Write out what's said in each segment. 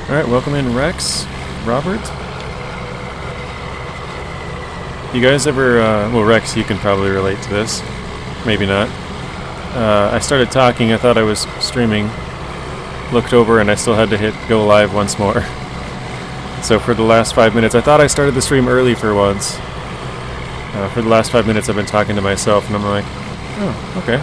Alright, welcome in Rex, Robert. You guys ever, well Rex, you can probably relate to this. Maybe not. I started talking, I thought I was streaming. Looked over and I still had to hit go live once more. So for the last 5 minutes, I thought I started the stream early for once. For the last 5 minutes I've been talking to myself and I'm like, oh, okay.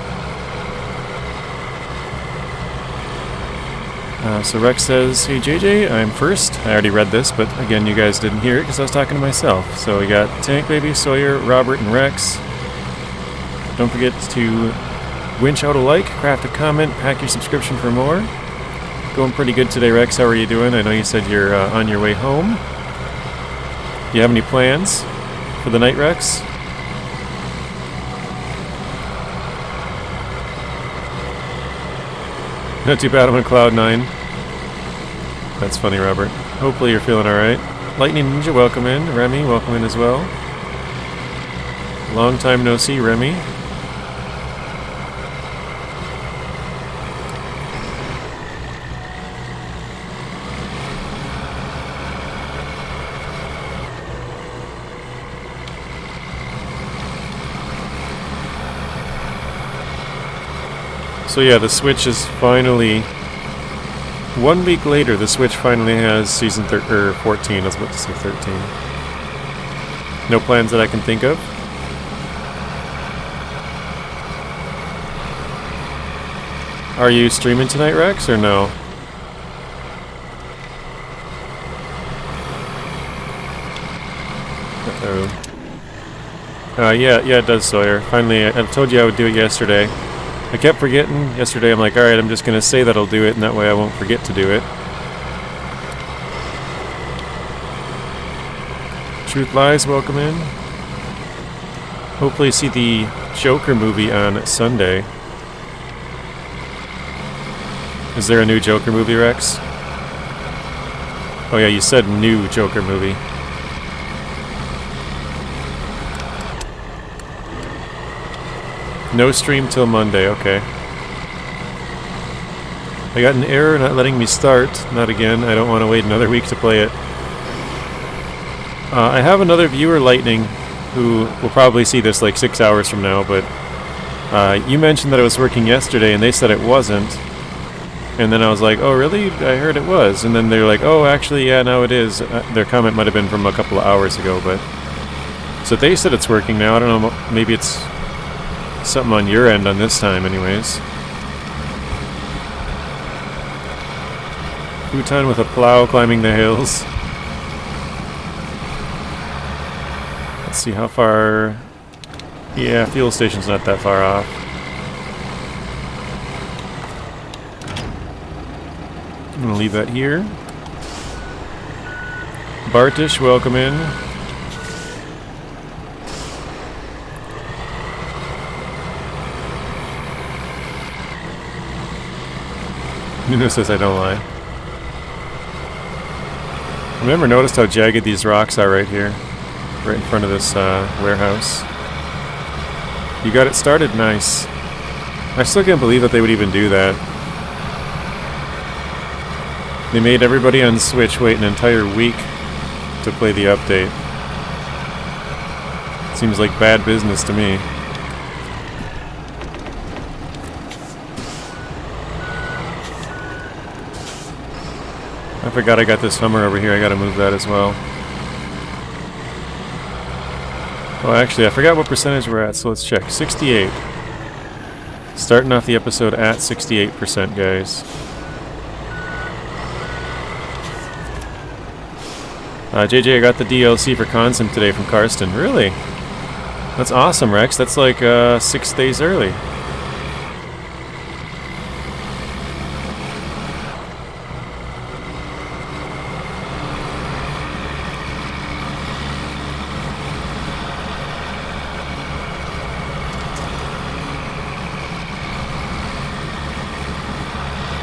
So Rex says, hey JJ, I'm first. I already read this, but again, you guys didn't hear it because I was talking to myself. So we got Tank Baby, Sawyer, Robert, and Rex. Don't forget to winch out a like, craft a comment, pack your subscription for more. Going pretty good today, Rex. How are you doing? I know you said you're on your way home. Do you have any plans for the night, Rex? Not too bad, I'm on cloud 9. That's funny, Robert. Hopefully you're feeling alright. Lightning Ninja, welcome in. Remy, welcome in as well. Long time no see, Remy. So yeah, the Switch is finally... 1 week later, the Switch finally has Season 14. I was about to say 13. No plans that I can think of. Are you streaming tonight, Rex, or no? Uh-oh. Yeah, it does, Sawyer. Finally, I told you I would do it yesterday. I kept forgetting. Yesterday I'm like, alright, I'm just going to say that I'll do it, and that way I won't forget to do it. Truth Lies, welcome in. Hopefully see the Joker movie on Sunday. Is there a new Joker movie, Rex? Oh yeah, you said new Joker movie. No stream till Monday, okay. I got an error not letting me start. Not again, I don't want to wait another week to play it. I have another viewer, Lightning, who will probably see this like 6 hours from now, but you mentioned that it was working yesterday and they said it wasn't. And then I was like, oh really? I heard it was. And then they're like, oh actually, yeah, now it is. Their comment might have been from a couple of hours ago, but... So they said it's working now. I don't know, maybe it's... something on your end on this time anyways. Futon with a plow climbing the hills. Let's see how far... Yeah, fuel station's not that far off. I'm gonna leave that here. Bartish, welcome in. Nuno says I don't lie. I've never noticed how jagged these rocks are right here. Right in front of this warehouse. You got it started? Nice. I still can't believe that they would even do that. They made everybody on Switch wait an entire week to play the update. Seems like bad business to me. I forgot I got this Hummer over here. I gotta move that as well. Oh, actually, I forgot what percentage we're at, so let's check. 68. Starting off the episode at 68%, guys. JJ, I got the DLC for Consim today from Karsten. Really? That's awesome, Rex. That's like 6 days early.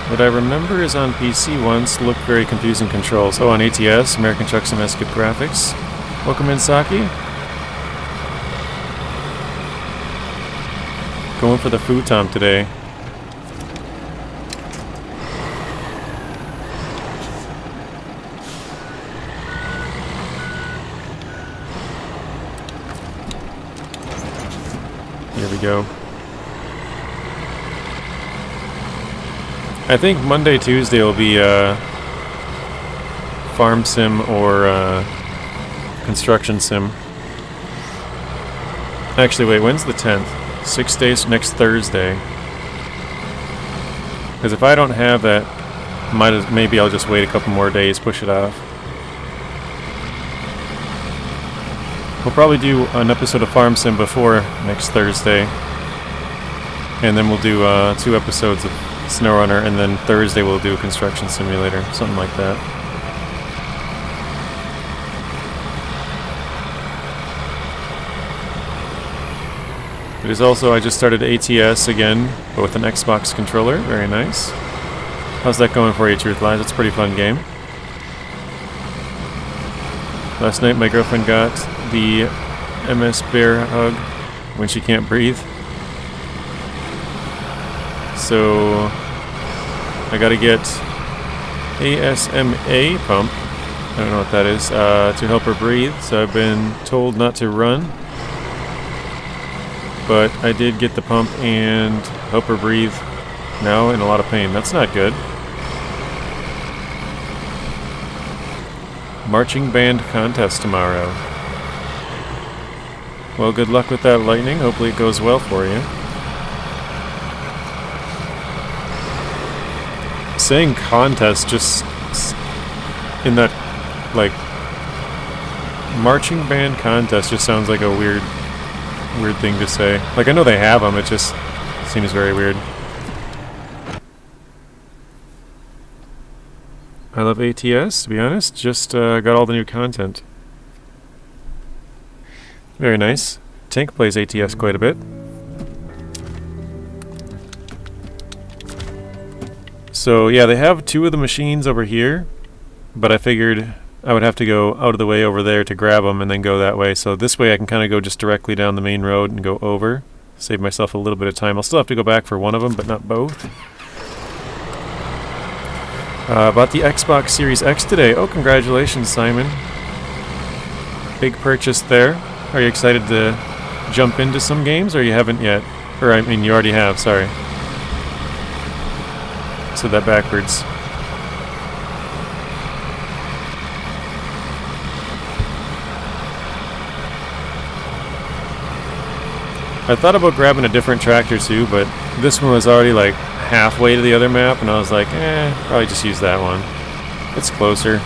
What I remember is on PC once looked very confusing controls. Oh, on ATS, American Trucks and Skip Graphics. Welcome in, Saki. Going for the futon today. go. I think Monday, Tuesday will be farm sim or construction sim. Actually, wait, when's the 10th? 6 days next Thursday. Because if I don't have that, maybe I'll just wait a couple more days, push it off. We'll probably do an episode of Farm Sim before next Thursday. And then we'll do 2 episodes of SnowRunner, and then Thursday we'll do a Construction Simulator, something like that. It is also, I just started ATS again, but with an Xbox controller. Very nice. How's that going for you, Truth Lies? It's a pretty fun game. Last night my girlfriend got the MS Bear hug when she can't breathe. So I gotta get ASMA pump, I don't know what that is, to help her breathe. So I've been told not to run. But I did get the pump and help her breathe now in a lot of pain. That's not good. Marching band contest tomorrow. Well, good luck with that, Lightning. Hopefully it goes well for you. Saying contest just in that, like, marching band contest just sounds like a weird thing to say. Like, I know they have them, it just seems very weird. I love ATS, to be honest. Just got all the new content. Very nice. Tank plays ATS quite a bit. So yeah, they have 2 of the machines over here, but I figured I would have to go out of the way over there to grab them and then go that way. So this way I can kind of go just directly down the main road and go over. Save myself a little bit of time. I'll still have to go back for one of them, but not both. Bought the Xbox Series X today. Oh, congratulations, Simon. Big purchase there. Are you excited to jump into some games, or you haven't yet? Or, I mean, you already have, sorry. Said that backwards. I thought about grabbing a different tractor too, but this one was already like halfway to the other map, and I was like, probably just use that one. It's closer.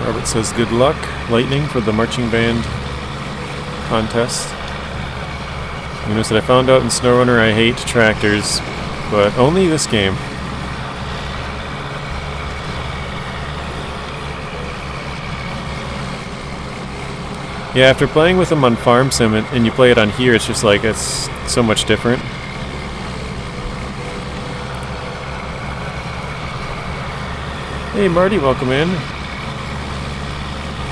Robert says good luck, Lightning, for the marching band contest. You know, I found out in SnowRunner I hate tractors, but only this game. Yeah, after playing with them on Farm Sim and you play it on here, it's just like, it's so much different. Hey Marty, welcome in.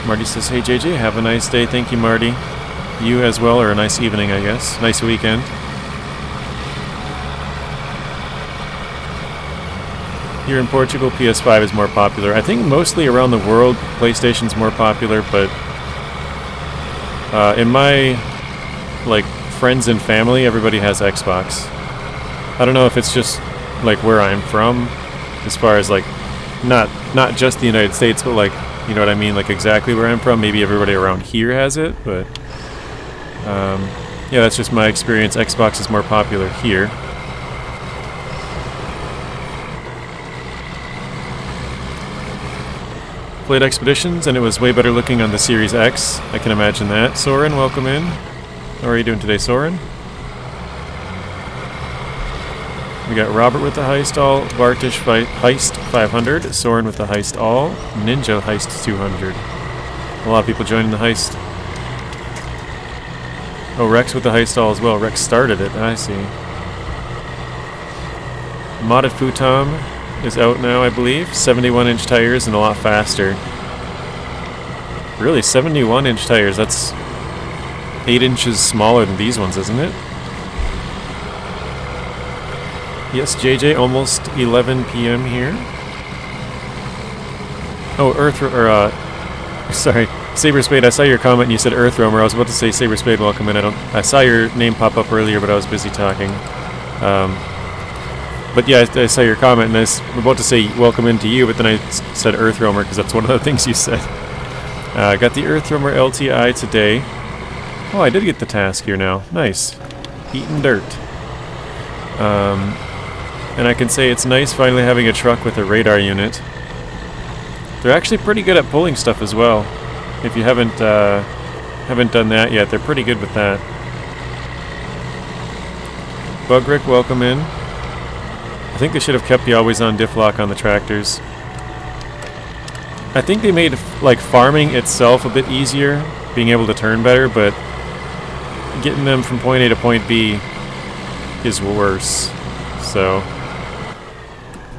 Marty says, hey JJ, have a nice day. Thank you, Marty. You as well, or a nice evening, I guess. Nice weekend. Here in Portugal, PS5 is more popular. I think mostly around the world, PlayStation's more popular, but in my, like, friends and family, everybody has Xbox. I don't know if it's just, like, where I'm from, as far as, like, not just the United States, but, like, you know what I mean, like, exactly where I'm from. Maybe everybody around here has it, but, yeah, that's just my experience. Xbox is more popular here. Played Expeditions, and it was way better looking on the Series X. I can imagine that. Soren, welcome in. How are you doing today, Soren? We got Robert with the Heist All, Bartish Heist 500, Soren with the Heist All, Ninja Heist 200. A lot of people joining the Heist. Oh, Rex with the Heist All as well. Rex started it, I see. Modded Futon is out now, I believe. 71-inch tires and a lot faster. Really, 71-inch tires? That's 8 inches smaller than these ones, isn't it? Yes, JJ, almost 11 p.m. here. Oh, sorry, Saber Spade. I saw your comment and you said Earth Roamer. I was about to say Saber Spade, welcome in. I saw your name pop up earlier, but I was busy talking. But yeah, I saw your comment and I was about to say welcome in to you, but then I said Earth Roamer because that's one of the things you said. I got the Earth Roamer LTI today. Oh, I did get the task here now. Nice. Eating dirt. And I can say it's nice finally having a truck with a radar unit. They're actually pretty good at pulling stuff as well. If you haven't done that yet, they're pretty good with that. Bugrick, welcome in. I think they should have kept the always-on diff lock on the tractors. I think they made like farming itself a bit easier, being able to turn better, but getting them from point A to point B is worse. So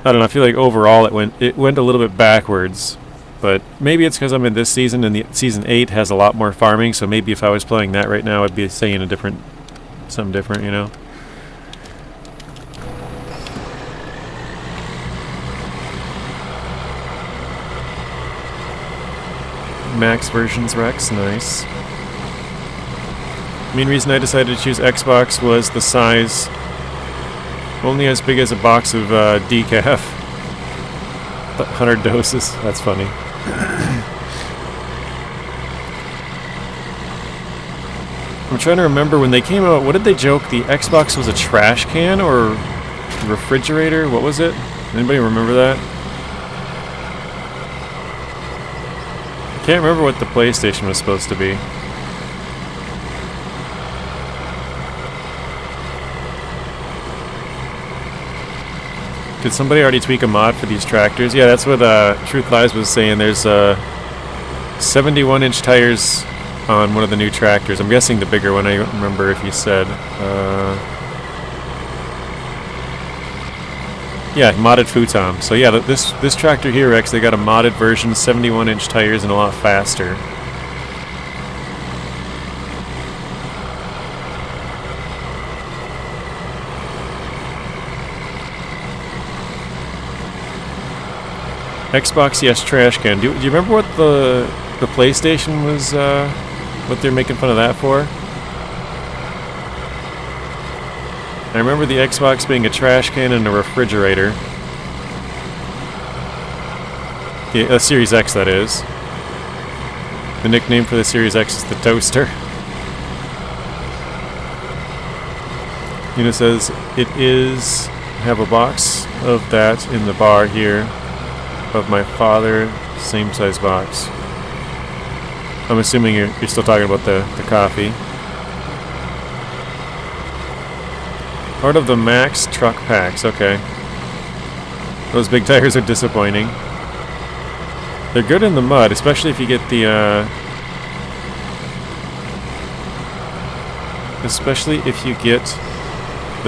I don't know, I feel like overall it went a little bit backwards, but maybe it's because I'm in this season and the season 8 has a lot more farming, so maybe if I was playing that right now I'd be saying something different, you know. Max versions Rex, nice. Main reason I decided to choose Xbox was the size. Only as big as a box of decaf. 100 doses. That's funny. I'm trying to remember when they came out, what did they joke? The Xbox was a trash can or refrigerator? What was it? Anybody remember that? I can't remember what the PlayStation was supposed to be. Did somebody already tweak a mod for these tractors? Yeah, that's what Truth Lies was saying. There's 71-inch tires on one of the new tractors. I'm guessing the bigger one. I don't remember if you said. Yeah, modded futon. So yeah, this tractor here actually got a modded version, 71-inch tires, and a lot faster. Xbox, yes, trash can. Do you remember what the PlayStation was, what they're making fun of that for? I remember the Xbox being a trash can and a refrigerator. The Series X, that is. The nickname for the Series X is the Toaster. Una says, it is, have a box of that in the bar here. Of my father, same size box. I'm assuming you're still talking about the coffee. Part of the Max truck packs, okay. Those big tires are disappointing. They're good in the mud, especially if you get the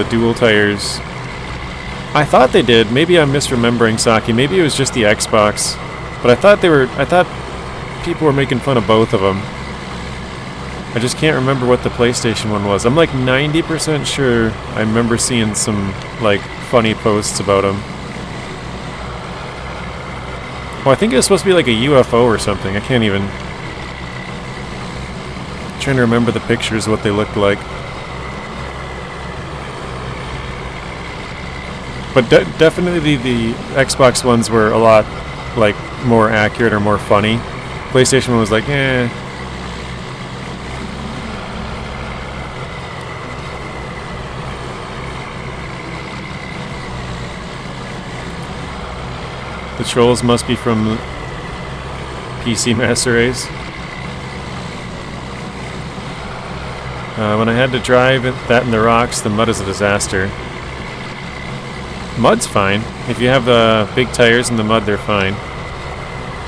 dual tires. I thought they did. Maybe I'm misremembering, Saki. Maybe it was just the Xbox. But I thought people were making fun of both of them. I just can't remember what the PlayStation one was. I'm like 90% sure I remember seeing some like funny posts about them. Oh, I think it was supposed to be like a UFO or something. I can't even. I'm trying to remember the pictures, what they looked like. But definitely the Xbox ones were a lot like more accurate or more funny. PlayStation one was like, eh. The trolls must be from PC Master Race. When I had to drive that in the rocks, the mud is a disaster. Mud's fine. If you have big tires in the mud, they're fine.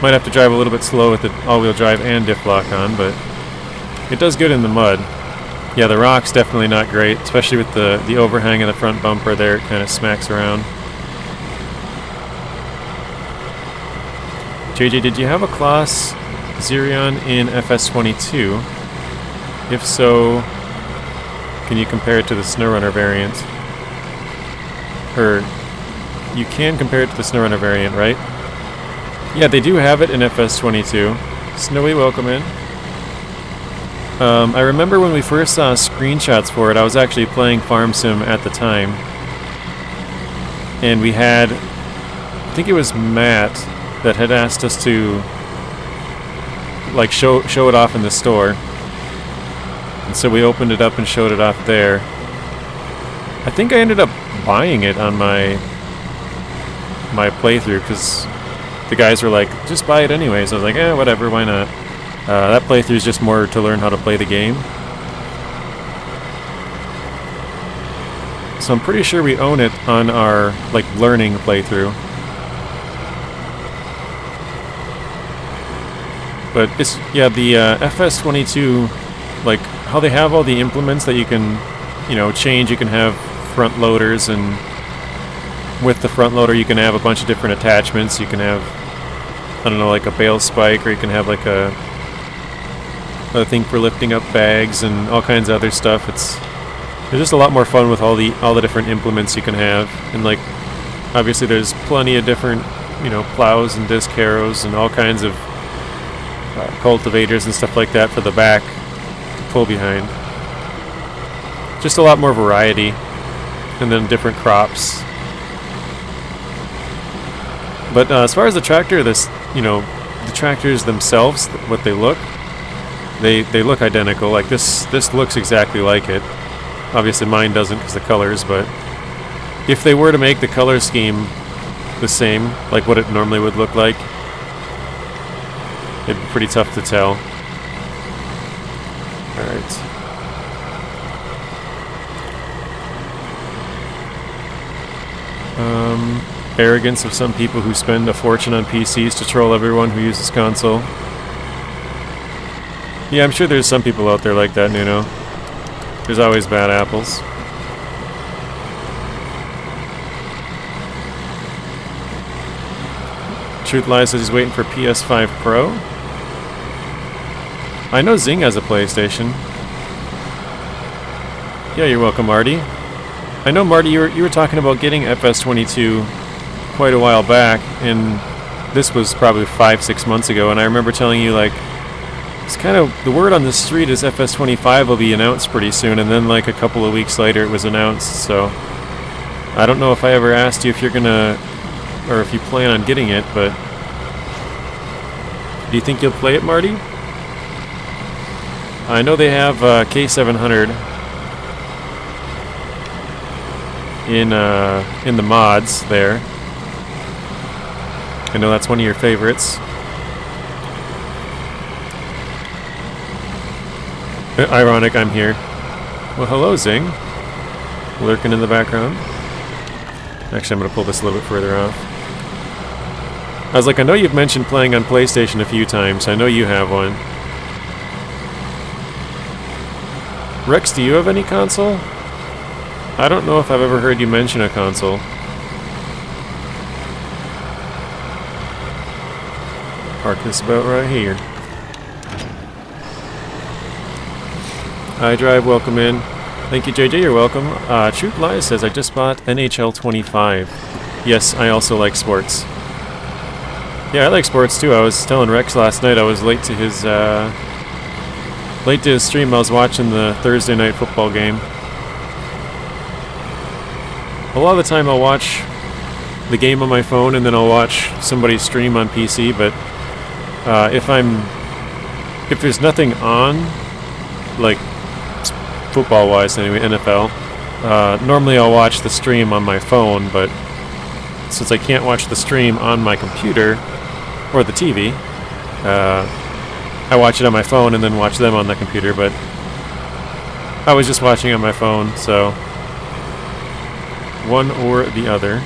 Might have to drive a little bit slow with the all-wheel drive and diff lock on, but it does good in the mud. Yeah, the rock's definitely not great, especially with the overhang of the front bumper there. It kind of smacks around. JJ, did you have a Claas Xerion in FS22? If so, can you compare it to the SnowRunner variant? Or, you can compare it to the SnowRunner variant, right? Yeah, they do have it in FS22. Snowy, welcome in. I remember when we first saw screenshots for it, I was actually playing Farm Sim at the time. And we had, I think it was Matt that had asked us to like show it off in the store. And so we opened it up and showed it off there. I think I ended up buying it on my playthrough because the guys were like, just buy it anyways. I was like, whatever, why not? That playthrough is just more to learn how to play the game. So I'm pretty sure we own it on our like learning playthrough. But it's, yeah, the FS22, like how they have all the implements that you can, you know, change. You can have front loaders, and with the front loader you can have a bunch of different attachments. You can have, I don't know, like a bale spike, or you can have like a thing for lifting up bags and all kinds of other stuff. It's just a lot more fun with all the different implements you can have. And like obviously there's plenty of different, you know, plows and disc harrows and all kinds of cultivators and stuff like that for the back to pull behind. Just a lot more variety, and then different crops. But as far as the tractor, this, you know, the tractors themselves, what they look identical. Like this looks exactly like it. Obviously mine doesn't because the colors, but if they were to make the color scheme the same, like what it normally would look like, it'd be pretty tough to tell. Alright. Arrogance of some people who spend a fortune on PCs to troll everyone who uses console. Yeah, I'm sure there's some people out there like that, Nuno. There's always bad apples. Truth Lies says he's waiting for PS5 Pro. I know Zing has a PlayStation. Yeah, you're welcome, Marty. I know, Marty, you were talking about getting FS22 quite a while back, and this was probably 5-6 months ago, and I remember telling you, like, it's kind of, the word on the street is FS25 will be announced pretty soon, and then like a couple of weeks later it was announced. So I don't know if I ever asked you if you're gonna, or if you plan on getting it, but do you think you'll play it, Marty? I know they have K700 in the mods there. I know that's one of your favorites. Ironic, I'm here. Well, hello, Zing. Lurking in the background. Actually, I'm going to pull this a little bit further off. I was like, I know you've mentioned playing on PlayStation a few times. I know you have one. Rex, do you have any console? I don't know if I've ever heard you mention a console. Park this about right here. iDrive, welcome in. Thank you, JJ, you're welcome. Truth Lies says, I just bought NHL 25. Yes, I also like sports. Yeah, I like sports too. I was telling Rex last night I was late to his stream. I was watching the Thursday night football game. A lot of the time I'll watch the game on my phone and then I'll watch somebody stream on PC, but if there's nothing on, like football wise anyway, NFL, normally I'll watch the stream on my phone, but since I can't watch the stream on my computer or the TV, I watch it on my phone and then watch them on the computer. But I was just watching on my phone, so one or the other.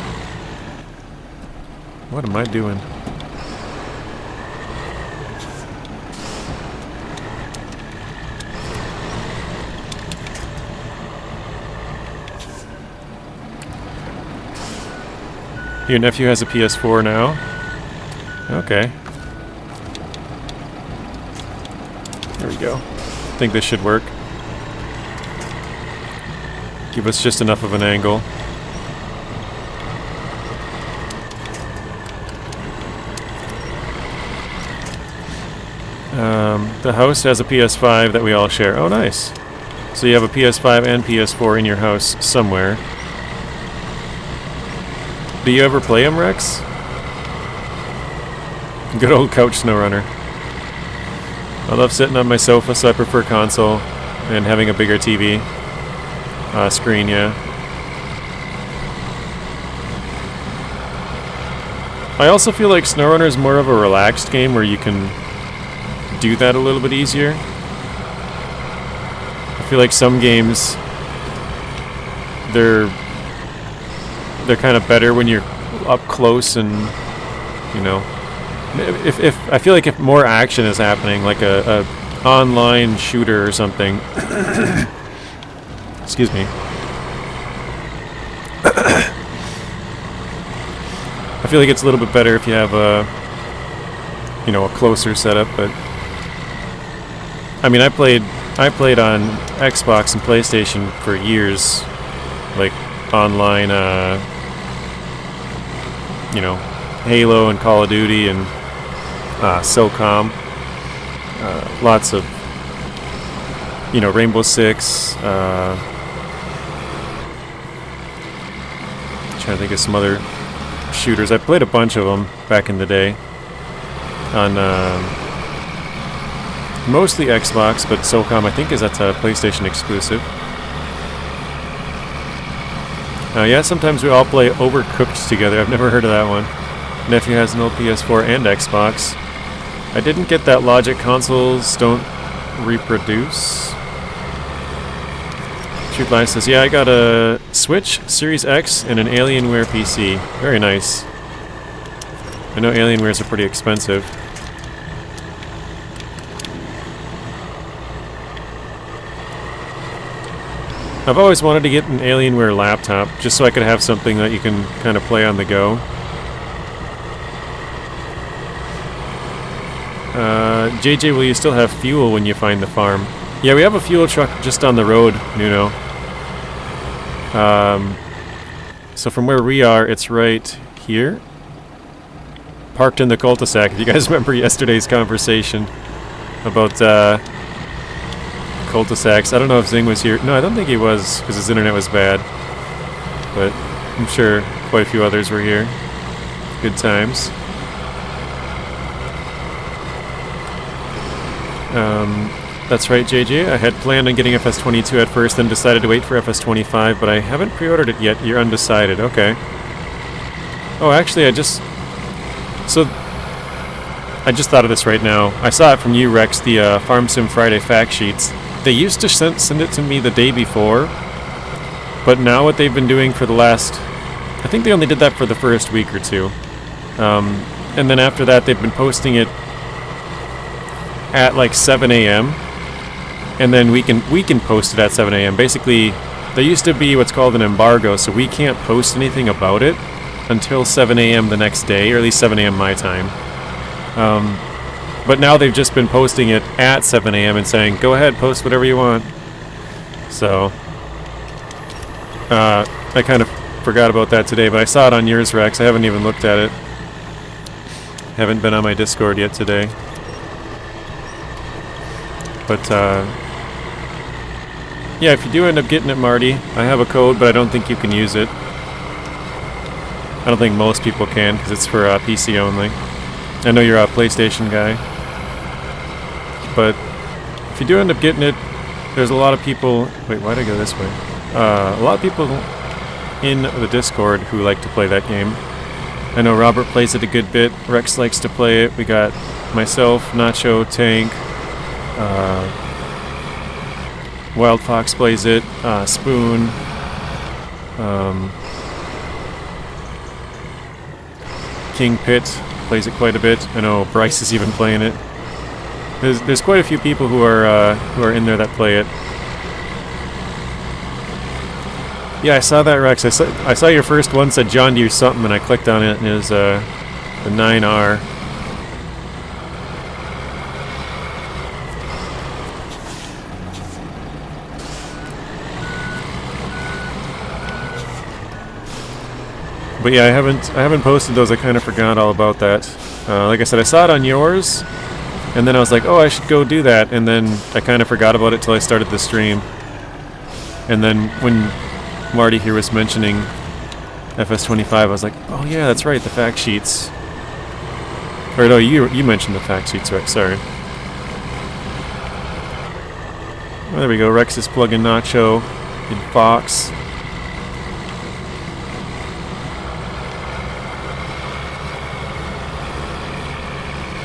What am I doing? Your nephew has a PS4 now? Okay. There we go. I think this should work. Give us just enough of an angle. The house has a PS5 that we all share. Oh, nice. So you have a PS5 and PS4 in your house somewhere. Do you ever play them, Rex? Good old couch SnowRunner. I love sitting on my sofa, so I prefer console and having a bigger TV screen, yeah. I also feel like SnowRunner is more of a relaxed game where you can do that a little bit easier. I feel like some games they're kind of better when you're up close and, you know, if I feel like if more action is happening, like a online shooter or something. Excuse me. I feel like it's a little bit better if you have a, you know, a closer setup, but I mean, I played on Xbox and PlayStation for years, like online, you know, Halo and Call of Duty and SOCOM, lots of, you know, Rainbow Six, trying to think of some other shooters. I played a bunch of them back in the day on mostly Xbox, but SOCOM I think is that's a PlayStation exclusive. Yeah, sometimes we all play Overcooked together. I've never heard of that one. Nephew has an old PS4 and Xbox. I didn't get that logic. Consoles don't reproduce. Shoot Live says, yeah, I got a Switch, Series X, and an Alienware PC. Very nice. I know Alienwares are pretty expensive. I've always wanted to get an Alienware laptop, just so I could have something that you can kind of play on the go. JJ, will you still have fuel when you find the farm? Yeah, we have a fuel truck just on the road, Nuno. So from where we are, it's right here. Parked in the cul-de-sac. If you guys remember yesterday's conversation about cul-de-sacs. I don't know if Zing was here. No, I don't think he was, because his internet was bad. But I'm sure quite a few others were here. Good times. That's right, JJ. I had planned on getting FS22 at first, then decided to wait for FS25, but I haven't pre-ordered it yet. You're undecided. Okay. Oh, actually, I just thought of this right now. I saw it from you, Rex, the Farm Sim Friday fact sheets. They used to send it to me the day before, but now what they've been doing for the last... I think they only did that for the first week or two. And then after that, they've been posting it at like 7 a.m. And then we can post it at 7 a.m. Basically, there used to be what's called an embargo, so we can't post anything about it until 7 a.m. the next day, or at least 7 a.m. my time. But now they've just been posting it at 7 a.m. and saying, go ahead, post whatever you want. So, I kind of forgot about that today, but I saw it on yours, Rex. I haven't even looked at it. Haven't been on my Discord yet today. But, yeah, if you do end up getting it, Marty, I have a code, but I don't think you can use it. I don't think most people can, because it's for PC only. I know you're a PlayStation guy. But if you do end up getting it, there's a lot of people... Wait, why'd I go this way? A lot of people in the Discord who like to play that game. I know Robert plays it a good bit. Rex likes to play it. We got myself, Nacho, Tank... Wild Fox plays it, Spoon, King Pit plays it quite a bit. I know Bryce is even playing it. There's quite a few people who are in there that play it. Yeah, I saw that, Rex. I saw your first one said John Deere something, and I clicked on it, and it was the 9R. But yeah, I haven't posted those. I kind of forgot all about that. Like I said, I saw it on yours, And then I was like, oh, I should go do that. And then I kind of forgot about it till I started the stream. And then when Marty here was mentioning FS25, I was like, oh yeah, that's right, the fact sheets. Or no, you mentioned the fact sheets, right? Sorry. Oh, there we go. Rex is plugging Nacho in Fox.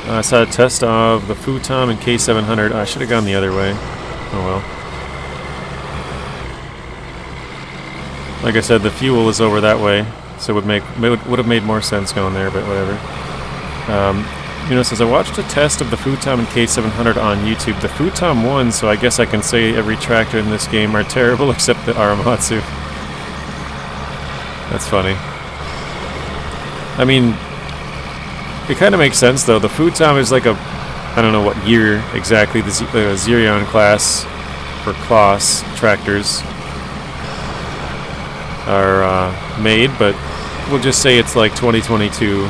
I saw a test of the Futon and K700. I should have gone the other way. Oh well. Like I said, the fuel is over that way, so it would have made more sense going there, but whatever. Says, I watched a test of the Futon and K700 on YouTube. The Futon won, so I guess I can say every tractor in this game are terrible except the Aramatsu. That's funny. I mean, it kind of makes sense, though. The Futon is like I don't know what year exactly the Zerion class or class tractors are made, but we'll just say it's like 2022,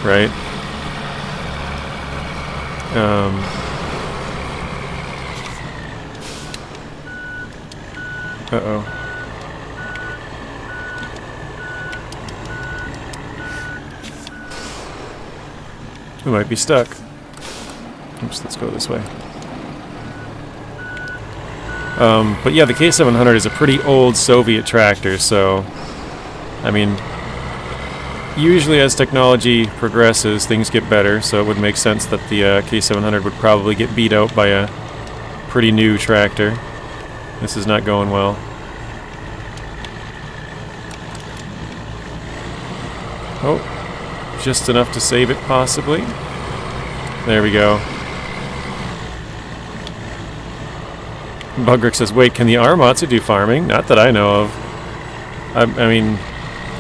right? Uh-oh. We might be stuck. Oops, let's go this way. But yeah, the K700 is a pretty old Soviet tractor, so I mean, usually as technology progresses, things get better, so it would make sense that the K700 would probably get beat out by a pretty new tractor. This is not going well. Oh, just enough to save it, possibly. There we go. Bugrick says, wait, can the Aramatsu do farming? Not that I know of. I mean,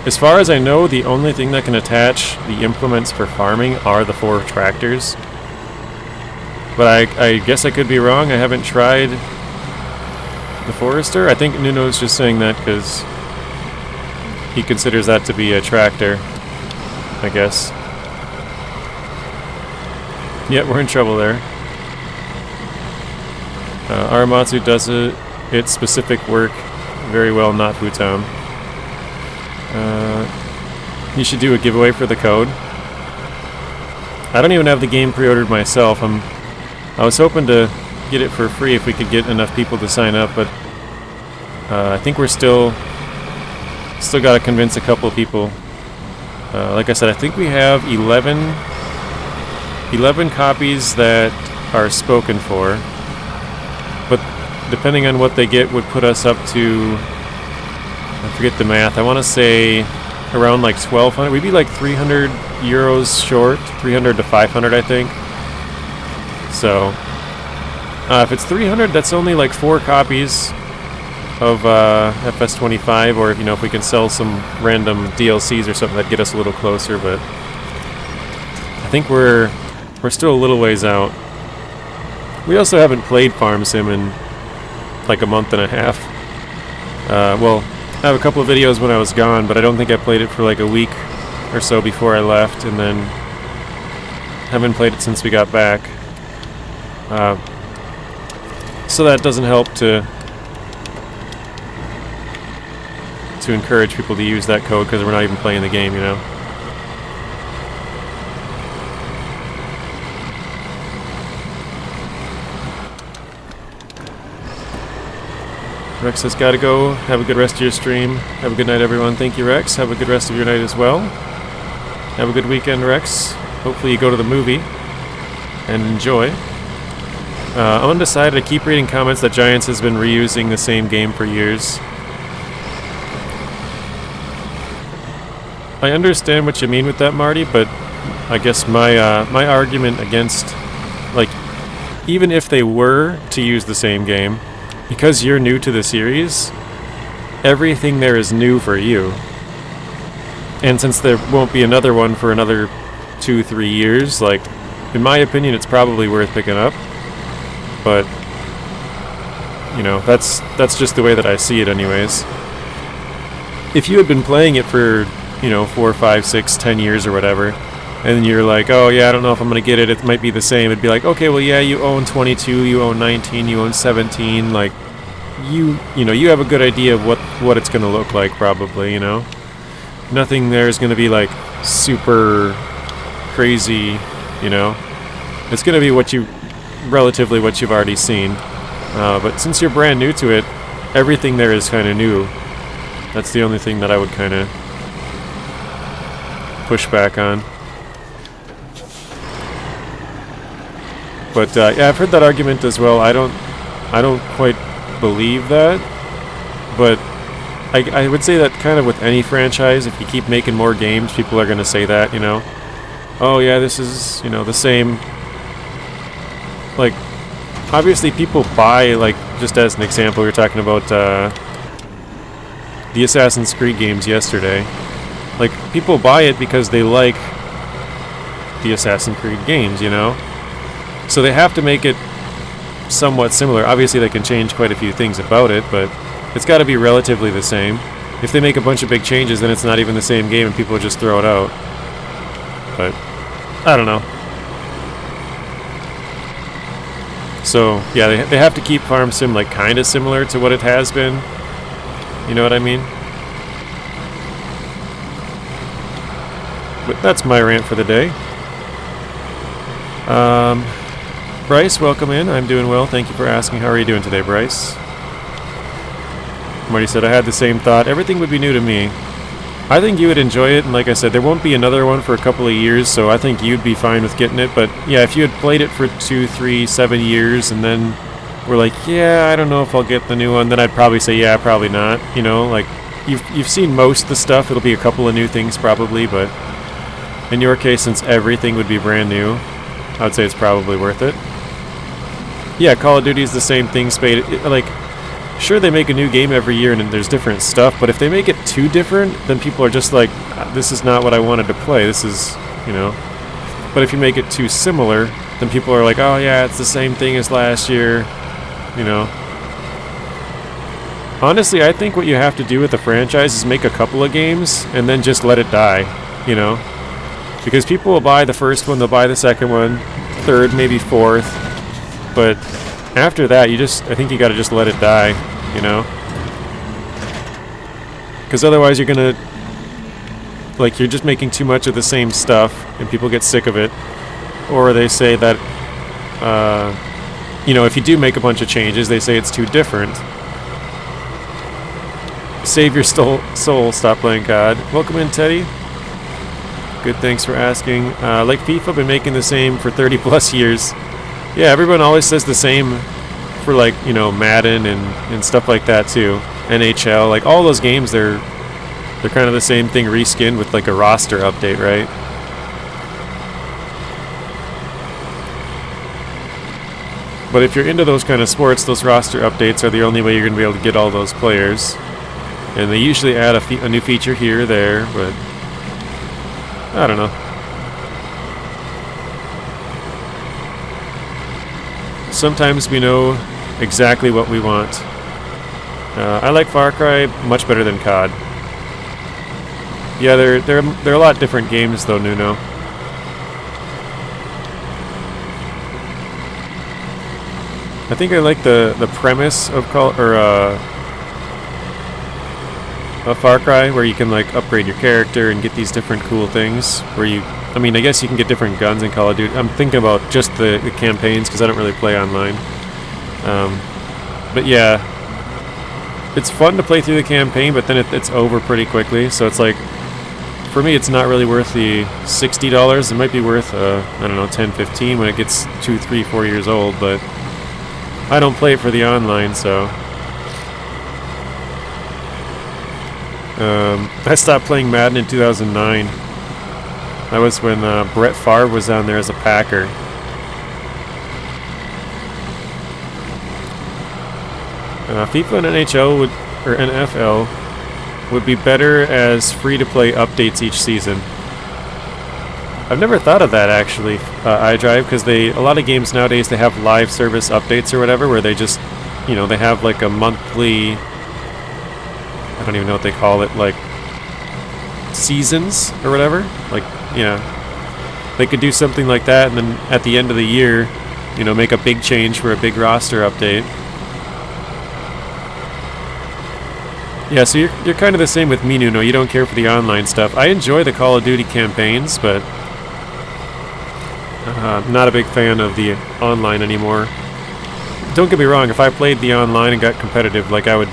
as far as I know, the only thing that can attach the implements for farming are the 4 tractors. But I guess I could be wrong. I haven't tried the Forester. I think Nuno's just saying that because he considers that to be a tractor, I guess. Yeah, we're in trouble there. Aramatsu does its specific work very well, not Futon. You should do a giveaway for the code. I don't even have the game pre-ordered myself. I was hoping to get it for free if we could get enough people to sign up, but I think we're still got to convince a couple of people. Like I said, I think we have 11 copies that are spoken for, but depending on what they get would put us up to, I forget the math, I want to say around like 1,200. We'd be like 300 euros short, 300 to 500 I think. So if it's 300, that's only like 4 copies of FS25, or if we can sell some random DLCs or something, that'd get us a little closer, but I think we're still a little ways out. We also haven't played Farm Sim in like a month and a half. Well, I have a couple of videos when I was gone, but I don't think I played it for like a week or so before I left, and then haven't played it since we got back. So that doesn't help to encourage people to use that code because we're not even playing the game, Rex has got to go. Have a good rest of your stream. Have a good night, everyone. Thank you, Rex. Have a good rest of your night as well. Have a good weekend, Rex. Hopefully you go to the movie and enjoy. I'm undecided. I keep reading comments that Giants has been reusing the same game for years. I understand what you mean with that, Marty, but I guess my argument against, like, even if they were to use the same game, because you're new to the series, everything there is new for you. And since there won't be another one for another 2-3 years, like, in my opinion, it's probably worth picking up. But, that's just the way that I see it anyways. If you had been playing it for, 4, 5, 6, 10 years or whatever, and you're like, oh yeah, I don't know if I'm gonna get it. It might be the same. It'd be like, okay, well yeah, you own 22, you own 19, you own 17. Like, you know, you have a good idea of what it's gonna look like, probably. You know, nothing there is gonna be like super crazy. You know, it's gonna be relatively what you've already seen. But since you're brand new to it, everything there is kind of new. That's the only thing that I would kind of push back on. But yeah, I've heard that argument as well. I don't quite believe that, but I would say that kind of with any franchise, if you keep making more games, people are going to say that, you know. Oh yeah, this is, you know, the same. Like, obviously people buy, like, just as an example, we were talking about the Assassin's Creed games yesterday. Like, people buy it because they like the Assassin's Creed games, you know? So they have to make it somewhat similar. Obviously they can change quite a few things about it, but it's got to be relatively the same. If they make a bunch of big changes, then it's not even the same game and people just throw it out. But, I don't know. So, yeah, they have to keep Farm Sim, like, kind of similar to what it has been. You know what I mean? But that's my rant for the day. Bryce, welcome in. I'm doing well. Thank you for asking. How are you doing today, Bryce? Marty said, I had the same thought. Everything would be new to me. I think you would enjoy it, and like I said, there won't be another one for a couple of years, so I think you'd be fine with getting it. But yeah, if you had played it for 2, 3, 7 years, and then we're like, yeah, I don't know if I'll get the new one, then I'd probably say, yeah, probably not. You know, like, you've seen most of the stuff. It'll be a couple of new things probably, but in your case, since everything would be brand new, I would say it's probably worth it. Yeah, Call of Duty is the same thing, Spade. Like, sure, they make a new game every year and there's different stuff, but if they make it too different, then people are just like, this is not what I wanted to play. This is, you know. But if you make it too similar, then people are like, oh yeah, it's the same thing as last year, you know. Honestly, I think what you have to do with the franchise is make a couple of games and then just let it die, you know. Because people will buy the first one, they'll buy the second one, third, maybe fourth. But after that, I think you gotta just let it die, you know? Because otherwise you're gonna, like, you're just making too much of the same stuff, and people get sick of it. Or they say that, you know, if you do make a bunch of changes, they say it's too different. Save your soul, stop playing COD. Welcome in, Teddy. Good, thanks for asking. Like FIFA, been making the same for 30 plus years. Yeah, everyone always says the same for, like, you know, Madden and stuff like that too. NHL, like all those games, they're kind of the same thing reskinned with like a roster update, right? But if you're into those kind of sports, those roster updates are the only way you're going to be able to get all those players. And they usually add a new feature here or there, but I don't know. Sometimes we know exactly what we want. I like Far Cry much better than COD. Yeah, they're a lot different games though, Nuno. I think I like the premise of Far Cry, where you can like upgrade your character and get these different cool things. I mean, I guess you can get different guns in Call of Duty. I'm thinking about just the campaigns because I don't really play online. But yeah, it's fun to play through the campaign, but then it's over pretty quickly. So it's like, for me, it's not really worth the $60. It might be worth, I don't know, $10, $15 when it gets 2, 3, 4 years old. But I don't play it for the online, so I stopped playing Madden in 2009. That was when Brett Favre was down there as a Packer. FIFA and NHL or NFL would be better as free-to-play updates each season. I've never thought of that actually, iDrive, because a lot of games nowadays they have live service updates or whatever, where they just, you know, they have like a monthly, I don't even know what they call it, like seasons or whatever. Like, yeah. they could do something like that, and then at the end of the year, you know, make a big change for a big roster update. Yeah, so you're kind of the same with me, Nuno. You don't care for the online stuff. I enjoy the Call of Duty campaigns, but I'm not a big fan of the online anymore. Don't get me wrong, if I played the online and got competitive, like I would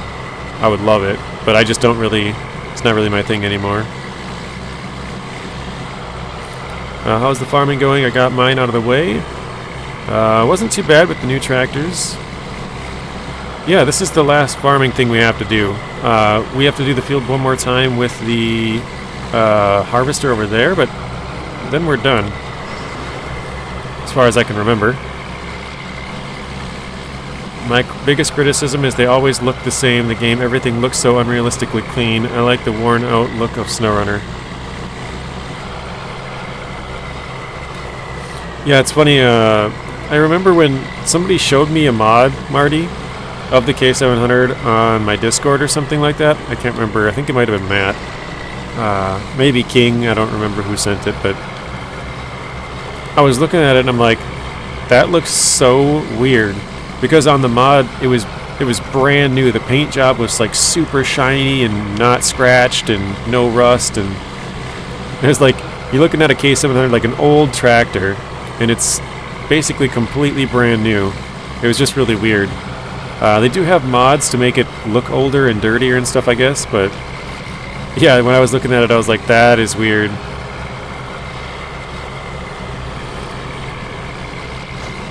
love it, but I just don't really, it's not really my thing anymore. How's the farming going? I got mine out of the way. Wasn't too bad with the new tractors. Yeah, this is the last farming thing we have to do. We have to do the field one more time with the harvester over there, but then we're done. As far as I can remember. My biggest criticism is they always look the same. The game, everything looks so unrealistically clean. I like the worn out look of SnowRunner. Yeah, it's funny. I remember when somebody showed me a mod, Marty, of the K700 on my Discord or something like that. I can't remember. I think it might have been Matt. Maybe King. I don't remember who sent it, but I was looking at it and I'm like, that looks so weird. Because on the mod, it was brand new. The paint job was like super shiny and not scratched and no rust. And it was like, you're looking at a K700 like an old tractor, and it's basically completely brand new. It was just really weird. They do have mods to make it look older and dirtier and stuff, I guess, but yeah, when I was looking at it, I was like, that is weird.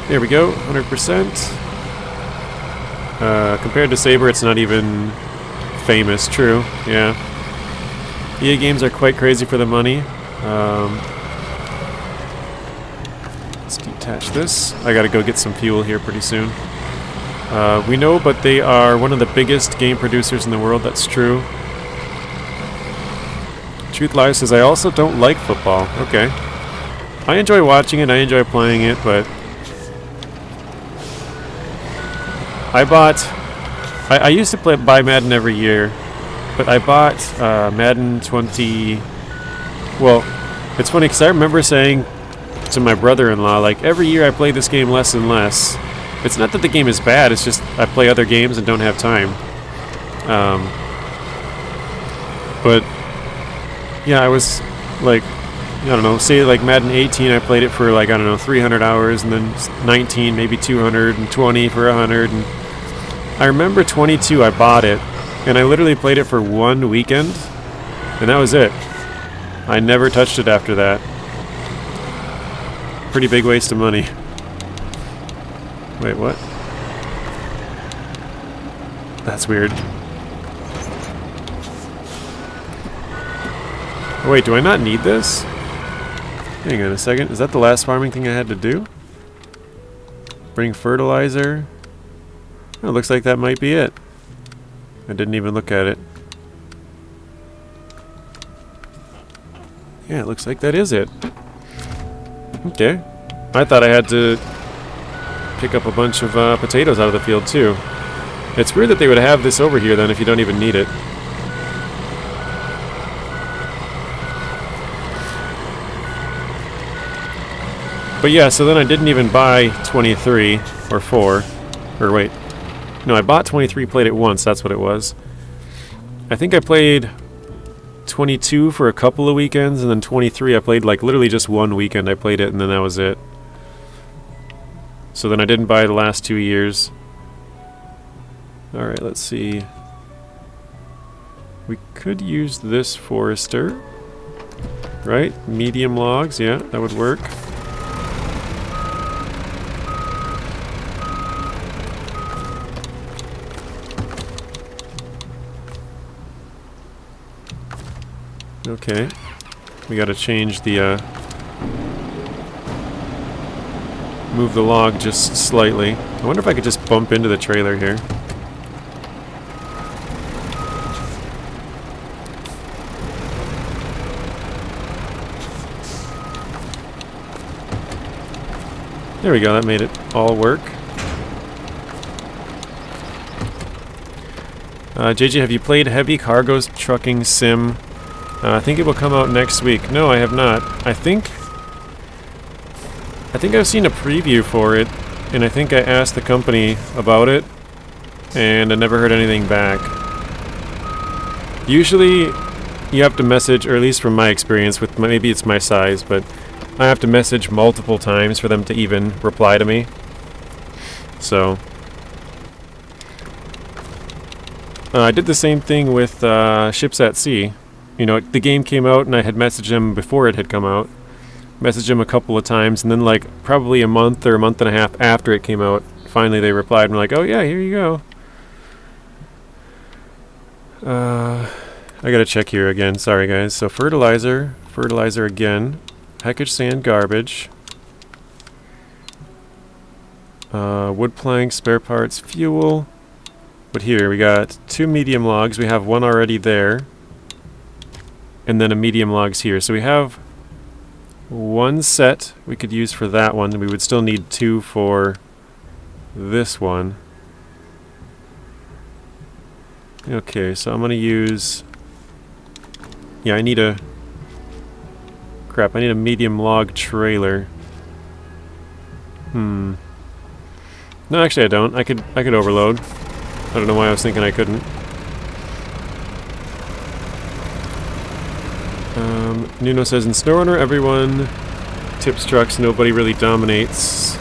There we go, 100%. Compared to Saber, it's not even famous. True, yeah. EA games are quite crazy for the money. Let's detach this. I gotta go get some fuel here pretty soon. We know, but they are one of the biggest game producers in the world. That's true. Truth Live says, I also don't like football. Okay. I enjoy watching it, I enjoy playing it, but I used to buy Madden every year, but I bought Madden 20... Well, it's funny because I remember saying to my brother-in-law, like, every year I play this game less and less. It's not that the game is bad, it's just I play other games and don't have time. But, yeah, I was, like, I don't know, say like Madden 18, I played it for like, I don't know, 300 hours, and then 19, maybe 220 for 100, and I remember 22, I bought it, and I literally played it for one weekend, and that was it. I never touched it after that. Pretty big waste of money. Wait, what? That's weird. Oh, wait, do I not need this? Hang on a second. Is that the last farming thing I had to do? Bring fertilizer. Oh, looks like that might be it. I didn't even look at it. Yeah, it looks like that is it. Okay. I thought I had to pick up a bunch of potatoes out of the field too. It's weird that they would have this over here then if you don't even need it. But yeah, so then I didn't even buy 23 or 4. Or wait. No, I bought 23, played it once, that's what it was. I think I played 22 for a couple of weekends, and then 23 I played like literally just one weekend. I played it, and then that was it. So then I didn't buy the last 2 years. Alright, let's see. We could use this forester. Right? Medium logs, yeah, that would work. Okay, we gotta change the, move the log just slightly. I wonder if I could just bump into the trailer here. There we go, that made it all work. JJ, have you played Heavy Cargo's Trucking Sim? I think it will come out next week. No, I have not. I think I think I've seen a preview for it, and I think I asked the company about it, and I never heard anything back. Usually, you have to message, or at least from my experience, with maybe it's my size, but I have to message multiple times for them to even reply to me. So, I did the same thing with Ships at Sea. You know, the game came out and I had messaged them before it had come out. Messaged them a couple of times, and then like probably a month or a month and a half after it came out, finally they replied and were like, oh yeah, here you go. I gotta check here again, sorry guys. So fertilizer again, package sand, garbage, wood planks, spare parts, fuel. But here we got 2 medium logs, we have 1 already there, and then a medium logs here. So we have 1 set we could use for that one, and we would still need 2 for this one. Okay, so I'm gonna use... Yeah, I need a... Crap, I need a medium log trailer. No, actually I don't. I could overload. I don't know why I was thinking I couldn't. Nuno says, in SnowRunner, everyone tips trucks, nobody really dominates.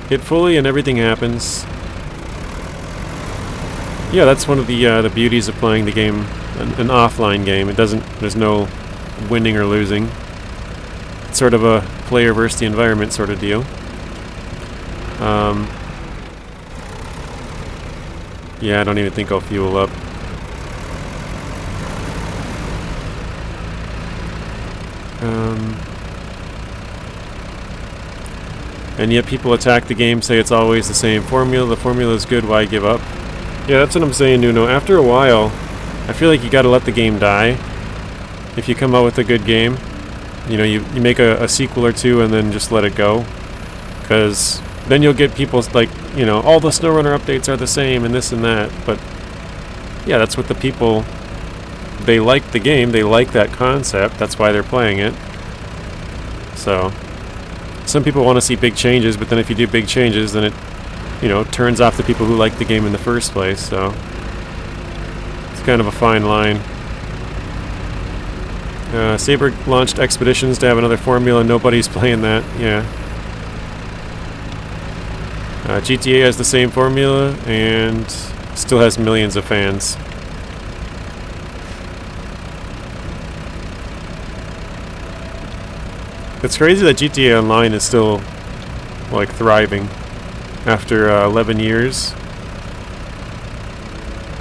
Hit fully and everything happens. Yeah, that's one of the beauties of playing the game, an offline game. It doesn't, there's no winning or losing. It's sort of a player versus the environment sort of deal. Yeah, I don't even think I'll fuel up. And yet people attack the game, say it's always the same formula. The formula is good, why give up? Yeah, that's what I'm saying, Nuno. After a while, I feel like you gotta let the game die. If you come out with a good game, you know, you make a sequel or two and then just let it go. Because then you'll get people like, you know, all the SnowRunner updates are the same and this and that. But yeah, that's what the people, they like the game, they like that concept, that's why they're playing it. So, some people want to see big changes, but then if you do big changes, then it, you know, turns off the people who like the game in the first place, so it's kind of a fine line. Saber launched Expeditions to have another formula, nobody's playing that, yeah. GTA has the same formula and still has millions of fans. It's crazy that GTA Online is still, like, thriving after 11 years.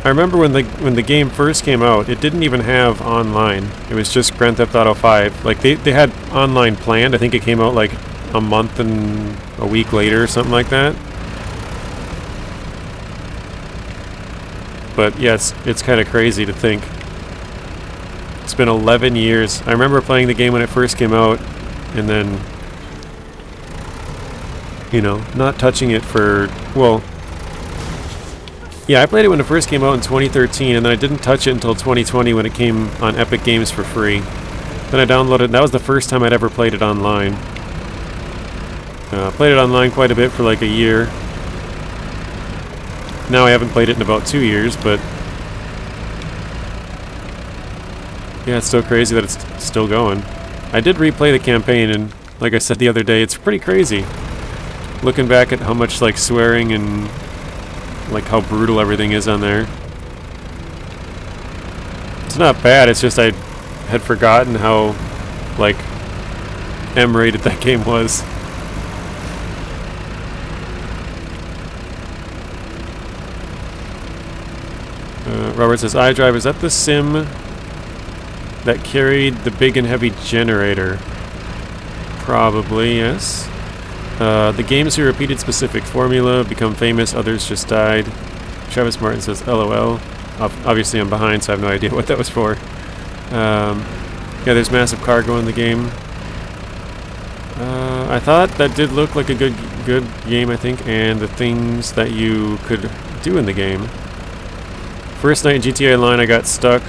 I remember when the game first came out, it didn't even have online. It was just Grand Theft Auto 5. Like, they had online planned. I think it came out, like, a month and a week later or something like that. But, yeah, it's kind of crazy to think. It's been 11 years. I remember playing the game when it first came out, and then, you know, not touching it for, well, yeah, I played it when it first came out in 2013, and then I didn't touch it until 2020 when it came on Epic Games for free. Then I downloaded it, that was the first time I'd ever played it online. Played it online quite a bit for like a year. Now I haven't played it in about 2 years, but yeah, it's still crazy that it's still going. I did replay the campaign, and like I said the other day, it's pretty crazy. Looking back at how much like swearing and like how brutal everything is on there. It's not bad, it's just I had forgotten how like M-rated that game was. Robert says, iDrive, is that the sim that carried the big and heavy generator? Probably, yes. The games who repeated specific formula become famous, others just died. Travis Martin says, LOL. Obviously I'm behind, so I have no idea what that was for. Yeah, there's massive cargo in the game. I thought that did look like a good game, I think, and the things that you could do in the game. First night in GTA Online, I got stuck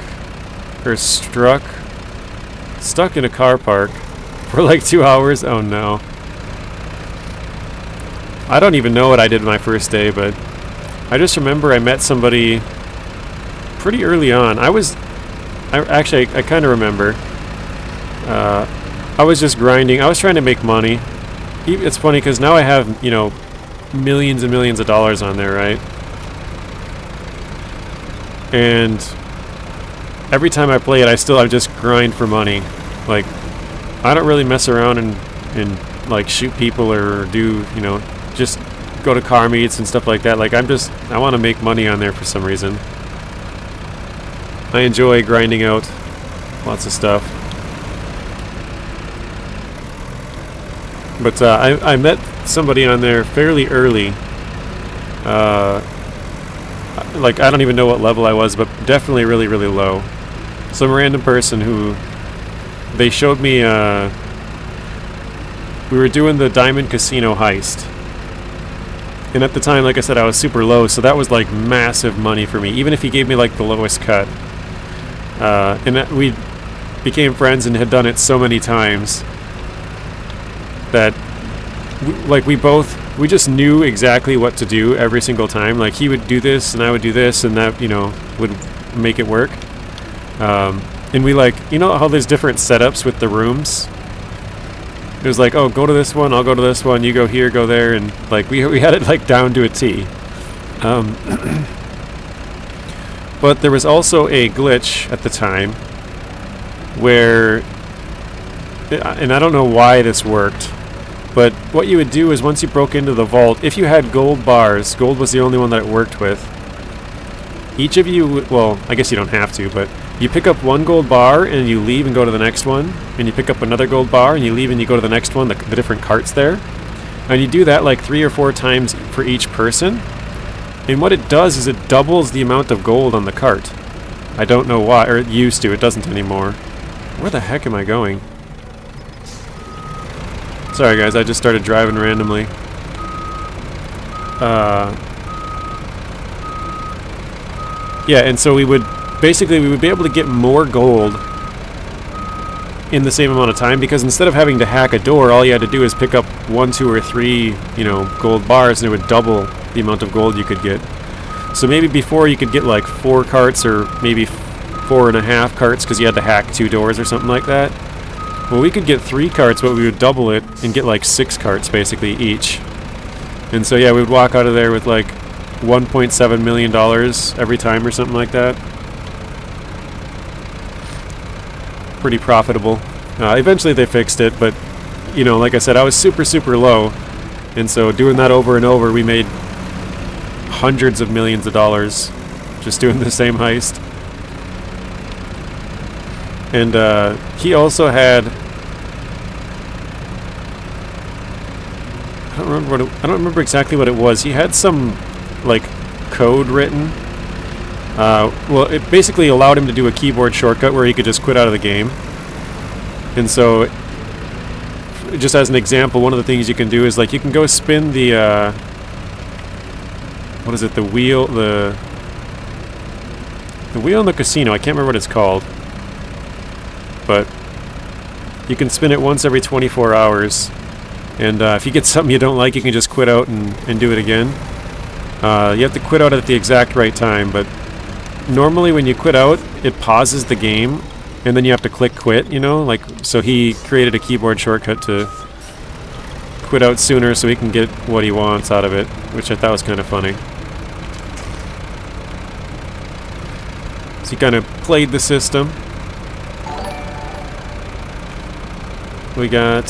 in a car park, for like 2 hours. Oh no. I don't even know what I did my first day, but I just remember I met somebody pretty early on. I kind of remember. I was just grinding. I was trying to make money. It's funny because now I have, you know, millions and millions of dollars on there, right? And every time I play it, I just grind for money. Like, I don't really mess around and like shoot people or do, you know, just go to car meets and stuff like that. Like, I want to make money on there for some reason. I enjoy grinding out lots of stuff. But I met somebody on there fairly early. Like, I don't even know what level I was, but definitely really, really low. Some random person who they showed me. We were doing the Diamond Casino heist, and at the time, like I said, I was super low, so that was like massive money for me. Even if he gave me like the lowest cut, and we became friends and had done it so many times that we just knew exactly what to do every single time. Like, he would do this and I would do this, and that, you know, would make it work. And we, like, you know how there's different setups with the rooms? It was like, oh, go to this one, I'll go to this one, you go here, go there, and like we had it like down to a T. But there was also a glitch at the time where, and I don't know why this worked, but what you would do is once you broke into the vault, if you had gold bars, gold was the only one that it worked with. Each of you, well, I guess you don't have to, but you pick up one gold bar and you leave and go to the next one, and you pick up another gold bar and you leave and you go to the next one, the different carts there. And you do that like 3 or 4 times for each person. And what it does is it doubles the amount of gold on the cart. I don't know why, or it used to, it doesn't anymore. Where the heck am I going? Sorry guys, I just started driving randomly. Yeah, and so we would be able to get more gold in the same amount of time, because instead of having to hack a door, all you had to do is pick up 1, 2, or 3, you know, gold bars, and it would double the amount of gold you could get. So maybe before you could get like 4 carts, or maybe 4.5 carts, because you had to hack 2 doors or something like that. Well, we could get 3 carts, but we would double it and get like 6 carts basically each. And so yeah, we would walk out of there with like $1.7 million every time or something like that. Pretty profitable. Eventually they fixed it, but you know, like I said, I was super, super low, and so doing that over and over, we made hundreds of millions of dollars just doing the same heist. And he also had, I don't remember exactly what it was. He had some like code written. Well, it basically allowed him to do a keyboard shortcut where he could just quit out of the game. And so, just as an example, one of the things you can do is, like, you can go spin the, what is it, the wheel in the casino. I can't remember what it's called. But you can spin it once every 24 hours. And if you get something you don't like, you can just quit out and do it again. You have to quit out at the exact right time, but normally when you quit out, it pauses the game, and then you have to click quit, you know? Like, so he created a keyboard shortcut to quit out sooner so he can get what he wants out of it, which I thought was kind of funny. So he kind of played the system. We got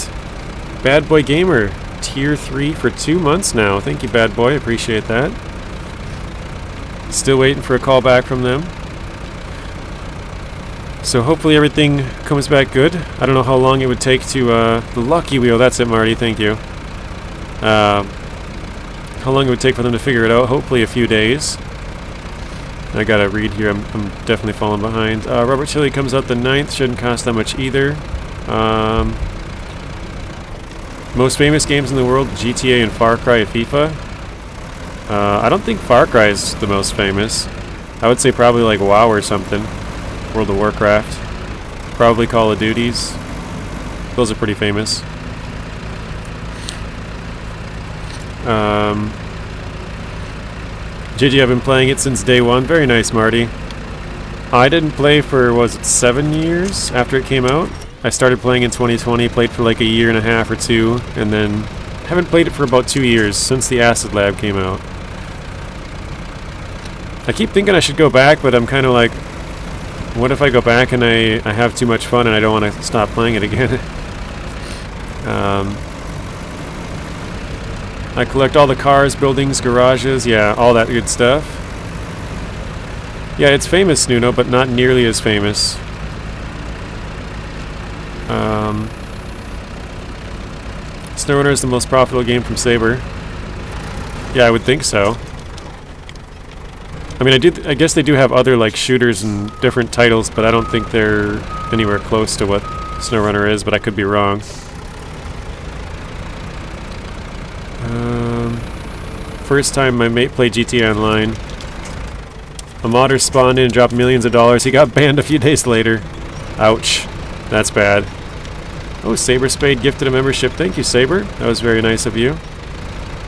Bad Boy Gamer, Tier 3 for 2 months now. Thank you, Bad Boy. Appreciate that. Still waiting for a call back from them. So hopefully everything comes back good. I don't know how long it would take to, the lucky wheel, that's it, Marty, thank you. How long it would take for them to figure it out. Hopefully a few days. I gotta read here, I'm definitely falling behind. Rubber Chili comes out the 9th, shouldn't cost that much either. Most famous games in the world, GTA and Far Cry and FIFA. I don't think Far Cry is the most famous. I would say probably like WoW or something. World of Warcraft. Probably Call of Duties. Those are pretty famous. JJ, I've been playing it since day one. Very nice, Marty. I didn't play for, was it 7 years after it came out? I started playing in 2020, played for like a year and a half or two, and then haven't played it for about 2 years, since the Acid Lab came out. I keep thinking I should go back, but I'm kind of like, what if I go back and I have too much fun and I don't want to stop playing it again? I collect all the cars, buildings, garages, yeah, all that good stuff. Yeah, it's famous, Nuno, but not nearly as famous. SnowRunner is the most profitable game from Saber. Yeah, I would think so. I mean, I guess they do have other like shooters and different titles, but I don't think they're anywhere close to what SnowRunner is, but I could be wrong. First time my mate played GTA Online. A modder spawned in and dropped millions of dollars. He got banned a few days later. Ouch. That's bad. Oh, Saber Spade gifted a membership. Thank you, Saber. That was very nice of you.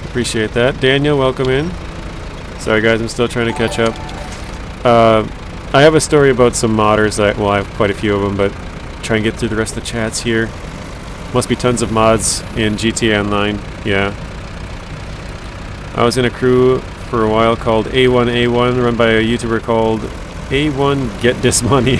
Appreciate that. Daniel, welcome in. Sorry guys, I'm still trying to catch up. I have a story about some modders that, well, I have quite a few of them, but try and get through the rest of the chats here. Must be tons of mods in GTA Online. Yeah. I was in a crew for a while called A1A1, run by a YouTuber called A1 Get This Money.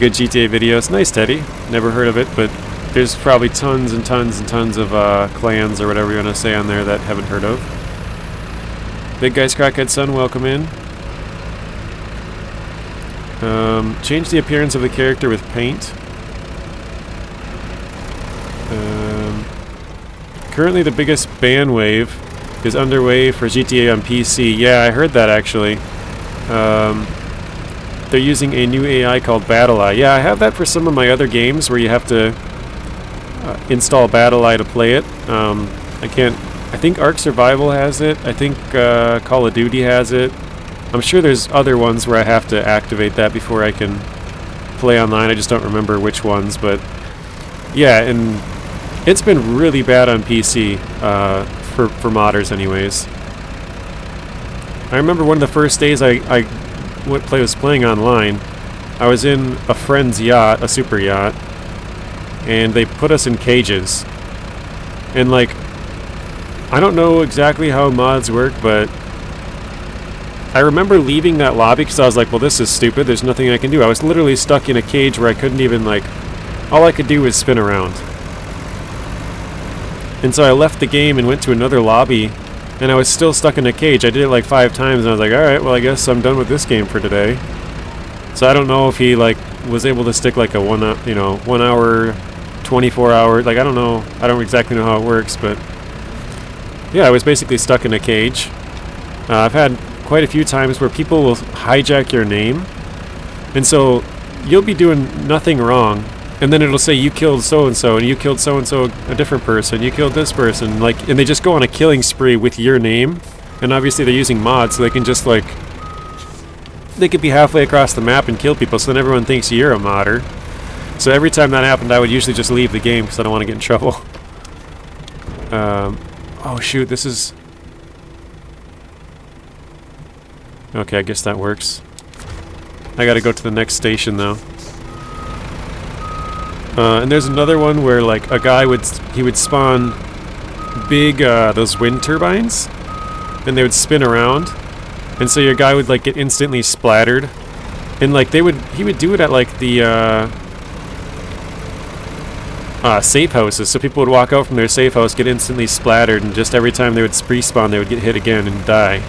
Good GTA videos. Nice, Teddy. Never heard of it, but there's probably tons and tons and tons of clans or whatever you want to say on there that haven't heard of. Big Guy's Crackhead Son, welcome in. Change the appearance of the character with paint. Currently the biggest ban wave is underway for GTA on PC. Yeah, I heard that actually. They're using a new AI called BattleEye. Yeah, I have that for some of my other games where you have to install BattleEye to play it. I think Ark Survival has it. I think Call of Duty has it. I'm sure there's other ones where I have to activate that before I can play online. I just don't remember which ones, but yeah, and it's been really bad on PC for modders anyways. I remember one of the first days I was playing online, I was in a friend's yacht, a super yacht, and they put us in cages. And like, I don't know exactly how mods work, but I remember leaving that lobby because I was like, well, this is stupid, there's nothing I can do. I was literally stuck in a cage where I couldn't even, like, all I could do was spin around. And so I left the game and went to another lobby, and I was still stuck in a cage. I did it like 5 times, and I was like, alright, well, I guess I'm done with this game for today. So I don't know if he, like, was able to stick like a 1 hour, 24 hour, like, I don't know. I don't exactly know how it works, but yeah, I was basically stuck in a cage. I've had quite a few times where people will hijack your name, and so you'll be doing nothing wrong, and then it'll say you killed so-and-so, and you killed so-and-so, a different person, you killed this person, like, and they just go on a killing spree with your name, and obviously they're using mods, so they can just, like, they could be halfway across the map and kill people, so then everyone thinks you're a modder. So every time that happened, I would usually just leave the game, because I don't want to get in trouble. Oh shoot, this is... Okay, I guess that works. I gotta go to the next station, though. And there's another one where, like, a guy would spawn big, those wind turbines, and they would spin around, and so your guy would, like, get instantly splattered, and, like, he would do it at, like, the, safe houses, so people would walk out from their safe house, get instantly splattered, and just every time they would respawn, they would get hit again and die.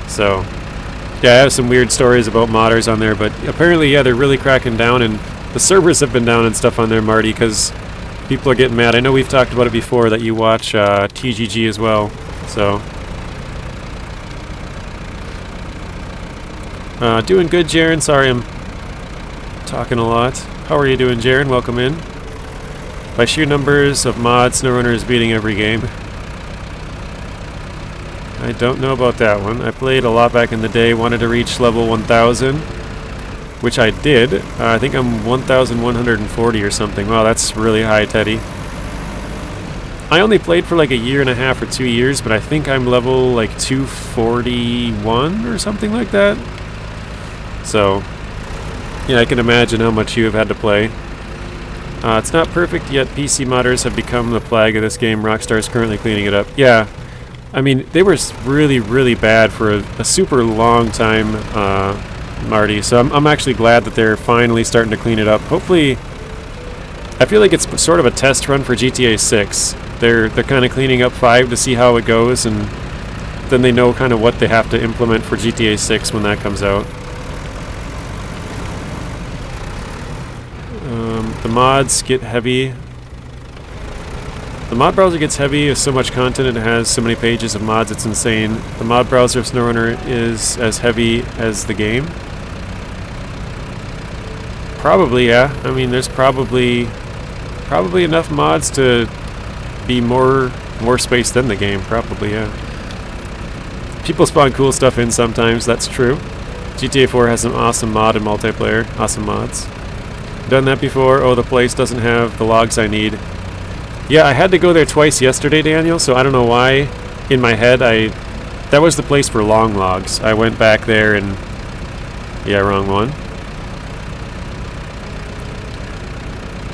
So, yeah, I have some weird stories about modders on there, but apparently, yeah, they're really cracking down, and the servers have been down and stuff on there, Marty, because people are getting mad. I know we've talked about it before, that you watch TGG as well, so. Doing good, Jaren. Sorry I'm talking a lot. How are you doing, Jaren? Welcome in. By sheer numbers of mods, SnowRunner is beating every game. I don't know about that one. I played a lot back in the day, wanted to reach level 1000. which I did. I think I'm 1,140 or something. Wow, that's really high, Teddy. I only played for like a year and a half or 2 years, but I think I'm level like 241 or something like that. So, yeah, I can imagine how much you have had to play. It's not perfect yet. PC modders have become the plague of this game. Rockstar is currently cleaning it up. Yeah, I mean, they were really, really bad for a super long time, Marty. So I'm actually glad that they're finally starting to clean it up. Hopefully, I feel like it's sort of a test run for GTA 6. They're kind of cleaning up 5 to see how it goes, and then they know kind of what they have to implement for GTA 6 when that comes out. The mods get heavy. The mod browser gets heavy with so much content. It has so many pages of mods, it's insane. The mod browser of SnowRunner is as heavy as the game. Probably, yeah. I mean, there's probably enough mods to be more space than the game. Probably, yeah. People spawn cool stuff in sometimes. That's true. GTA 4 has some awesome mod and multiplayer. Awesome mods. Done that before. Oh, the place doesn't have the logs I need. Yeah, I had to go there twice yesterday, Daniel, so I don't know why. In my head, that was the place for long logs. I went back there and... yeah, wrong one.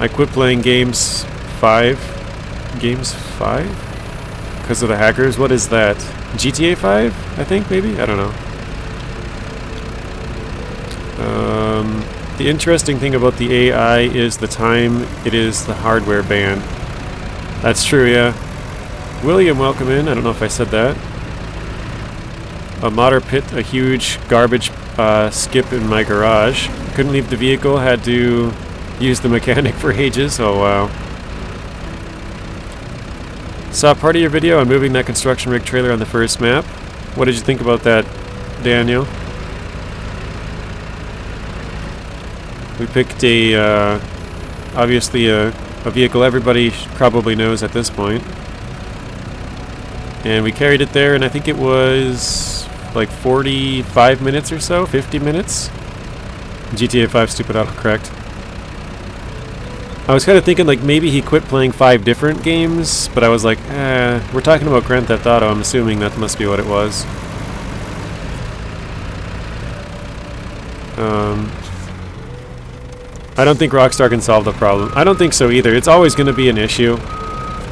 I quit playing Games 5. Games 5? Because of the hackers? What is that? GTA 5, I think, maybe? I don't know. The interesting thing about the AI is the time it is the hardware ban. That's true, yeah. William, welcome in. I don't know if I said that. A modder pit a huge garbage skip in my garage. Couldn't leave the vehicle, had to use the mechanic for ages. Oh, wow. Saw part of your video on moving that construction rig trailer on the first map. What did you think about that, Daniel? We picked obviously a vehicle everybody probably knows at this point. And we carried it there, and I think it was like 45 minutes or so, 50 minutes. GTA 5 stupid autocorrect. I was kind of thinking like maybe he quit playing 5 different games, but I was like, we're talking about Grand Theft Auto, I'm assuming that must be what it was. I don't think Rockstar can solve the problem. I don't think so either. It's always going to be an issue,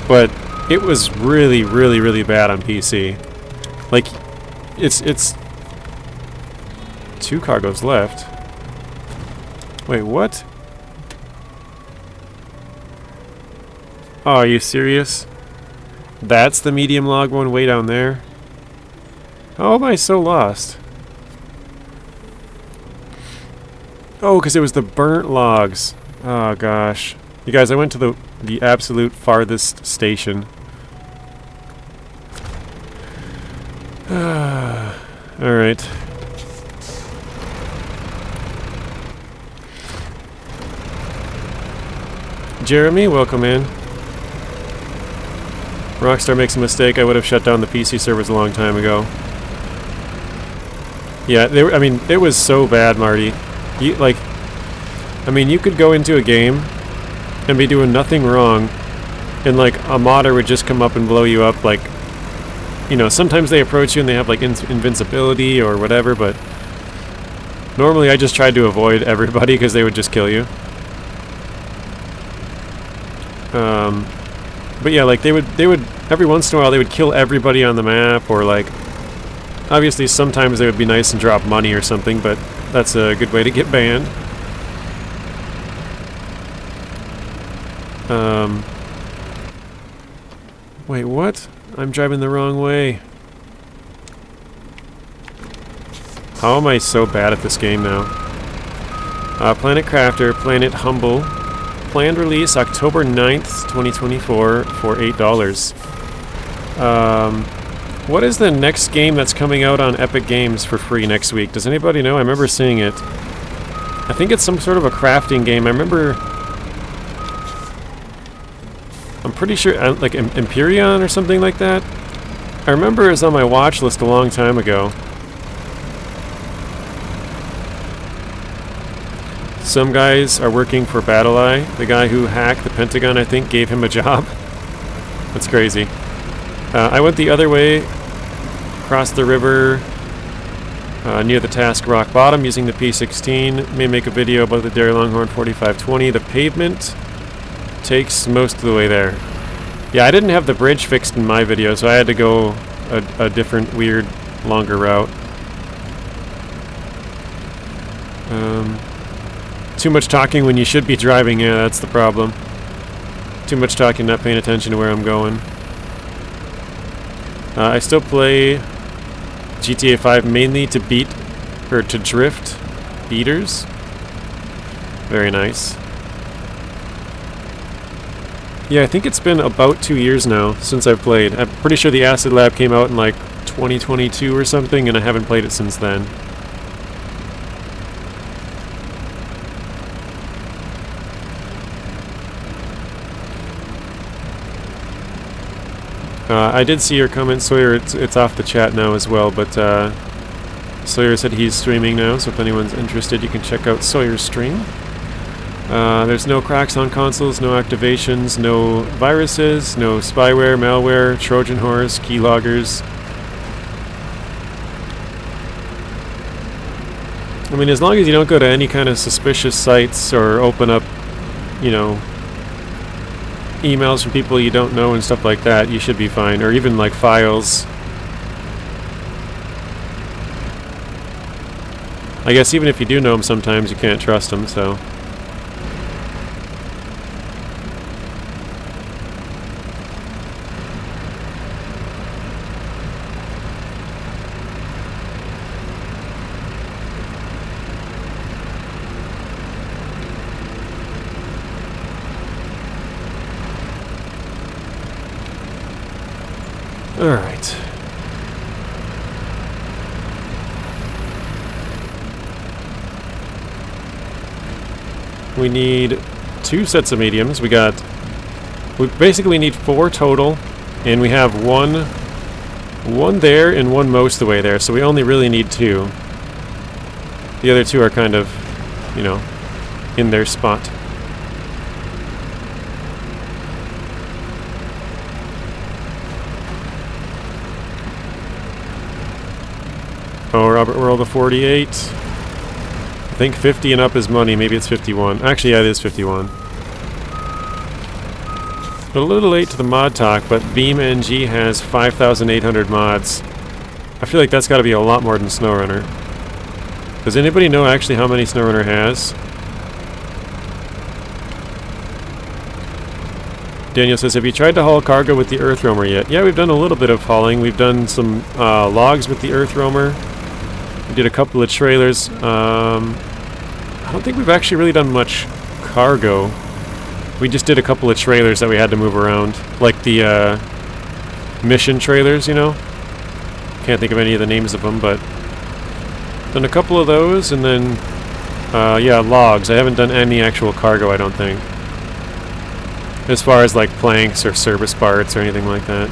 but it was really, really, really bad on PC. Like, it's 2 cargoes left. Wait, what? Oh, are you serious? That's the medium log one way down there? How am I so lost? Oh, because it was the burnt logs. Oh, gosh. You guys, I went to the absolute farthest station. Alright. Jeremy, welcome in. Rockstar makes a mistake. I would have shut down the PC servers a long time ago. Yeah, I mean, it was so bad, Marty. You could go into a game and be doing nothing wrong, and like a modder would just come up and blow you up. Like, you know, sometimes they approach you and they have like invincibility or whatever, but normally I just tried to avoid everybody because they would just kill you. But yeah, like they would every once in a while they would kill everybody on the map, or like obviously sometimes they would be nice and drop money or something, but that's a good way to get banned. Wait, what? I'm driving the wrong way. How am I so bad at this game now? Planet Crafter, Planet Humble. Planned release October 9th, 2024 for $8. What is the next game that's coming out on Epic Games for free next week? Does anybody know? I remember seeing it. I think it's some sort of a crafting game. I remember... I'm pretty sure, like Empyrean or something like that. I remember it was on my watch list a long time ago. Some guys are working for BattleEye. The guy who hacked the Pentagon, I think, gave him a job. That's crazy. I went the other way, across the river, near the Task Rock Bottom, using the P16. May make a video about the Dairy Longhorn 4520. The pavement takes most of the way there. Yeah, I didn't have the bridge fixed in my video, so I had to go a different, weird, longer route. Too much talking when you should be driving, yeah, that's the problem. Too much talking, not paying attention to where I'm going. I still play GTA 5 mainly to beat, or to drift beaters. Very nice. Yeah, I think it's been about 2 years now since I've played. I'm pretty sure the Acid Lab came out in like 2022 or something, and I haven't played it since then. I did see your comment, Sawyer. It's off the chat now as well, but Sawyer said he's streaming now, so if anyone's interested, you can check out Sawyer's stream. There's no cracks on consoles, no activations, no viruses, no spyware, malware, Trojan horse, keyloggers. I mean, as long as you don't go to any kind of suspicious sites or open up, you know, emails from people you don't know and stuff like that, you should be fine. Or even like files. I guess even if you do know them, sometimes you can't trust them, so. Alright. We need 2 sets of mediums. We basically need 4 total, and we have one there and one most of the way there, so we only really need 2. The other 2 are kind of, you know, in their spot. Oh, Robert World of 48. I think 50 and up is money. Maybe it's 51. Actually, yeah, it is 51. But a little late to the mod talk, but BeamNG has 5,800 mods. I feel like that's got to be a lot more than SnowRunner. Does anybody know actually how many SnowRunner has? Daniel says, have you tried to haul cargo with the Earth Roamer yet? Yeah, we've done a little bit of hauling. We've done some logs with the Earth Roamer. We did a couple of trailers. I don't think we've actually really done much cargo. We just did a couple of trailers that we had to move around. Like the mission trailers, you know? Can't think of any of the names of them, but done a couple of those, and then yeah, logs. I haven't done any actual cargo, I don't think. As far as like planks or service parts or anything like that.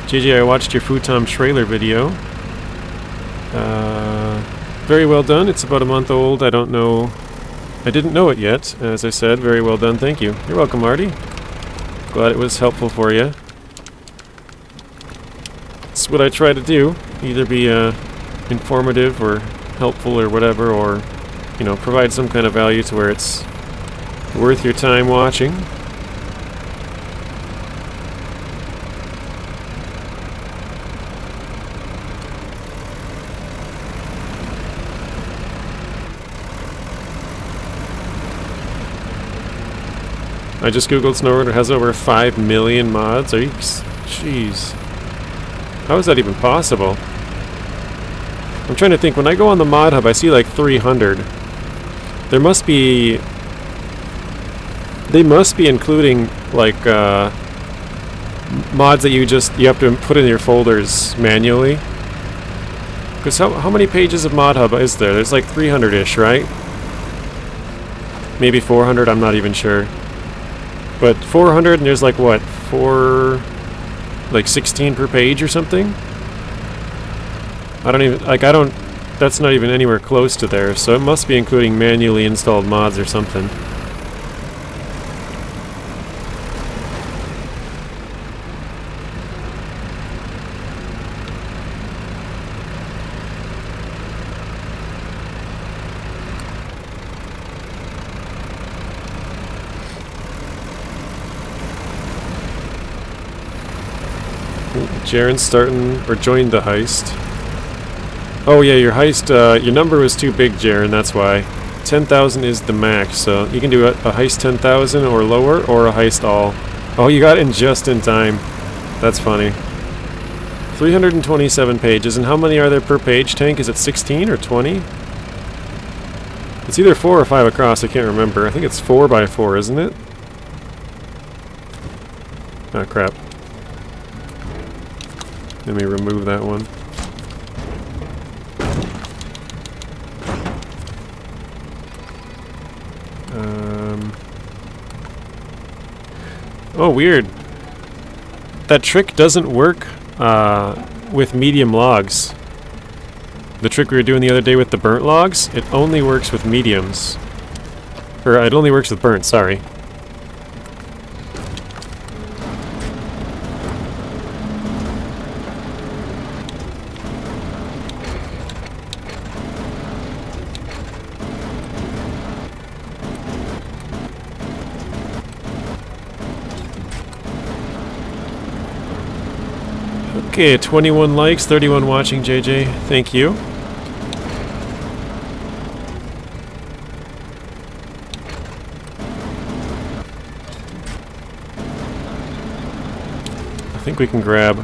JJ, I watched your Futon trailer video. Very well done. It's about a month old. I don't know. I didn't know it yet. As I said, very well done. Thank you. You're welcome, Marty. Glad it was helpful for you. It's what I try to do. Either be informative or helpful or whatever, or, you know, provide some kind of value to where it's worth your time watching. I just googled SnowRunner has over 5 million mods. Are you... Jeez. How is that even possible? I'm trying to think. When I go on the mod hub, I see like 300. There must be... They must be including like mods that you have to put in your folders manually. Because how many pages of mod hub is there? There's like 300-ish, right? Maybe 400, I'm not even sure. But 400 and there's like what? 16 per page or something? I don't even, like I don't, that's not even anywhere close to there, so it must be including manually installed mods or something. Jaren's starting, or joined the heist. Oh yeah, your heist, your number was too big, Jaren, that's why. 10,000 is the max, so you can do a heist 10,000 or lower, or a heist all. Oh, you got in just in time. That's funny. 327 pages, and how many are there per page, Tank? Is it 16 or 20? It's either 4 or 5 across, I can't remember. I think it's 4 by 4, isn't it? Oh crap. Let me remove that one. Oh, weird. That trick doesn't work with medium logs. The trick we were doing the other day with the burnt logs, it only works with mediums. Or it only works with burnt, sorry. Okay, 21 likes, 31 watching, JJ. Thank you. I think we can grab...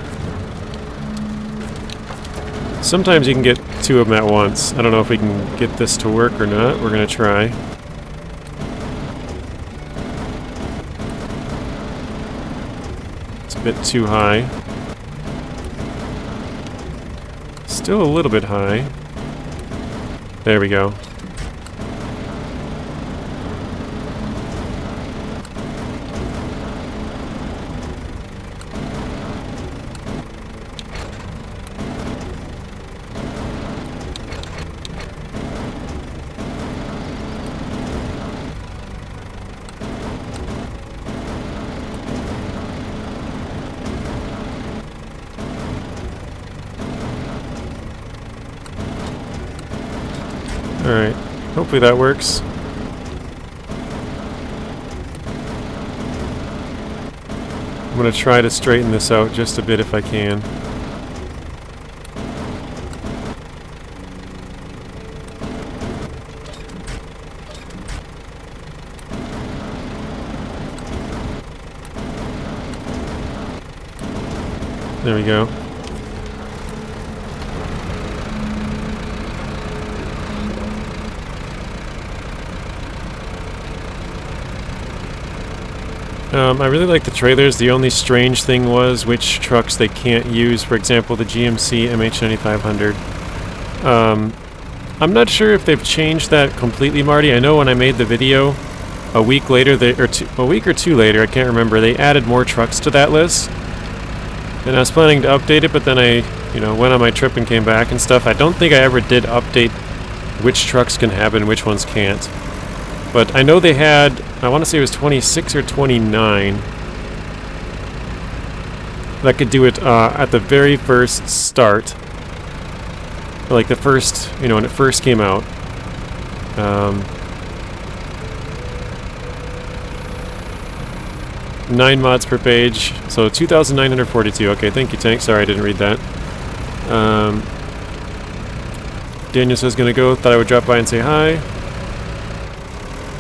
Sometimes you can get 2 of them at once. I don't know if we can get this to work or not. We're gonna try. It's a bit too high. Still a little bit high. There we go. Alright, hopefully that works. I'm gonna try to straighten this out just a bit if I can. There we go. I really like the trailers. The only strange thing was which trucks they can't use. For example, the GMC MH9500. I'm not sure if they've changed that completely, Marty. I know when I made the video a week later, a week or two later, I can't remember, they added more trucks to that list. And I was planning to update it, but then I, went on my trip and came back and stuff. I don't think I ever did update which trucks can have it and which ones can't. But I know they had, I want to say it was 26 or 29 that could do it at the very first start. Like the first, when it first came out. 9 mods per page, so 2,942. Okay, thank you, Tank. Sorry, I didn't read that. Daniel says gonna go. Thought I would drop by and say hi.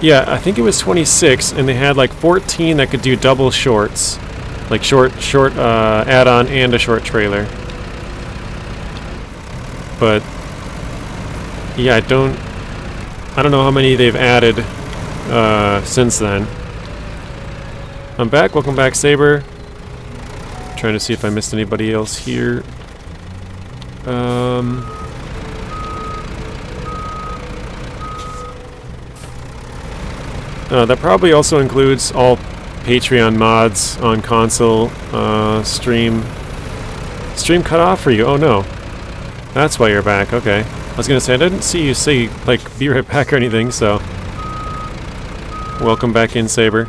Yeah, I think it was 26, and they had like 14 that could do double shorts, like short add-on and a short trailer. But yeah, I don't know how many they've added since then. I'm back. Welcome back, Saber. Trying to see if I missed anybody else here. That probably also includes all Patreon mods on console stream cut off for you. Oh no, that's why you're back. Okay, I was gonna say I didn't see you say like be right back or anything. So welcome back in, Saber.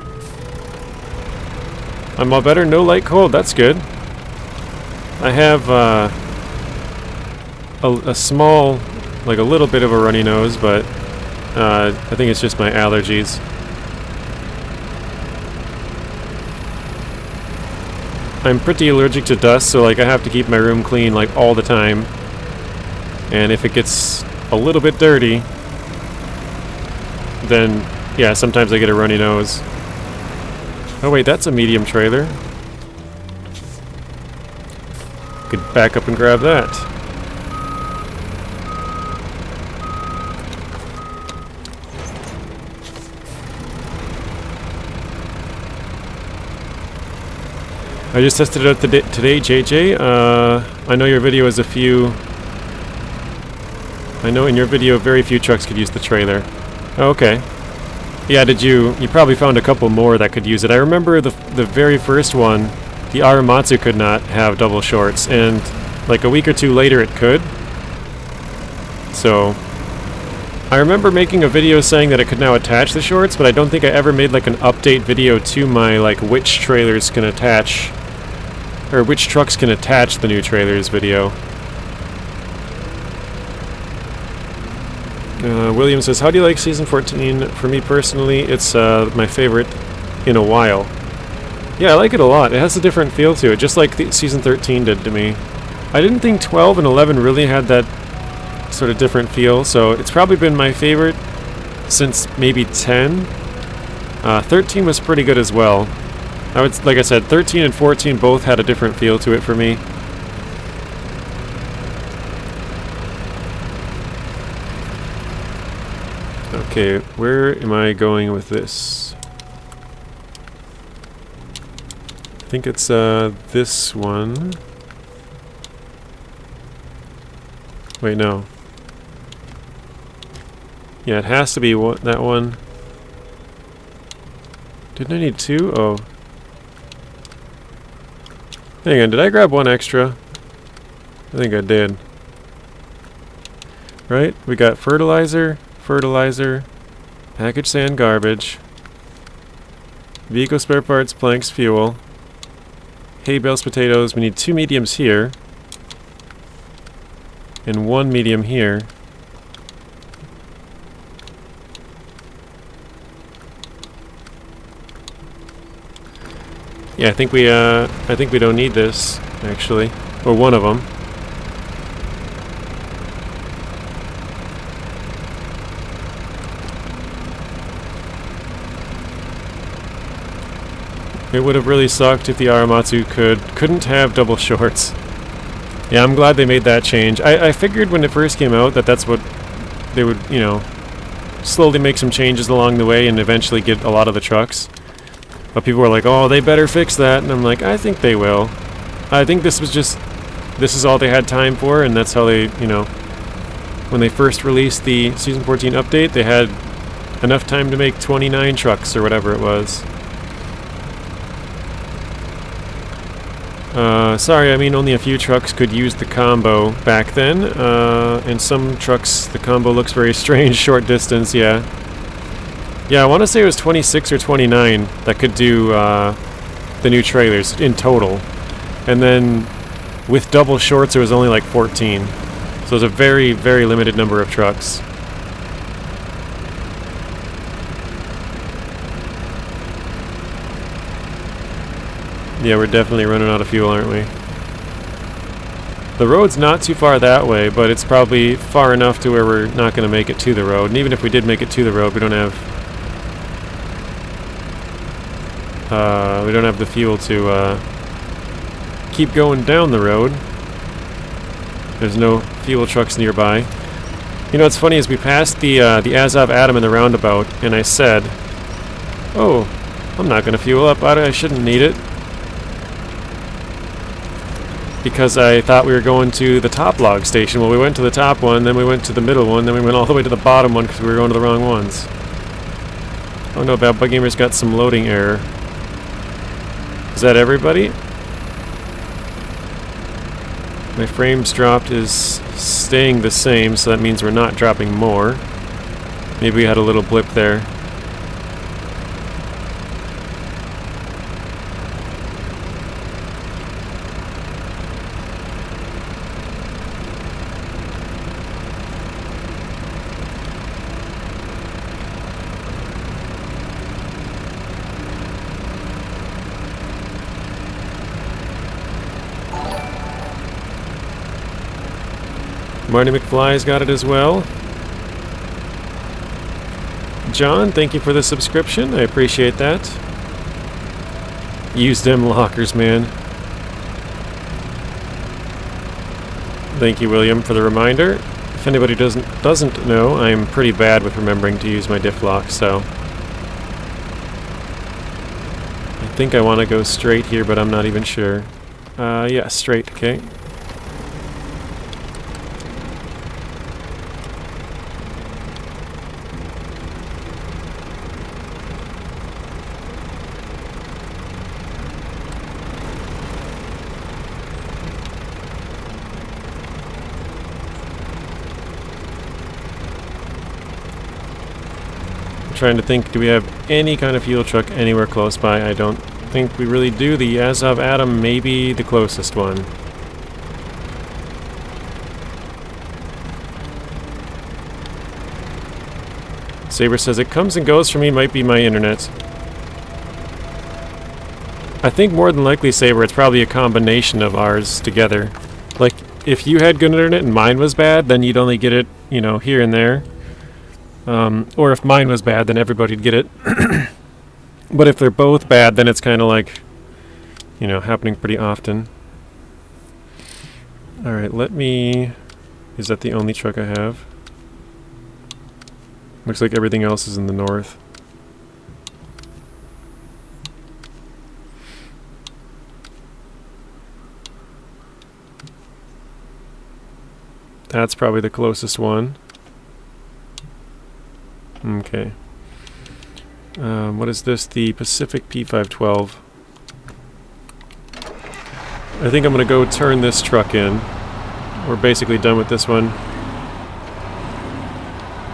I'm all better. No light cold. That's good. I have a small, like a little bit of a runny nose, but I think it's just my allergies. I'm pretty allergic to dust, so like I have to keep my room clean like all the time. And if it gets a little bit dirty, then yeah, sometimes I get a runny nose. Oh wait, that's a medium trailer. Could back up and grab that. I just tested it out today, JJ. I know your video is I know in your video very few trucks could use the trailer. Oh, okay. Yeah, you probably found a couple more that could use it. I remember the very first one, the Aramatsu could not have double shorts, and like a week or two later it could. So I remember making a video saying that it could now attach the shorts, but I don't think I ever made like an update video to my like which trailers can attach, or which trucks can attach the new trailers video. William says, how do you like Season 14? For me personally, it's my favorite in a while. Yeah, I like it a lot. It has a different feel to it, just like Season 13 did to me. I didn't think 12 and 11 really had that sort of different feel, so it's probably been my favorite since maybe 10. 13 was pretty good as well. Like I said, 13 and 14 both had a different feel to it for me. Okay, where am I going with this? I think it's this one. Wait, no. Yeah, it has to be that one. Didn't I need two? Oh. Hang on, did I grab one extra? I think I did. Right? We got fertilizer, packaged sand, garbage, vehicle spare parts, planks, fuel, hay bales, potatoes. We need 2 mediums here, and 1 medium here. Yeah, I think we don't need this actually, or one of them. It would have really sucked if the Aramatsu couldn't have double shorts. Yeah, I'm glad they made that change. I figured when it first came out that that's what they would, you know, slowly make some changes along the way and eventually get a lot of the trucks. But people were like, oh, they better fix that. And I'm like, I think they will. I think this is all they had time for, and that's how they, you know, when they first released the Season 14 update, they had enough time to make 29 trucks or whatever it was. Sorry, I mean only a few trucks could use the combo back then, and some trucks the combo looks very strange short distance, yeah. Yeah, I want to say it was 26 or 29 that could do the new trailers in total. And then with double shorts it was only like 14. So it was a very, very limited number of trucks. Yeah, we're definitely running out of fuel, aren't we? The road's not too far that way, but it's probably far enough to where we're not going to make it to the road. And even if we did make it to the road, we don't have the fuel to keep going down the road. There's no fuel trucks nearby. You know what's funny is we passed the Azov Atom in the roundabout, and I said, "Oh, I'm not going to fuel up. I shouldn't need it." Because I thought we were going to the top log station. Well, we went to the top one, then we went to the middle one, then we went all the way to the bottom one because we were going to the wrong ones. Oh no, Bad Bug Gamer's got some loading error. Is that everybody? My frames dropped is staying the same, so that means we're not dropping more. Maybe we had a little blip there. Marty McFly's got it as well. John, thank you for the subscription. I appreciate that. Use them lockers, man. Thank you, William, for the reminder. If anybody doesn't know, I'm pretty bad with remembering to use my diff lock, so I think I want to go straight here, but I'm not even sure. Yeah, straight, okay. Trying to think, do we have any kind of fuel truck anywhere close by? I don't think we really do. The Azov Atom may be the closest one. Saber says it comes and goes for me, might be my internet. I think more than likely, Saber, it's probably a combination of ours together. Like, if you had good internet and mine was bad, then you'd only get it, you know, here and there. Or if mine was bad, then everybody'd get it. But if they're both bad, then it's kind of like, you know, happening pretty often. Alright, let me... Is that the only truck I have? Looks like everything else is in the north. That's probably the closest one. Okay. What is this? The Pacific P512. I think I'm going to go turn this truck in. We're basically done with this one.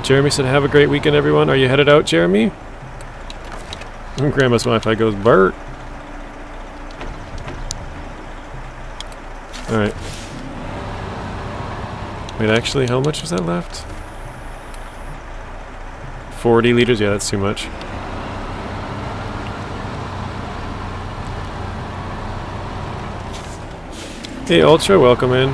Jeremy said, have a great weekend, everyone. Are you headed out, Jeremy? Grandma's Wi-Fi goes, Bert. Alright. Wait, actually, how much was that left? 40 liters? Yeah, that's too much. Hey, Ultra, welcome in.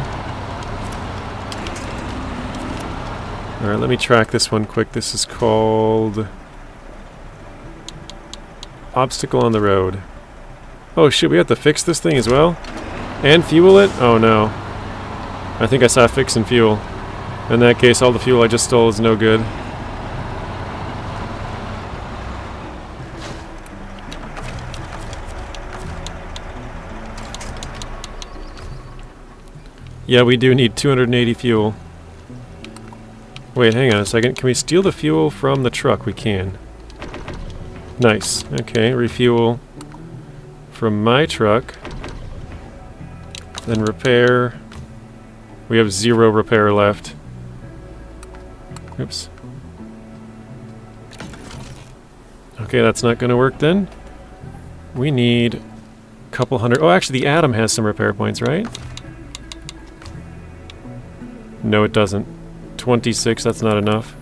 Alright, let me track this one quick. This is called... Obstacle on the Road. Oh shit, we have to fix this thing as well? And fuel it? Oh no. I think I saw fix and fuel. In that case, all the fuel I just stole is no good. Yeah, we do need 280 fuel. Wait, hang on a second. Can we steal the fuel from the truck? We can. Nice. Okay, refuel from my truck. Then repair. We have 0 repair left. Oops. Okay, that's not going to work then. We need a couple hundred... Oh, actually, the Atom has some repair points, right? No, it doesn't. 26, that's not enough.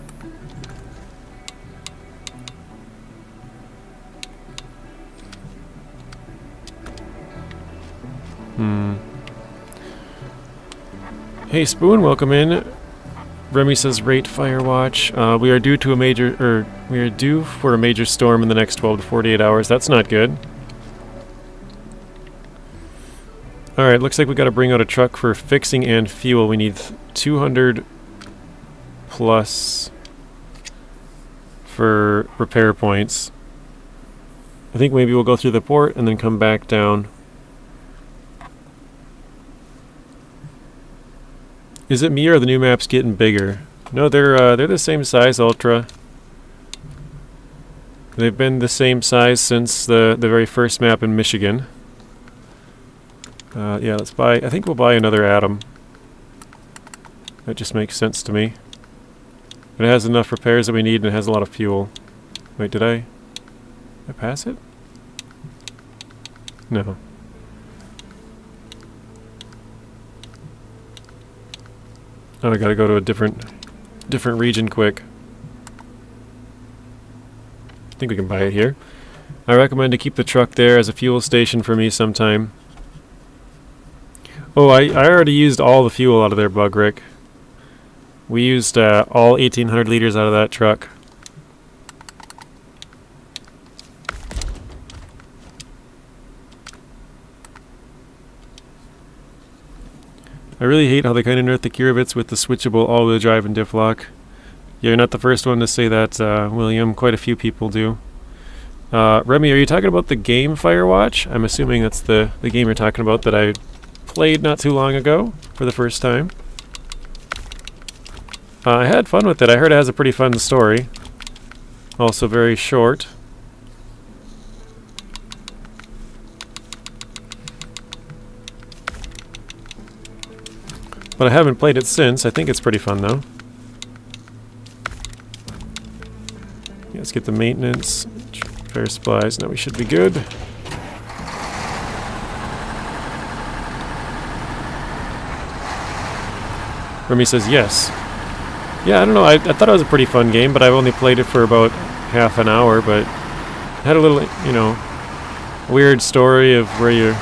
Hey Spoon, welcome in. Remy says rate Firewatch. We are due for a major storm in the next 12 to 48 hours. That's not good. Alright, looks like we gotta bring out a truck for fixing and fuel. We need 200 plus for repair points. I think maybe we'll go through the port and then come back down. Is it me or are the new maps getting bigger? No, they're the same size, Ultra. They've been the same size since the very first map in Michigan. Yeah, let's buy... I think we'll buy another atom. That just makes sense to me. It has enough repairs that we need and it has a lot of fuel. Wait, did I pass it? No. Oh, I gotta go to a different region quick. I think we can buy it here. I recommend to keep the truck there as a fuel station for me sometime. Oh, I already used all the fuel out of there, Bug Rick. We used all 1,800 liters out of that truck. I really hate how they kind of nerf the Kiribits with the switchable all-wheel drive and diff lock. You're not the first one to say that, William. Quite a few people do. Remy, are you talking about the game Firewatch? I'm assuming that's the game you're talking about that I played not too long ago for the first time. I had fun with it. I heard it has a pretty fun story. Also very short. But I haven't played it since. I think it's pretty fun though. Yeah, let's get the maintenance. Fair supplies. Now we should be good. Remy says yes. Yeah, I don't know. I thought it was a pretty fun game, but I've only played it for about half an hour. But it had a little, you know, weird story of where you're,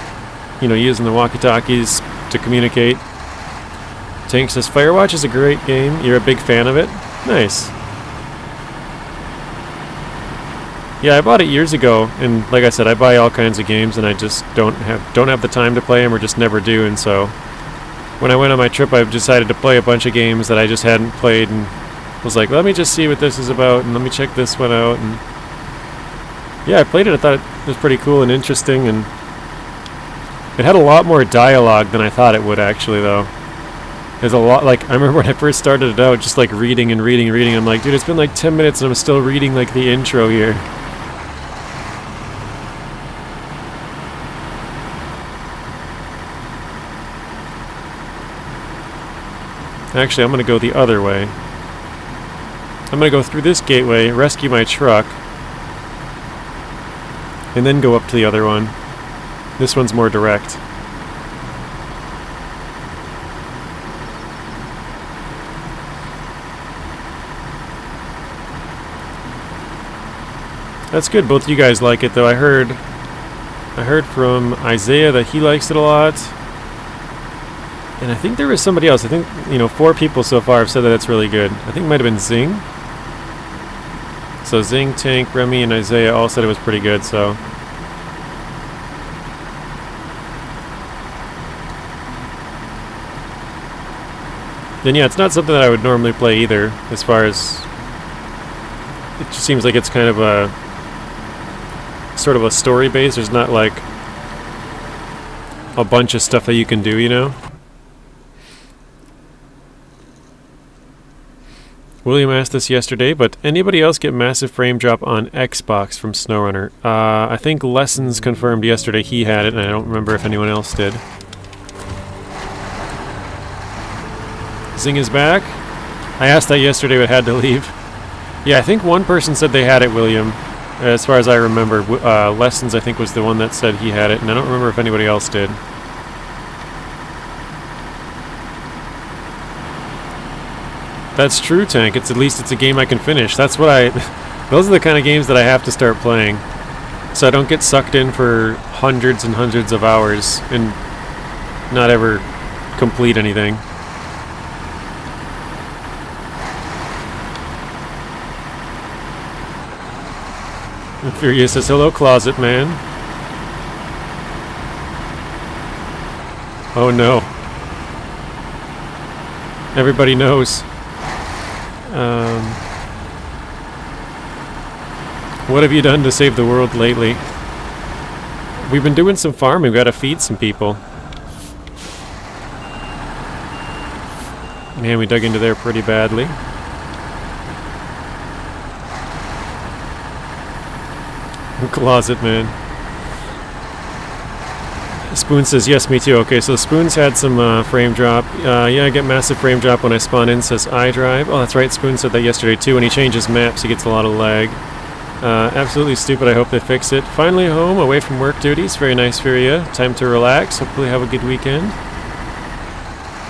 you know, using the walkie-talkies to communicate. Tank says Firewatch is a great game. You're a big fan of it. Nice. Yeah, I bought it years ago, and like I said, I buy all kinds of games, and I just don't have the time to play them, or just never do. And so, when I went on my trip, I decided to play a bunch of games that I just hadn't played, and was like, let me just see what this is about, and let me check this one out. And yeah, I played it. I thought it was pretty cool and interesting, and it had a lot more dialogue than I thought it would. Actually, though, there's a lot. Like I remember when I first started it out, just like reading and reading and reading. I'm like, dude, it's been like 10 minutes, and I'm still reading like the intro here. Actually, I'm going to go the other way. I'm going to go through this gateway, rescue my truck, and then go up to the other one. This one's more direct. That's good. Both you guys like it, though. I heard from Isaiah that he likes it a lot. And I think there was somebody else. I think, 4 people so far have said that it's really good. I think it might have been Zing. So Zing, Tank, Remy, and Isaiah all said it was pretty good, so. Then yeah, it's not something that I would normally play either, as far as... It just seems like it's kind of a... sort of a story base. There's not like a bunch of stuff that you can do, you know? William asked this yesterday, but anybody else get massive frame drop on Xbox from SnowRunner? I think Lessons confirmed yesterday he had it, and I don't remember if anyone else did. Zing is back. I asked that yesterday, but had to leave. Yeah, I think one person said they had it, William. As far as I remember, Lessons I think was the one that said he had it, and I don't remember if anybody else did. That's true, Tank. At least it's a game I can finish. That's what those are the kind of games that I have to start playing, so I don't get sucked in for hundreds and hundreds of hours and not ever complete anything. And Furious says, hello, Closet Man. Oh no. Everybody knows. What have you done to save the world lately? We've been doing some farming. We've got to feed some people. Man, we dug into there pretty badly. Closet Man. Spoon says, yes, me too. Okay, so Spoon's had some frame drop. Yeah, I get massive frame drop when I spawn in, says iDrive. Oh, that's right, Spoon said that yesterday too. When he changes maps, he gets a lot of lag. Absolutely stupid, I hope they fix it. Finally home, away from work duties. Very nice for you. Time to relax. Hopefully have a good weekend.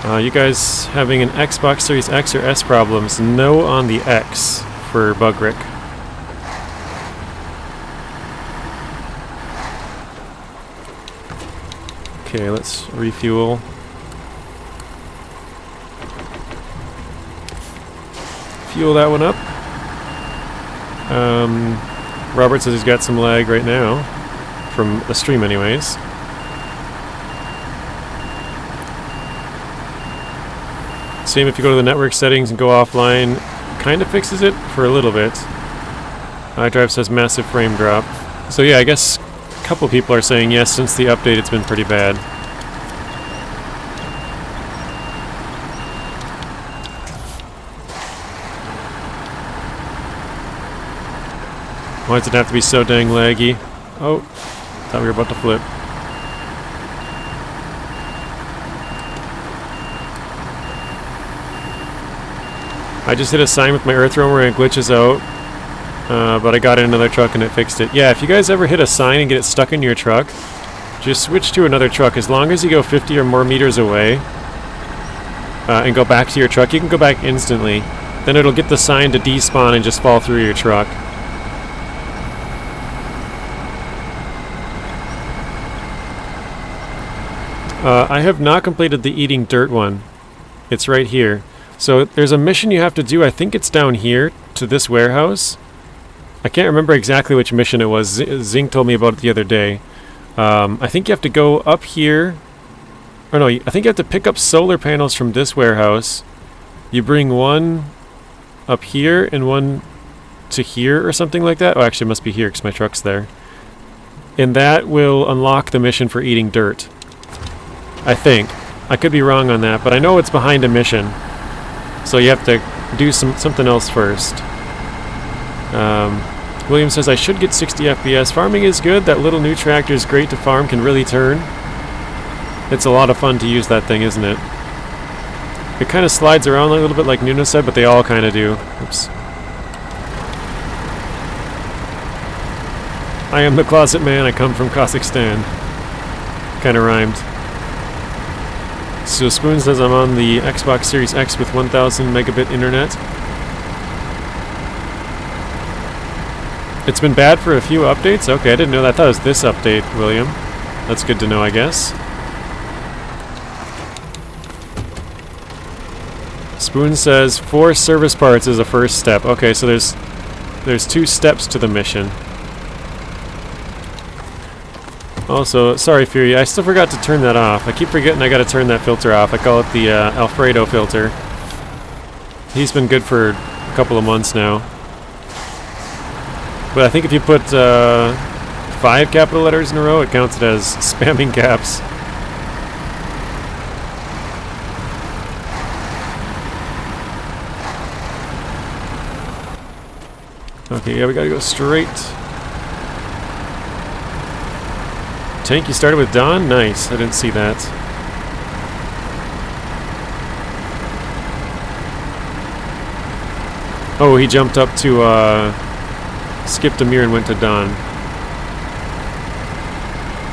You guys having an Xbox Series X or S problems? No on the X for Bugrick. Okay, let's refuel. Fuel that one up. Robert says he's got some lag right now, from the stream anyways. Same if you go to the network settings and go offline, kind of fixes it for a little bit. iDrive says massive frame drop. So yeah, I guess a couple people are saying yes, since the update it's been pretty bad. Why does it have to be so dang laggy? Oh, thought we were about to flip. I just hit a sign with my earth roamer and it glitches out. But I got in another truck and it fixed it. Yeah, if you guys ever hit a sign and get it stuck in your truck, just switch to another truck. As long as you go 50 or more meters away and go back to your truck, you can go back instantly. Then it'll get the sign to despawn and just fall through your truck. I have not completed the eating dirt one. It's right here. So there's a mission you have to do. I think it's down here to this warehouse. I can't remember exactly which mission it was. Zing told me about it the other day. I think you have to go up here. Or no, I think you have to pick up solar panels from this warehouse. You bring one up here and one to here or something like that. Oh, actually it must be here because my truck's there. And that will unlock the mission for eating dirt. I think. I could be wrong on that, but I know it's behind a mission. So you have to do something else first. William says, I should get 60 FPS. Farming is good. That little new tractor is great to farm, can really turn. It's a lot of fun to use that thing, isn't it? It kind of slides around a little bit like Nuno said, but they all kind of do. Oops. I am the closet man. I come from Kazakhstan. Kind of rhymed. So Spoon says I'm on the Xbox Series X with 1000 megabit internet. It's been bad for a few updates? Okay, I didn't know that. I thought it was this update, William. That's good to know, I guess. Spoon says 4 service parts is a first step. Okay, so there's 2 steps to the mission. Also, sorry Fury, I still forgot to turn that off. I keep forgetting I gotta turn that filter off. I call it the Alfredo filter. He's been good for a couple of months now. But I think if you put 5 capital letters in a row, it counts it as spamming caps. Okay, yeah, we gotta go straight. Tank, you started with Don? Nice, I didn't see that. Oh, he jumped up to, skipped a mirror and went to Don.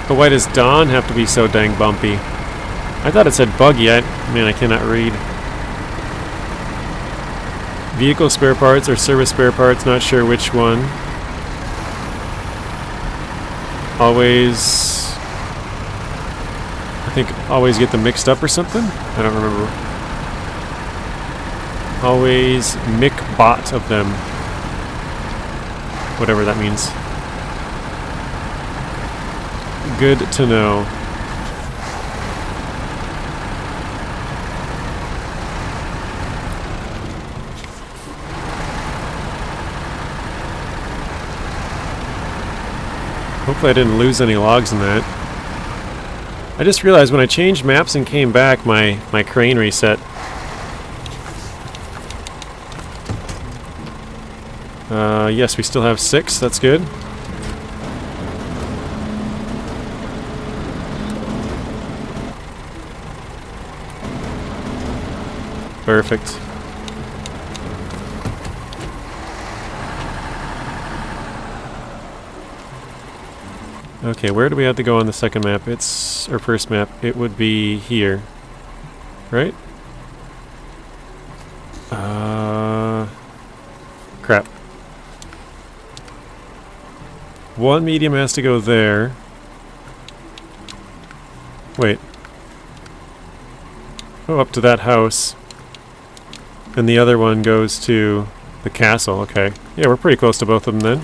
But why does Don have to be so dang bumpy? I thought it said buggy. Man, I cannot read. Vehicle spare parts or service spare parts, not sure which one. Always... I think always get them mixed up or something? I don't remember. Always McBot of them. Whatever that means. Good to know. Hopefully I didn't lose any logs in that. I just realized when I changed maps and came back, my crane reset. Yes, we still have 6. That's good. Perfect. Okay, where do we have to go on the second map? It's our first map. It would be here, right? Crap. One medium has to go there. Wait. Oh, up to that house. And the other one goes to the castle. Okay. Yeah, we're pretty close to both of them then.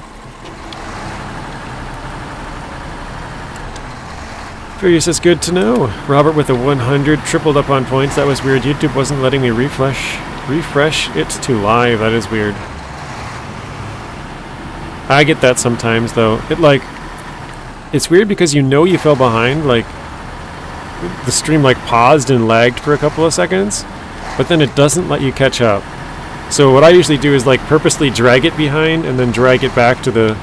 Furious is good to know. Robert with a 100 tripled up on points. That was weird. YouTube wasn't letting me refresh it to live. That is weird. I get that sometimes though. It's weird because you know you fell behind, like the stream like paused and lagged for a couple of seconds, but then it doesn't let you catch up. So what I usually do is like purposely drag it behind and then drag it back to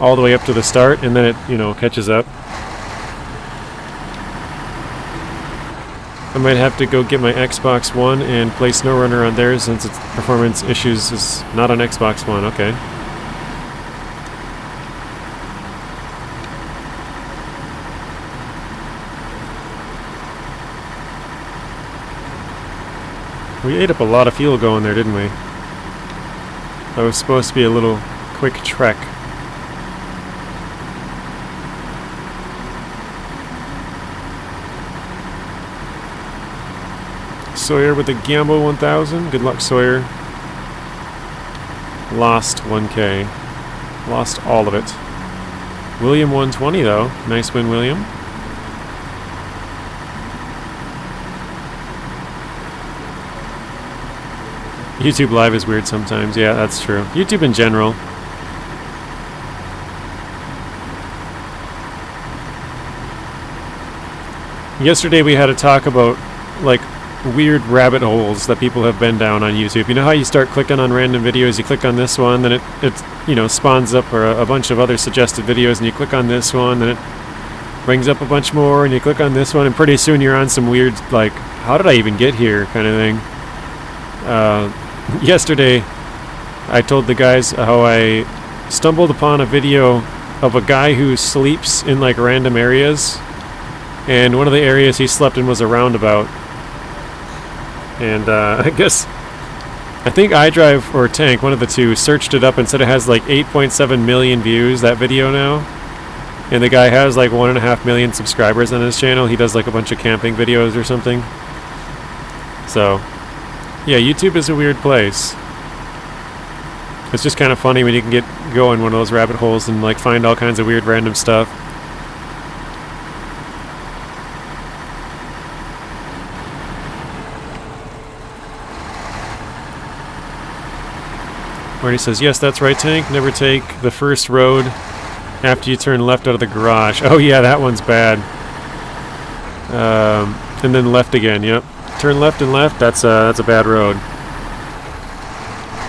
all the way up to the start, and then it, you know, catches up. I might have to go get my Xbox One and play SnowRunner on there since its performance issues is not on Xbox One. Okay. We ate up a lot of fuel going there, didn't we? That was supposed to be a little quick trek. Sawyer with the Gamble 1000. Good luck, Sawyer. Lost 1K. Lost all of it. William 120 though. Nice win, William. YouTube Live is weird sometimes. Yeah, that's true. YouTube in general. Yesterday we had a talk about like weird rabbit holes that people have been down on YouTube. You know how you start clicking on random videos, you click on this one, then it you know, spawns up a bunch of other suggested videos, and you click on this one, then it brings up a bunch more, and you click on this one, and pretty soon you're on some weird, like, how did I even get here kind of thing. Yesterday I told the guys how I stumbled upon a video of a guy who sleeps in like random areas, and one of the areas he slept in was a roundabout. And I think iDrive or Tank, one of the two, searched it up and said it has like 8.7 million views, that video now. And the guy has like 1.5 million subscribers on his channel. He does like a bunch of camping videos or something. So, yeah, YouTube is a weird place. It's just kind of funny when you can go in one of those rabbit holes and like find all kinds of weird random stuff. Marty says, yes, that's right, Tank. Never take the first road after you turn left out of the garage. Oh yeah, that one's bad. And then left again, yep. Turn left and left, that's a bad road.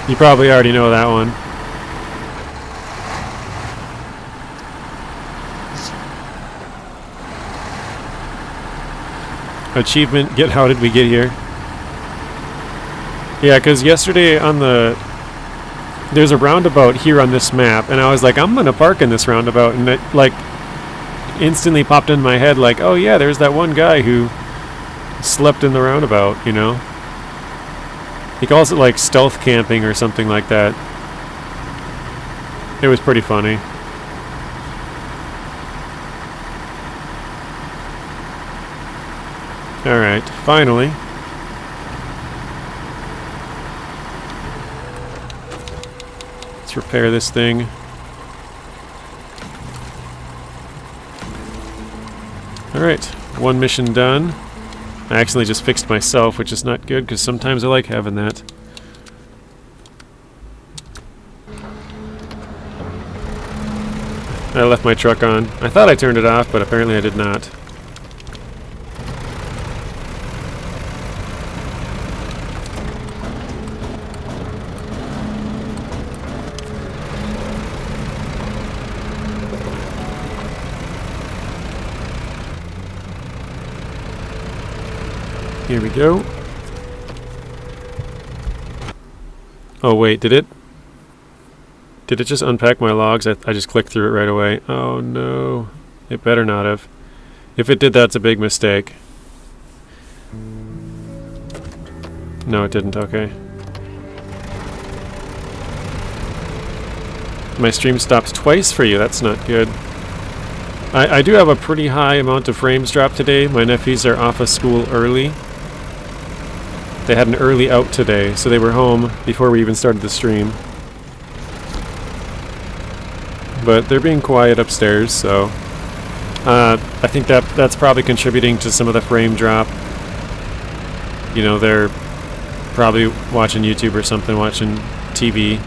You probably already know that one. Achievement, get how did we get here? Yeah, because yesterday on there's a roundabout here on this map, and I was like, I'm gonna park in this roundabout, and it like instantly popped in my head like, oh yeah, there's that one guy who slept in the roundabout, you know? He calls it like stealth camping or something like that. It was pretty funny. Alright, finally. Let's repair this thing. Alright, one mission done. I accidentally just fixed myself, which is not good, because sometimes I like having that. I left my truck on. I thought I turned it off, but apparently I did not. Here we go. Oh wait, did it just unpack my logs? I just clicked through it right away. Oh no. It better not have. If it did, that's a big mistake. No, it didn't. Okay. My stream stops twice for you. That's not good. I do have a pretty high amount of frames dropped today. My nephews are off of school early. They had an early out today, so they were home before we even started the stream. But they're being quiet upstairs, so I think that's probably contributing to some of the frame drop. You know, they're probably watching YouTube or something, watching TV.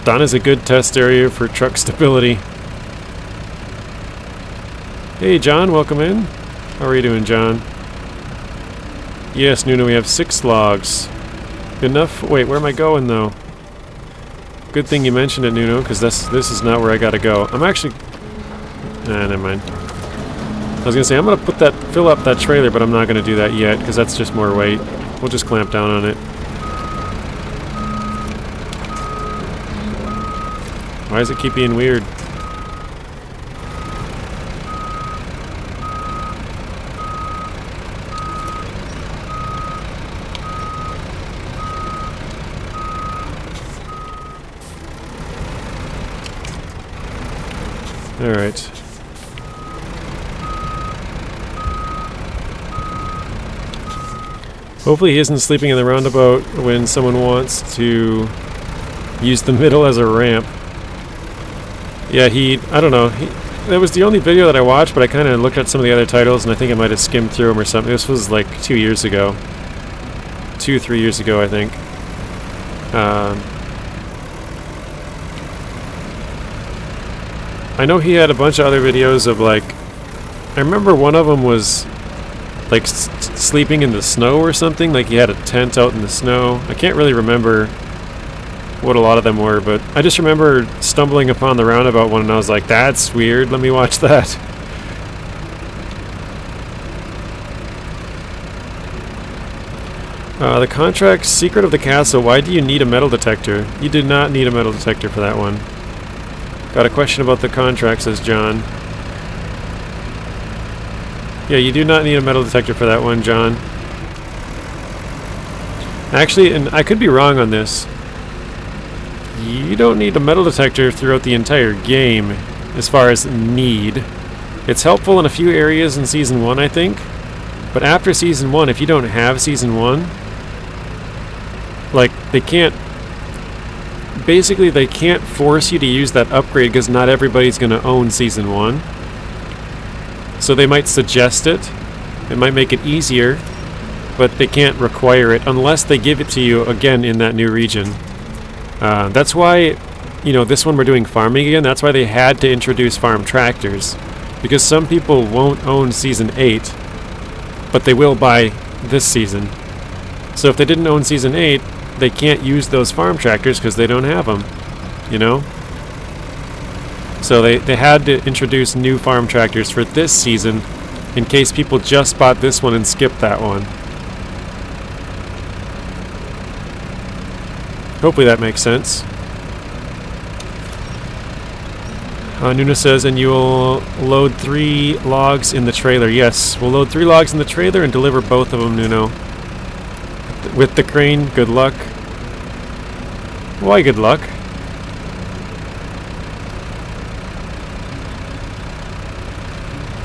Donna's a good test area for truck stability. Hey John, welcome in. How are you doing, John? Yes, Nuno, we have 6 logs. Enough. Wait, where am I going though? Good thing you mentioned it, Nuno, because this is not where I gotta go. I'm actually... never mind. I was gonna say, I'm gonna fill up that trailer, but I'm not gonna do that yet, because that's just more weight. We'll just clamp down on it. Why does it keep being weird? Alright. Hopefully he isn't sleeping in the roundabout when someone wants to use the middle as a ramp. Yeah, I don't know. That was the only video that I watched, but I kind of looked at some of the other titles, and I think I might have skimmed through them or something. This was like 2 years ago. 3 years ago, I think. I know he had a bunch of other videos of like... I remember one of them was like sleeping in the snow or something. Like he had a tent out in the snow. I can't really remember what a lot of them were, but I just remember stumbling upon the roundabout one and I was like, that's weird, let me watch that. The contract Secret of the Castle. Why do you need a metal detector? You do not need a metal detector for that one. Got a question about the contract, says John. Yeah, you do not need a metal detector for that one, John. Actually, and I could be wrong on this, you don't need a metal detector throughout the entire game, as far as need. It's helpful in a few areas in Season 1, I think. But after Season 1, if you don't have Season 1, like, they can't... Basically, they can't force you to use that upgrade because not everybody's going to own Season 1. So they might suggest it. It might make it easier, but they can't require it unless they give it to you again in that new region. That's why, you know, this one we're doing farming again. That's why they had to introduce farm tractors. Because some people won't own Season 8, but they will buy this season. So if they didn't own Season 8, they can't use those farm tractors because they don't have them, you know? So they had to introduce new farm tractors for this season in case people just bought this one and skipped that one. Hopefully that makes sense. Nuna says, and you'll load 3 logs in the trailer. Yes, we'll load 3 logs in the trailer and deliver both of them, Nuno. With the crane, good luck. Why good luck?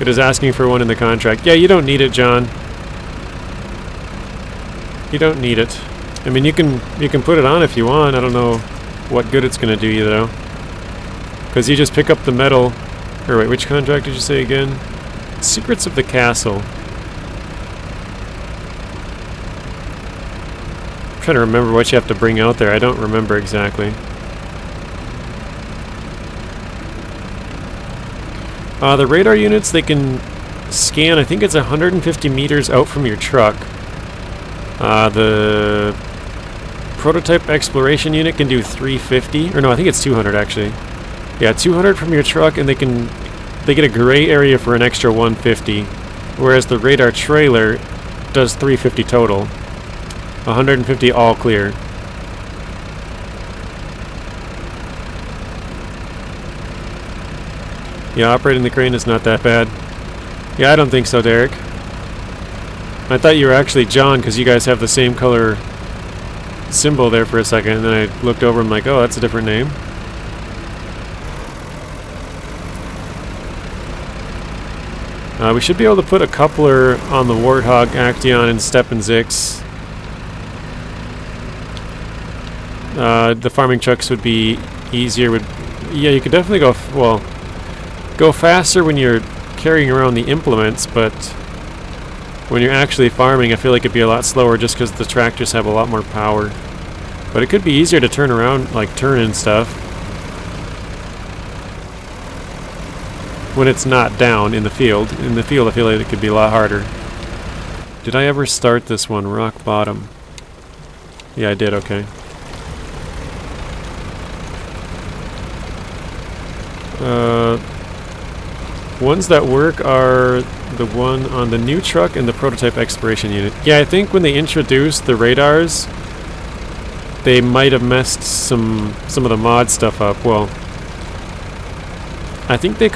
It is asking for one in the contract. Yeah, you don't need it, John. You don't need it. I mean, you can put it on if you want. I don't know what good it's going to do you, though. Because you just pick up the metal... Or wait, which contract did you say again? Secrets of the Castle. I'm trying to remember what you have to bring out there. I don't remember exactly. The radar units, they can scan, I think it's 150 meters out from your truck. The prototype exploration unit can do 350, or no, I think it's 200 actually. Yeah, 200 from your truck, and they get a gray area for an extra 150. Whereas the radar trailer does 350 total. 150 all clear. Yeah, operating the crane is not that bad. Yeah, I don't think so, Derek. I thought you were actually John because you guys have the same color symbol there for a second, and then I looked over and I'm like, oh, that's a different name. We should be able to put a coupler on the Warthog, Action, and Step and Zix. The farming trucks would be easier. Yeah, you could definitely go faster when you're carrying around the implements, but when you're actually farming, I feel like it'd be a lot slower just because the tractors have a lot more power. But it could be easier to turn around, like turn and stuff, when it's not down in the field. In the field, I feel like it could be a lot harder. Did I ever start this one? Rock bottom. Yeah, I did, okay. Ones that work are the one on the new truck and the prototype exploration unit. Yeah, I think when they introduced the radars, they might have messed some of the mod stuff up. Well, I think they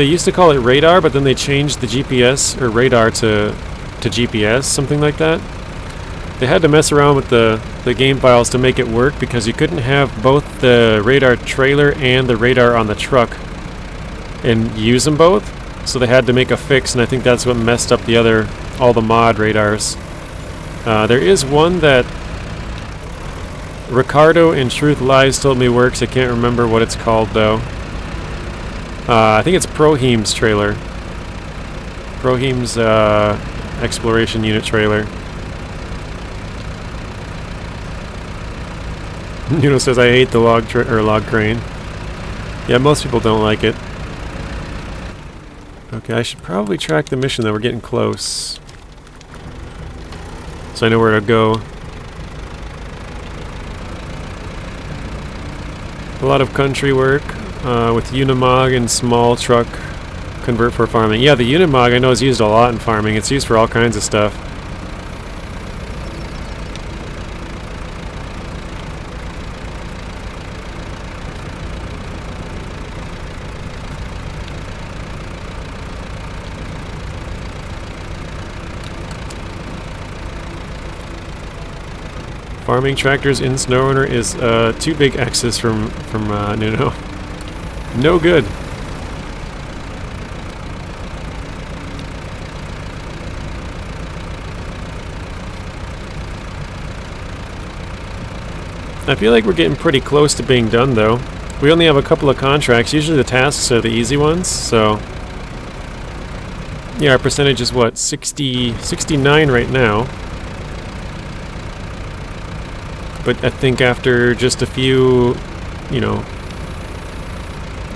used to call it radar, but then they changed the GPS or radar to GPS, something like that. They had to mess around with the game files to make it work because you couldn't have both the radar trailer and the radar on the truck and use them both. So they had to make a fix, and I think that's what messed up all the mod radars. There is one that Ricardo in Truth Lies told me works. I can't remember what it's called though. I think it's Proheim's trailer. Proheim's exploration unit trailer. Nuno says I hate the log crane. Yeah, most people don't like it. Okay, I should probably track the mission though. We're getting close, so I know where to go. A lot of country work with Unimog and small truck convert for farming. Yeah, the Unimog I know is used a lot in farming. It's used for all kinds of stuff. Farming tractors in SnowRunner is 2 big X's from Nuno. No good. I feel like we're getting pretty close to being done though. We only have a couple of contracts. Usually the tasks are the easy ones, so yeah, our percentage is what, 69 right now. But I think after just a few,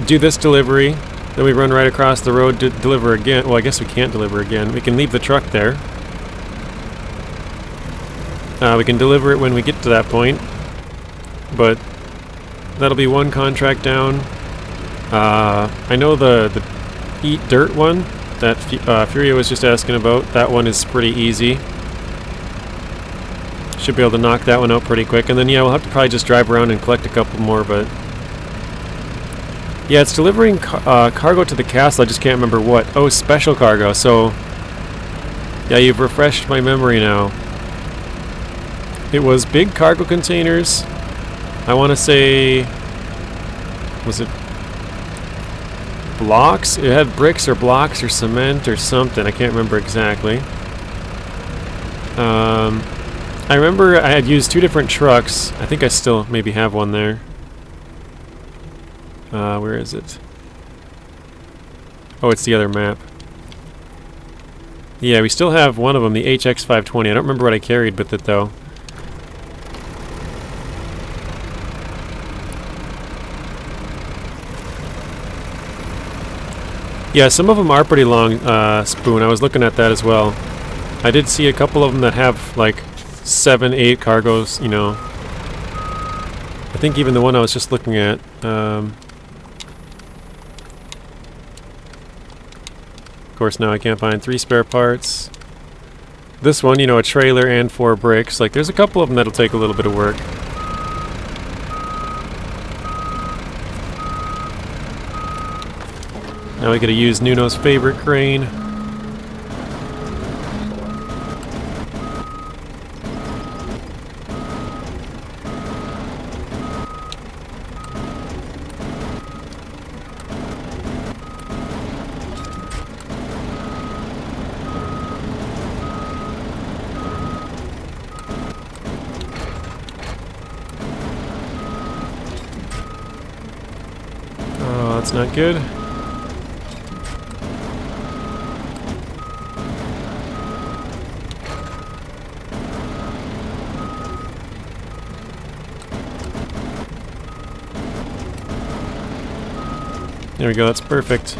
do this delivery, then we run right across the road to deliver again. Well, I guess we can't deliver again. We can leave the truck there. We can deliver it when we get to that point. But that'll be one contract down. I know the Eat Dirt one that Furia was just asking about. That one is pretty easy. Should be able to knock that one out pretty quick. And then, yeah, we'll have to probably just drive around and collect a couple more, but yeah, it's delivering cargo to the castle. I just can't remember what. Oh, special cargo. So, yeah, you've refreshed my memory now. It was big cargo containers. I want to say, was it blocks? It had bricks or blocks or cement or something. I can't remember exactly. I remember I had used 2 different trucks. I think I still maybe have one there. Where is it? Oh, it's the other map. Yeah, we still have one of them, the HX520. I don't remember what I carried with it, though. Yeah, some of them are pretty long, Spoon. I was looking at that as well. I did see a couple of them that have, like, 7, 8 cargoes, I think even the one I was just looking at, of course now I can't find 3 spare parts. This one, you know, a trailer and 4 bricks. Like, there's a couple of them that'll take a little bit of work. Now we gotta use Nuno's favorite crane. Oh, that's not good. There we go, that's perfect.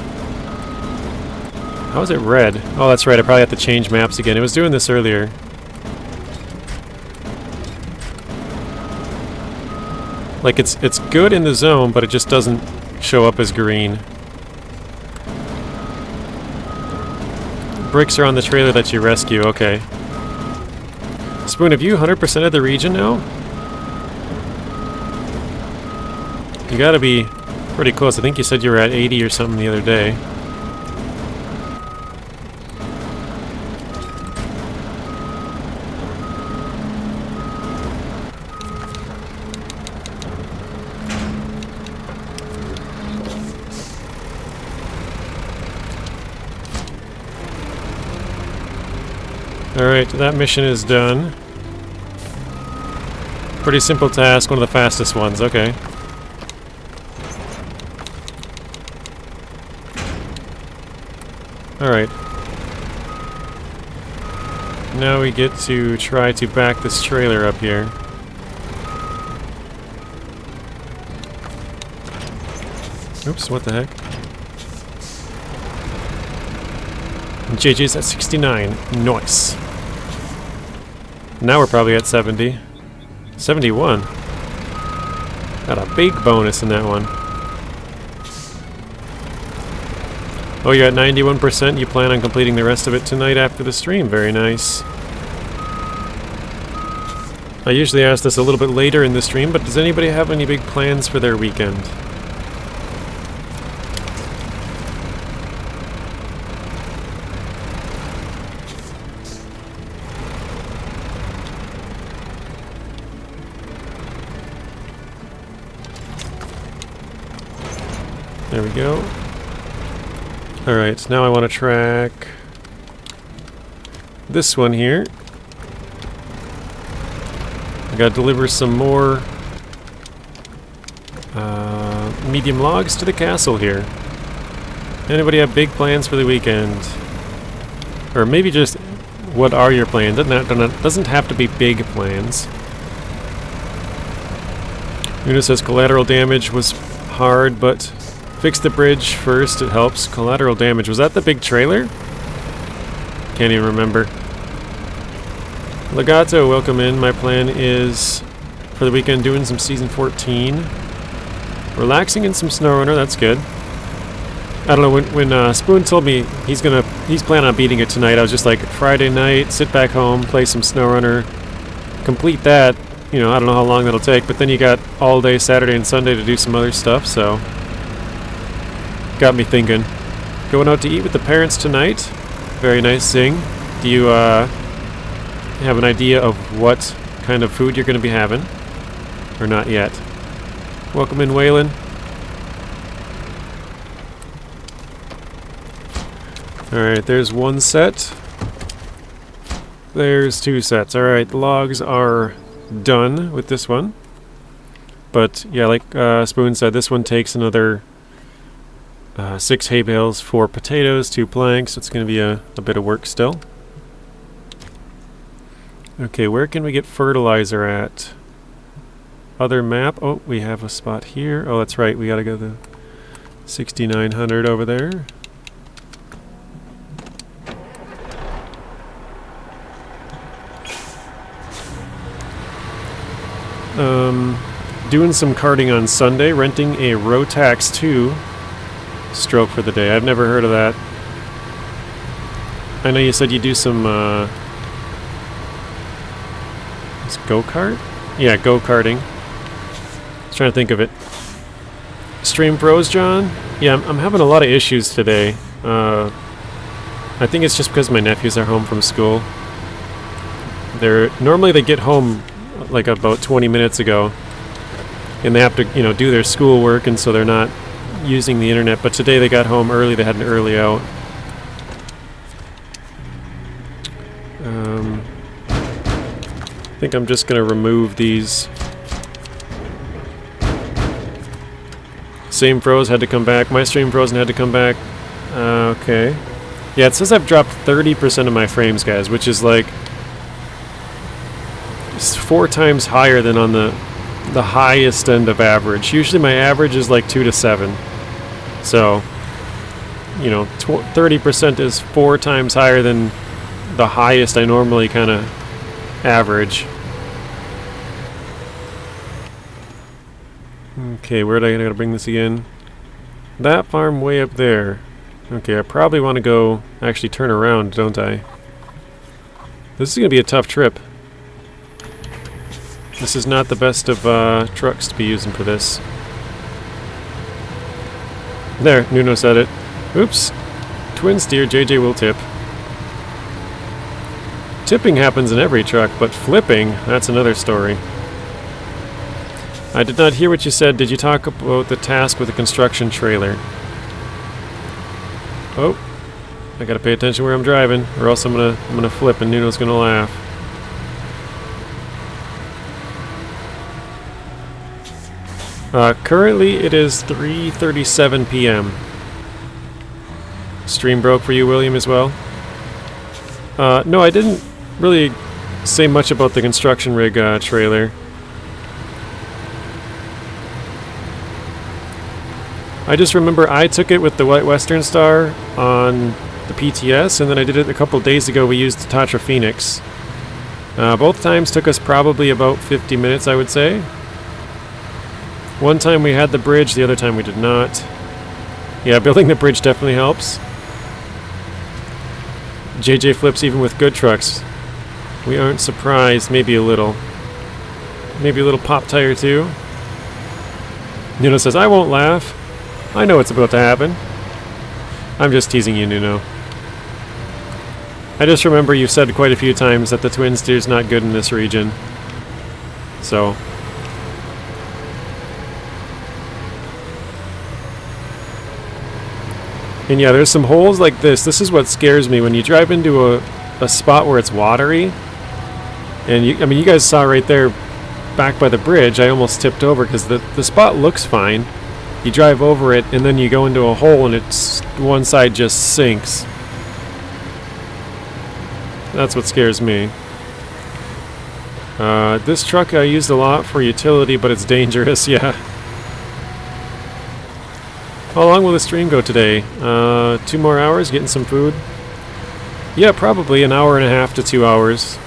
How is it red? Oh, that's right, I probably have to change maps again. It was doing this earlier. Like, it's good in the zone, but it just doesn't show up as green. Bricks are on the trailer that you rescue, okay. Spoon, have you 100% of the region now? You gotta be pretty close. I think you said you were at 80 or something the other day. Alright, that mission is done. Pretty simple task, one of the fastest ones, okay. Alright. Now we get to try to back this trailer up here. Oops, what the heck? And JJ's at 69. Nice. Now we're probably at 70. 71. Got a big bonus in that one. Oh, you're at 91%. You plan on completing the rest of it tonight after the stream. Very nice. I usually ask this a little bit later in the stream, but does anybody have any big plans for their weekend? There we go. Alright, now I want to track this one here. I gotta deliver some more medium logs to the castle here. Anybody have big plans for the weekend? Or maybe just, what are your plans? Doesn't have to be big plans. Una says collateral damage was hard, but fix the bridge first, it helps. Collateral damage. Was that the big trailer? Can't even remember. Legato, welcome in. My plan is for the weekend doing some Season 14. Relaxing in some SnowRunner, that's good. I don't know, when Spoon told me he's planning on beating it tonight, I was just like, Friday night, sit back home, play some SnowRunner, complete that. You know, I don't know how long that'll take, but then you got all day Saturday and Sunday to do some other stuff, so... Got me thinking. Going out to eat with the parents tonight. Very nice thing. Do you have an idea of what kind of food you're going to be having? Or not yet? Welcome in, Waylon. Alright, there's one set. There's 2 sets. Alright, the logs are done with this one. But, yeah, like Spoon said, this one takes another 6 hay bales, 4 potatoes, 2 planks. It's going to be a bit of work still. Okay, where can we get fertilizer at? Other map. Oh, we have a spot here. Oh, that's right. We got to go to 6,900 over there. Doing some karting on Sunday, renting a Rotax 2 stroke for the day. I've never heard of that. I know you said you do some Is it go-kart? Yeah, go-karting. I was trying to think of it. Stream Pros, John? Yeah, I'm having a lot of issues today. I think it's just because my nephews are home from school. Normally they get home like about 20 minutes ago, and they have to, do their schoolwork, and so they're not using the internet. But today they got home early. They had an early out. I think I'm just gonna remove these. Same froze had to come back. My stream frozen had to come back. Okay. Yeah, it says I've dropped 30% of my frames, guys, which is like 4 times higher than on the highest end of average. Usually my average is like 2 to 7. So, 30% is 4 times higher than the highest I normally kind of average. Okay, where did I gotta bring this again? That farm way up there. Okay, I probably want to go actually turn around, don't I? This is gonna be a tough trip. This is not the best of trucks to be using for this. There, Nuno said it. Oops. Twin steer, JJ will tip. Tipping happens in every truck, but flipping, that's another story. I did not hear what you said. Did you talk about the task with the construction trailer? Oh, I gotta pay attention where I'm driving, or else I'm gonna flip and Nuno's gonna laugh. Currently it is 3:37 p.m. Stream broke for you, William, as well? No, I didn't really say much about the construction rig trailer. I just remember I took it with the White Western Star on the PTS, and then I did it a couple days ago. We used the Tatra Phoenix. Both times took us probably about 50 minutes, I would say. One time we had the bridge, the other time we did not. Yeah, building the bridge definitely helps. JJ flips even with good trucks. We aren't surprised, maybe a little. Maybe a little pop tire too. Nuno says, I won't laugh. I know what's about to happen. I'm just teasing you, Nuno. I just remember you've said quite a few times that the twin steer's not good in this region. So. And yeah, there's some holes like this. This is what scares me when you drive into a spot where it's watery. And you guys saw right there back by the bridge, I almost tipped over because the spot looks fine. You drive over it and then you go into a hole and it's one side just sinks. That's what scares me. This truck I used a lot for utility, but it's dangerous, yeah. How long will the stream go today? 2 more hours, getting some food? Yeah, probably an hour and a half to 2 hours.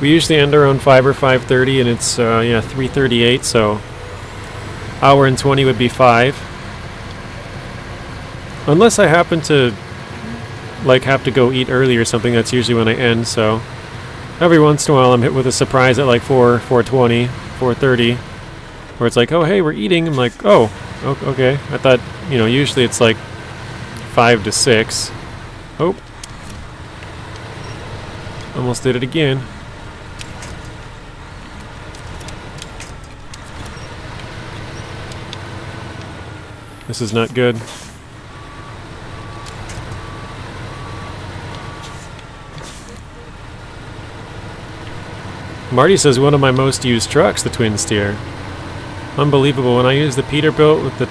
We usually end around 5 or 5:30, and it's 3:38, so hour and 20 would be 5. Unless I happen to have to go eat early or something, that's usually when I end, so every once in a while I'm hit with a surprise at like 4:20, 4:30, where it's like, oh hey, we're eating. I'm like, oh, okay. I thought, usually it's like 5 to 6. Oh. Almost did it again. This is not good. Marty says one of my most used trucks, the twin steer. Unbelievable. When I use the Peterbilt with the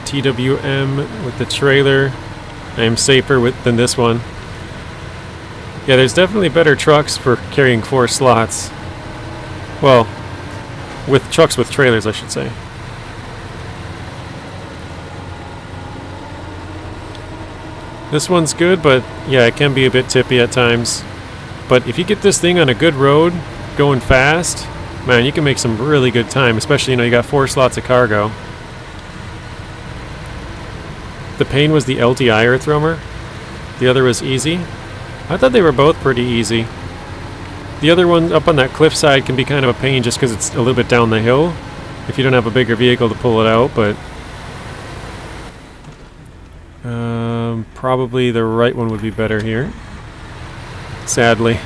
TWM with the trailer, I am safer than this one. Yeah, there's definitely better trucks for carrying 4 slots. Well, with trucks with trailers, I should say. This one's good, but yeah, it can be a bit tippy at times. But if you get this thing on a good road, going fast, man, you can make some really good time, especially, you got 4 slots of cargo. The pain was the LTI earth roamer. The other was easy. I thought they were both pretty easy. The other one up on that cliffside can be kind of a pain just because it's a little bit down the hill if you don't have a bigger vehicle to pull it out, but probably the right one would be better here. Sadly.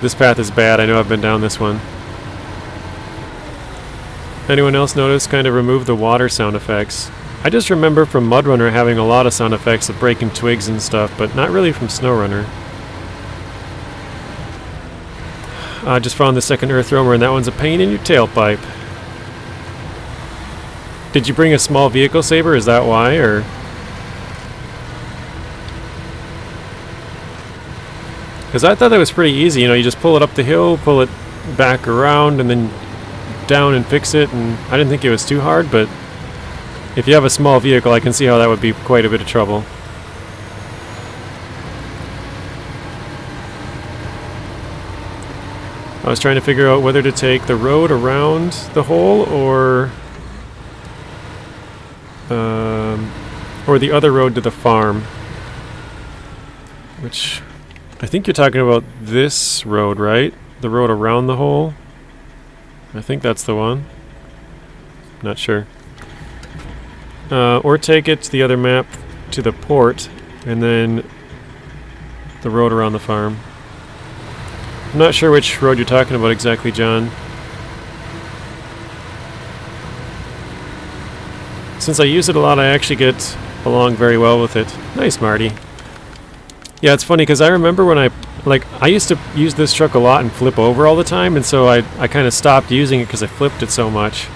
This path is bad. I know I've been down this one. Anyone else notice kind of remove the water sound effects? I just remember from MudRunner having a lot of sound effects of breaking twigs and stuff, but not really from SnowRunner. I just found the second earth roamer, and that one's a pain in your tailpipe. Did you bring a small vehicle saver? Is that why, or? Because I thought that was pretty easy. You know, you just pull it up the hill, pull it back around, and then down and fix it. And I didn't think it was too hard, but if you have a small vehicle, I can see how that would be quite a bit of trouble. I was trying to figure out whether to take the road around the hole or the other road to the farm. Which, I think you're talking about this road, right? The road around the hole? I think that's the one. Not sure. Or take it to the other map to the port, and then the road around the farm. I'm not sure which road you're talking about exactly, John. Since I use it a lot, I actually get along very well with it. Nice, Marty. Yeah, it's funny because I remember when I used to use this truck a lot and flip over all the time, and so I kind of stopped using it because I flipped it so much.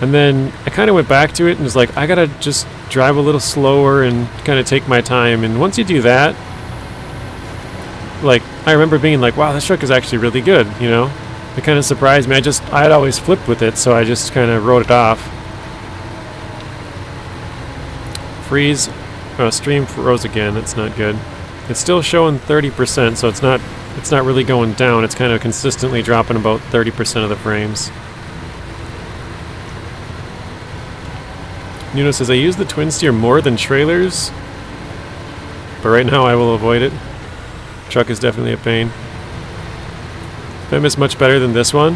And then I kind of went back to it and was like, I gotta just drive a little slower and kind of take my time. And once you do that, like, I remember being like, wow, this truck is actually really good, you know? It kind of surprised me. I had always flipped with it, so I just kind of wrote it off. Freeze. Stream froze again. That's not good. It's still showing 30%, so it's not really going down. It's kind of consistently dropping about 30% of the frames. Nuno says, I use the twin steer more than trailers, but right now I will avoid it. Truck is definitely a pain. Fem is much better than this one.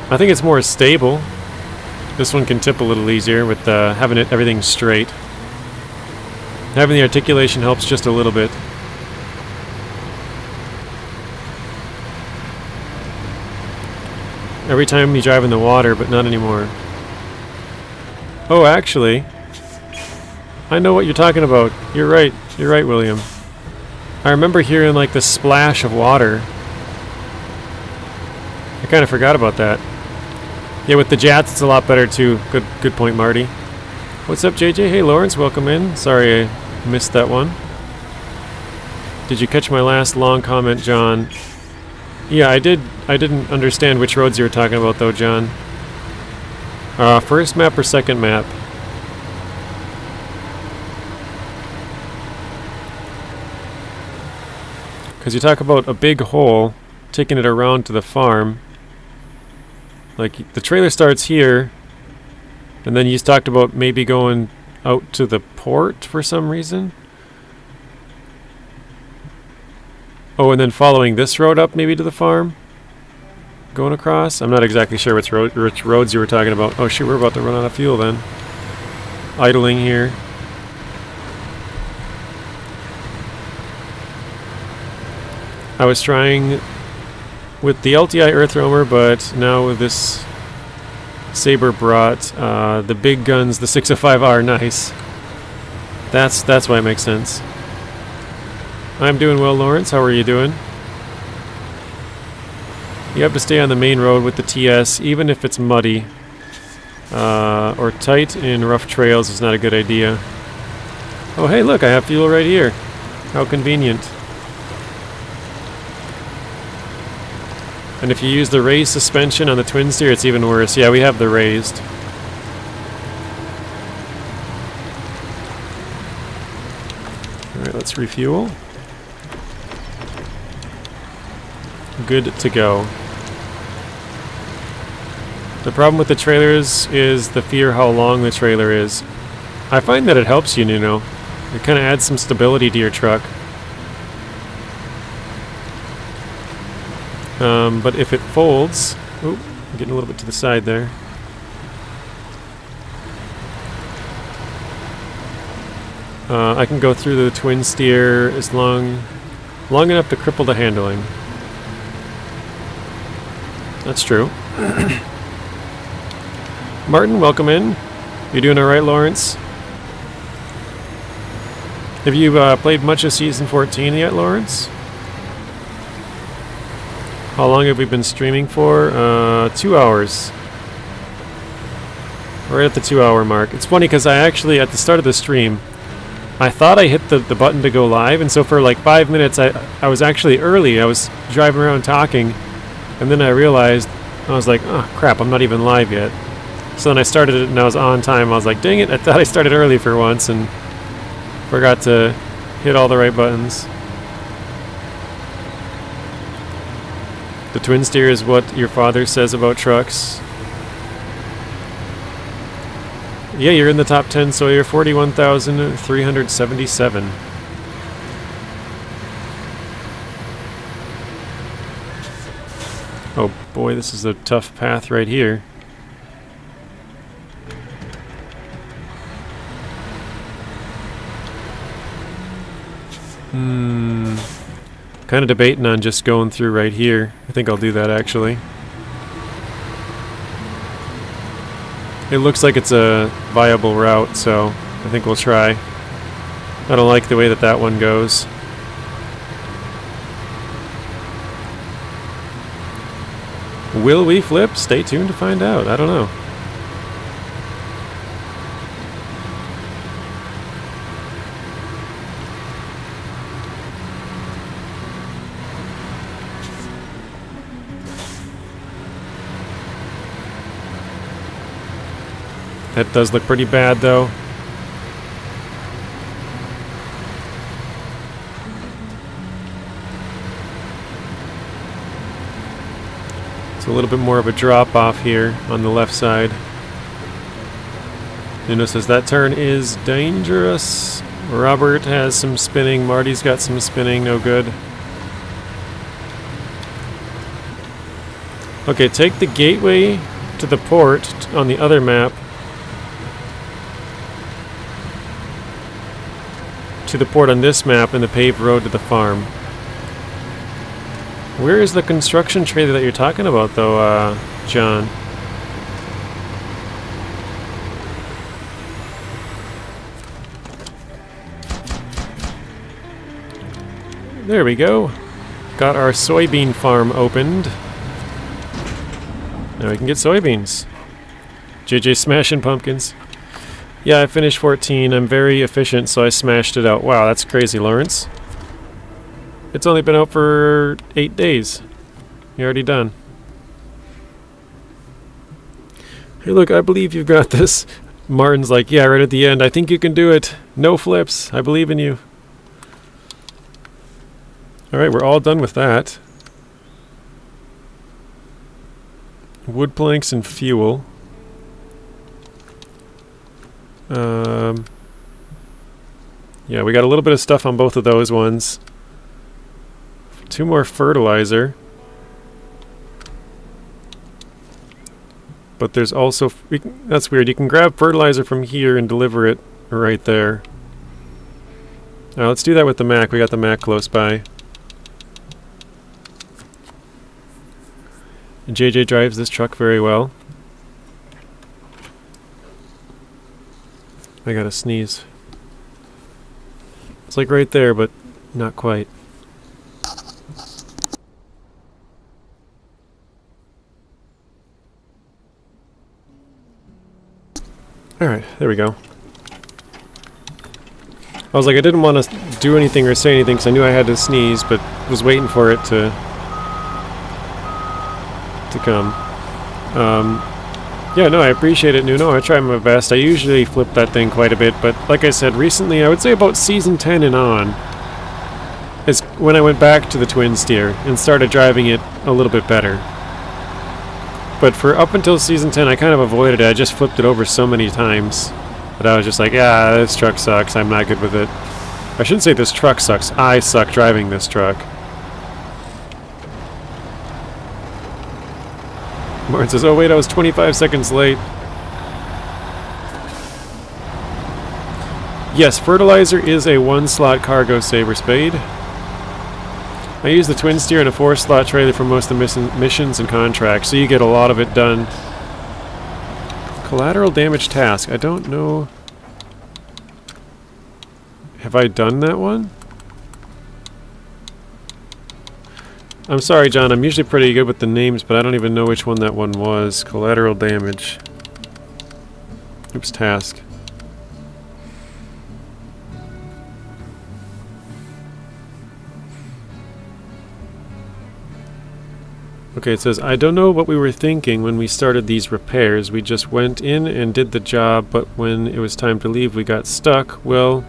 I think it's more stable. This one can tip a little easier with having everything straight. Having the articulation helps just a little bit. Every time you drive in the water, but not anymore. Oh, actually, I know what you're talking about. You're right, William. I remember hearing like the splash of water. I kind of forgot about that. Yeah, with the jats, it's a lot better too. Good point, Marty. What's up, JJ? Hey, Lawrence, welcome in. Sorry I missed that one. Did you catch my last long comment, John? Yeah, I did. I didn't understand which roads you were talking about, though, John. First map or second map? Because you talk about a big hole, taking it around to the farm. Like, the trailer starts here, and then you talked about maybe going out to the port for some reason. Oh, and then following this road up maybe to the farm? Going across? I'm not exactly sure which roads you were talking about. Oh shoot, we're about to run out of fuel then. Idling here. I was trying with the LTI Earth Roamer, but now with this Saber brought the big guns, the 605R. Nice. That's why it makes sense. I'm doing well, Lawrence. How are you doing? You have to stay on the main road with the TS, even if it's muddy. Or tight in rough trails is not a good idea. Oh, hey, look, I have fuel right here. How convenient. And if you use the raised suspension on the twin steer, it's even worse. Yeah, we have the raised. Alright, let's refuel. Good to go. The problem with the trailers is the fear how long the trailer is. I find that it helps you, Nuno. It kind of adds some stability to your truck. But if it folds... Oh, I'm getting a little bit to the side there. I can go through the twin steer as long enough to cripple the handling. That's true. Martin, welcome in. You doing alright, Lawrence? Have you played much of Season 14 yet, Lawrence? How long have we been streaming for? 2 hours. Right at the 2-hour mark. It's funny because I actually, at the start of the stream, I thought I hit the button to go live, and so for like 5 minutes I was actually early. I was driving around talking, and then I realized, I was like, oh crap, I'm not even live yet. So then I started it and I was on time. I was like, dang it, I thought I started early for once and forgot to hit all the right buttons. The twin steer is what your father says about trucks. Yeah, you're in the top 10, so you're 41,377. Oh boy, this is a tough path right here. Kind of debating on just going through right here. I think I'll do that actually. It looks like it's a viable route, so I think we'll try. I don't like the way that one goes. Will we flip? Stay tuned to find out. I don't know. That does look pretty bad, though. It's a little bit more of a drop off here on the left side. Nuno says that turn is dangerous. Robert has some spinning. Marty's got some spinning. No good. Okay, take the gateway to the port on the other map. To the port on this map and the paved road to the farm. Where is the construction trailer that you're talking about, though, John? There we go. Got our soybean farm opened. Now we can get soybeans. JJ smashing pumpkins. Yeah, I finished 14. I'm very efficient, so I smashed it out. Wow, that's crazy, Lawrence. It's only been out for 8 days. You're already done. Hey, look, I believe you've got this. Martin's like, yeah, right at the end. I think you can do it. No flips. I believe in you. Alright, we're all done with that. Wood planks and fuel. Yeah, we got a little bit of stuff on both of those ones. 2 more fertilizer. But there's also... that's weird. You can grab fertilizer from here and deliver it right there. Now let's do that with the Mac. We got the Mac close by. And JJ drives this truck very well. I gotta sneeze. It's like right there, but not quite. Alright, there we go. I was like, I didn't want to do anything or say anything because I knew I had to sneeze, but was waiting for it to come. Yeah, no, I appreciate it, Nuno. I try my best. I usually flip that thing quite a bit, but like I said, recently, I would say about Season 10 and on, is when I went back to the twin steer and started driving it a little bit better. But for up until Season 10, I kind of avoided it. I just flipped it over so many times that I was just like, yeah, this truck sucks. I'm not good with it. I shouldn't say this truck sucks. I suck driving this truck. Martin says, oh wait, I was 25 seconds late. Yes, fertilizer is a 1-slot cargo saver spade. I use the twin steer and a 4-slot trailer for most of the missions and contracts, so you get a lot of it done. Collateral damage task. I don't know. Have I done that one? I'm sorry, John. I'm usually pretty good with the names, but I don't even know which one that one was. Collateral damage. Oops, task. Okay, it says, I don't know what we were thinking when we started these repairs. We just went in and did the job, but when it was time to leave, we got stuck. Well,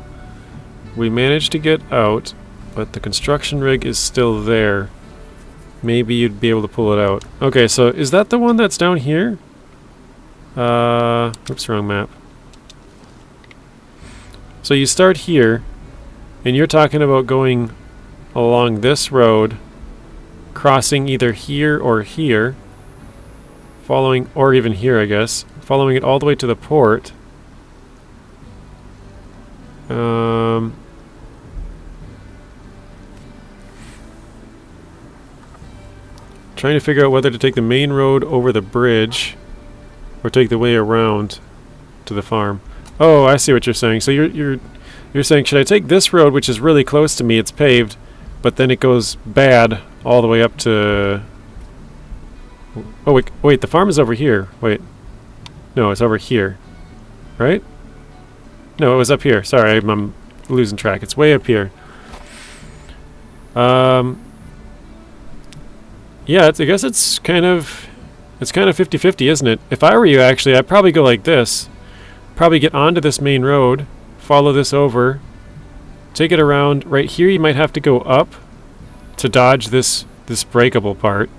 we managed to get out, but the construction rig is still there. Maybe you'd be able to pull it out. Okay, so is that the one that's down here? Oops, wrong map. So you start here, and you're talking about going along this road, crossing either here or here, following, or even here, I guess, following it all the way to the port. Trying to figure out whether to take the main road over the bridge or take the way around to the farm. Oh, I see what you're saying. So you're saying, should I take this road, which is really close to me, it's paved, but then it goes bad all the way up to... Oh, wait, the farm is over here. Wait. No, it's over here. Right? No, it was up here. Sorry, I'm losing track. It's way up here. Yeah, I guess it's kind of 50-50, isn't it? If I were you, actually, I'd probably go like this. Probably get onto this main road, follow this over, take it around. Right here, you might have to go up to dodge this breakable part.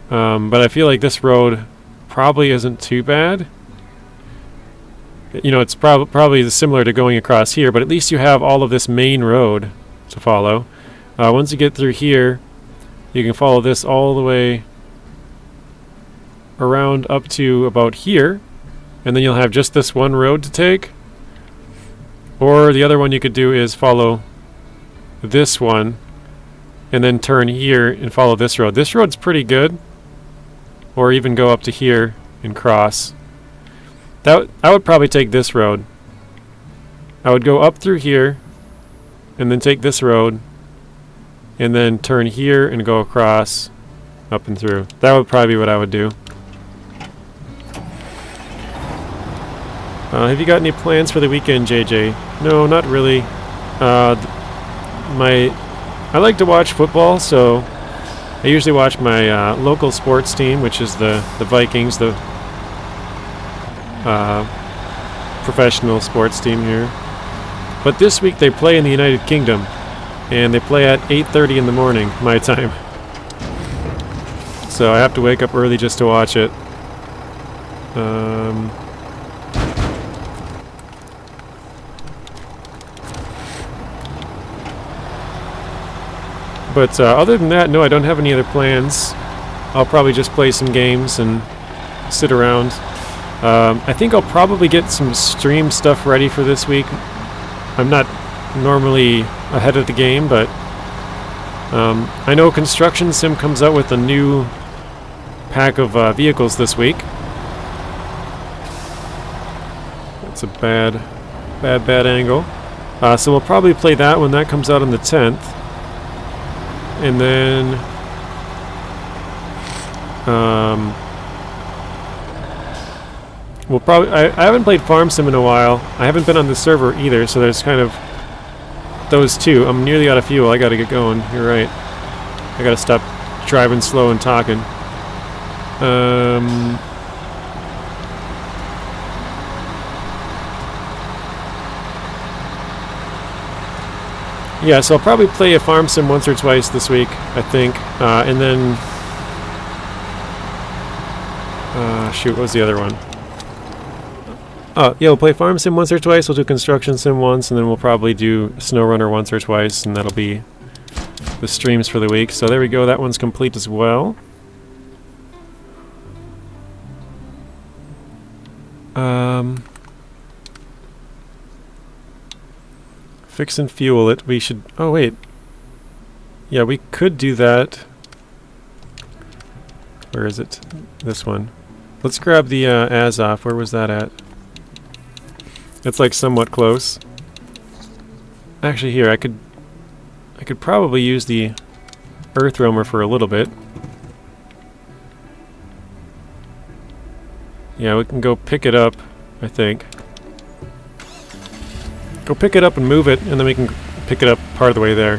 But I feel like this road probably isn't too bad. You know, it's probably similar to going across here, but at least you have all of this main road to follow. Once you get through here, you can follow this all the way around up to about here, and then you'll have just this one road to take. Or the other one you could do is follow this one and then turn here and follow this road. This road's pretty good. Or even go up to here and cross. I would probably take this road. I would go up through here and then take this road and then turn here and go across up and through. That would probably be what I would do. Have you got any plans for the weekend, JJ? No, not really. I like to watch football, so I usually watch my local sports team, which is the Vikings, the professional sports team here. But this week they play in the United Kingdom, and they play at 8:30 in the morning, my time. So I have to wake up early just to watch it. But other than that, no, I don't have any other plans. I'll probably just play some games and sit around. I think I'll probably get some stream stuff ready for this week. I'm not normally ahead of the game, but I know Construction Sim comes out with a new pack of vehicles this week. That's a bad angle. So we'll probably play that when that comes out on the 10th. And then we'll probably... I haven't played Farm Sim in a while. I haven't been on the server either, so there's kind of those two. I'm nearly out of fuel. I gotta get going. You're right. I gotta stop driving slow and talking. Yeah, so I'll probably play a Farm Sim once or twice this week, I think. And then... shoot, what was the other one? Oh, yeah, we'll play Farm Sim once or twice, we'll do Construction Sim once, and then we'll probably do SnowRunner once or twice, and that'll be the streams for the week. So there we go, that one's complete as well. Fix and fuel it. We should... Oh, wait. Yeah, we could do that. Where is it? This one. Let's grab the Azov. Where was that at? It's like somewhat close. Actually, here, I could probably use the Earth Roamer for a little bit. Yeah, we can go pick it up, I think. Go pick it up and move it, and then we can pick it up part of the way there.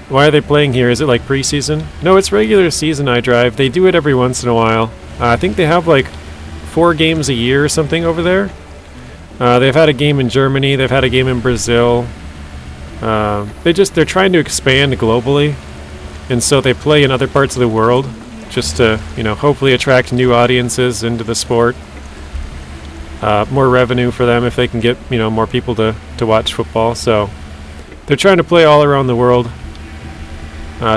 Why are they playing here? Is it like preseason? No, it's regular season iDrive. They do it every once in a while. I think they have like 4 games a year or something over there. They've had a game in Germany. They've had a game in Brazil. They're trying to expand globally, and so they play in other parts of the world just to, hopefully attract new audiences into the sport. More revenue for them if they can get, more people to watch football. So they're trying to play all around the world.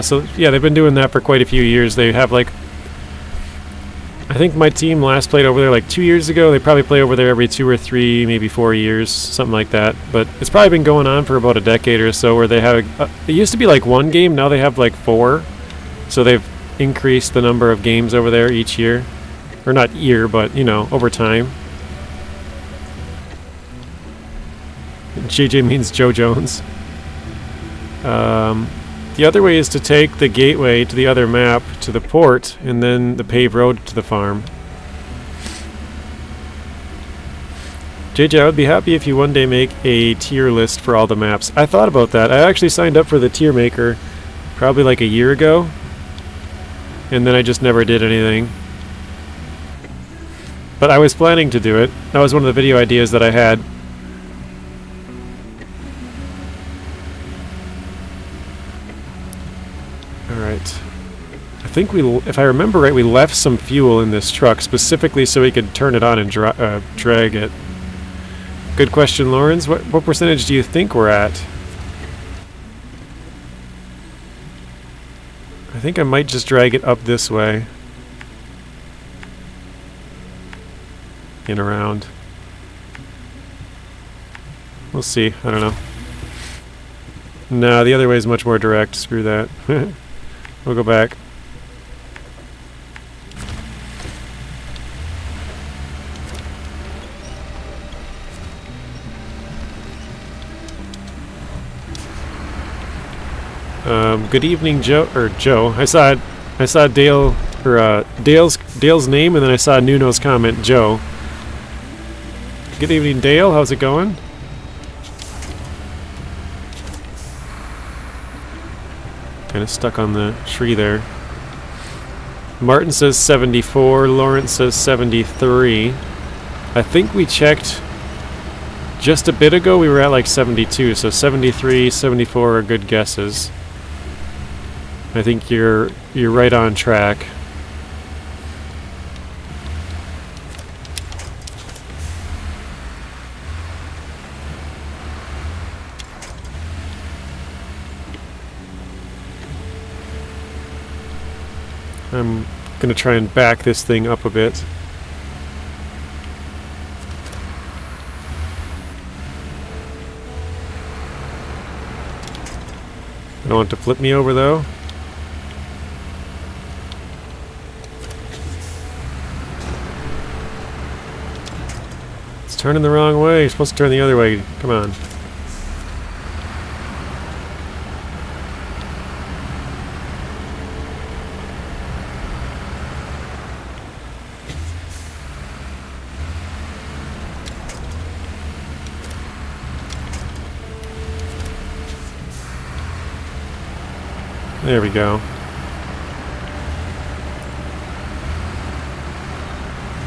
So yeah, they've been doing that for quite a few years. They have like, I think my team last played over there like 2 years ago. They probably play over there every 2 or 3, maybe 4 years, something like that. But it's probably been going on for about a decade or so, where they have, it used to be like 1 game, now they have like 4. So they've increased the number of games over there each year. Or not year, but, over time. JJ means Joe Jones. The other way is to take the gateway to the other map to the port, and then the paved road to the farm. JJ, I would be happy if you one day make a tier list for all the maps. I thought about that. I actually signed up for the tier maker probably like a year ago, and then I just never did anything. But I was planning to do it. That was one of the video ideas that I had. Alright. I think if I remember right, we left some fuel in this truck specifically so we could turn it on and drag it. Good question, Lawrence. What percentage do you think we're at? I think I might just drag it up this way. And around. We'll see. I don't know. No, the other way is much more direct. Screw that. We'll go back. Good evening, Joe. I saw Dale or Dale's name, and then I saw Nuno's comment, Joe. Good evening, Dale. How's it going? Kind of stuck on the tree there. Martin says 74. Lawrence says 73. I think we checked just a bit ago. We were at like 72. So 73, 74 are good guesses. I think you're right on track. I'm going to try and back this thing up a bit. I don't want it to flip me over though. It's turning the wrong way. You're supposed to turn the other way. Come on. There we go.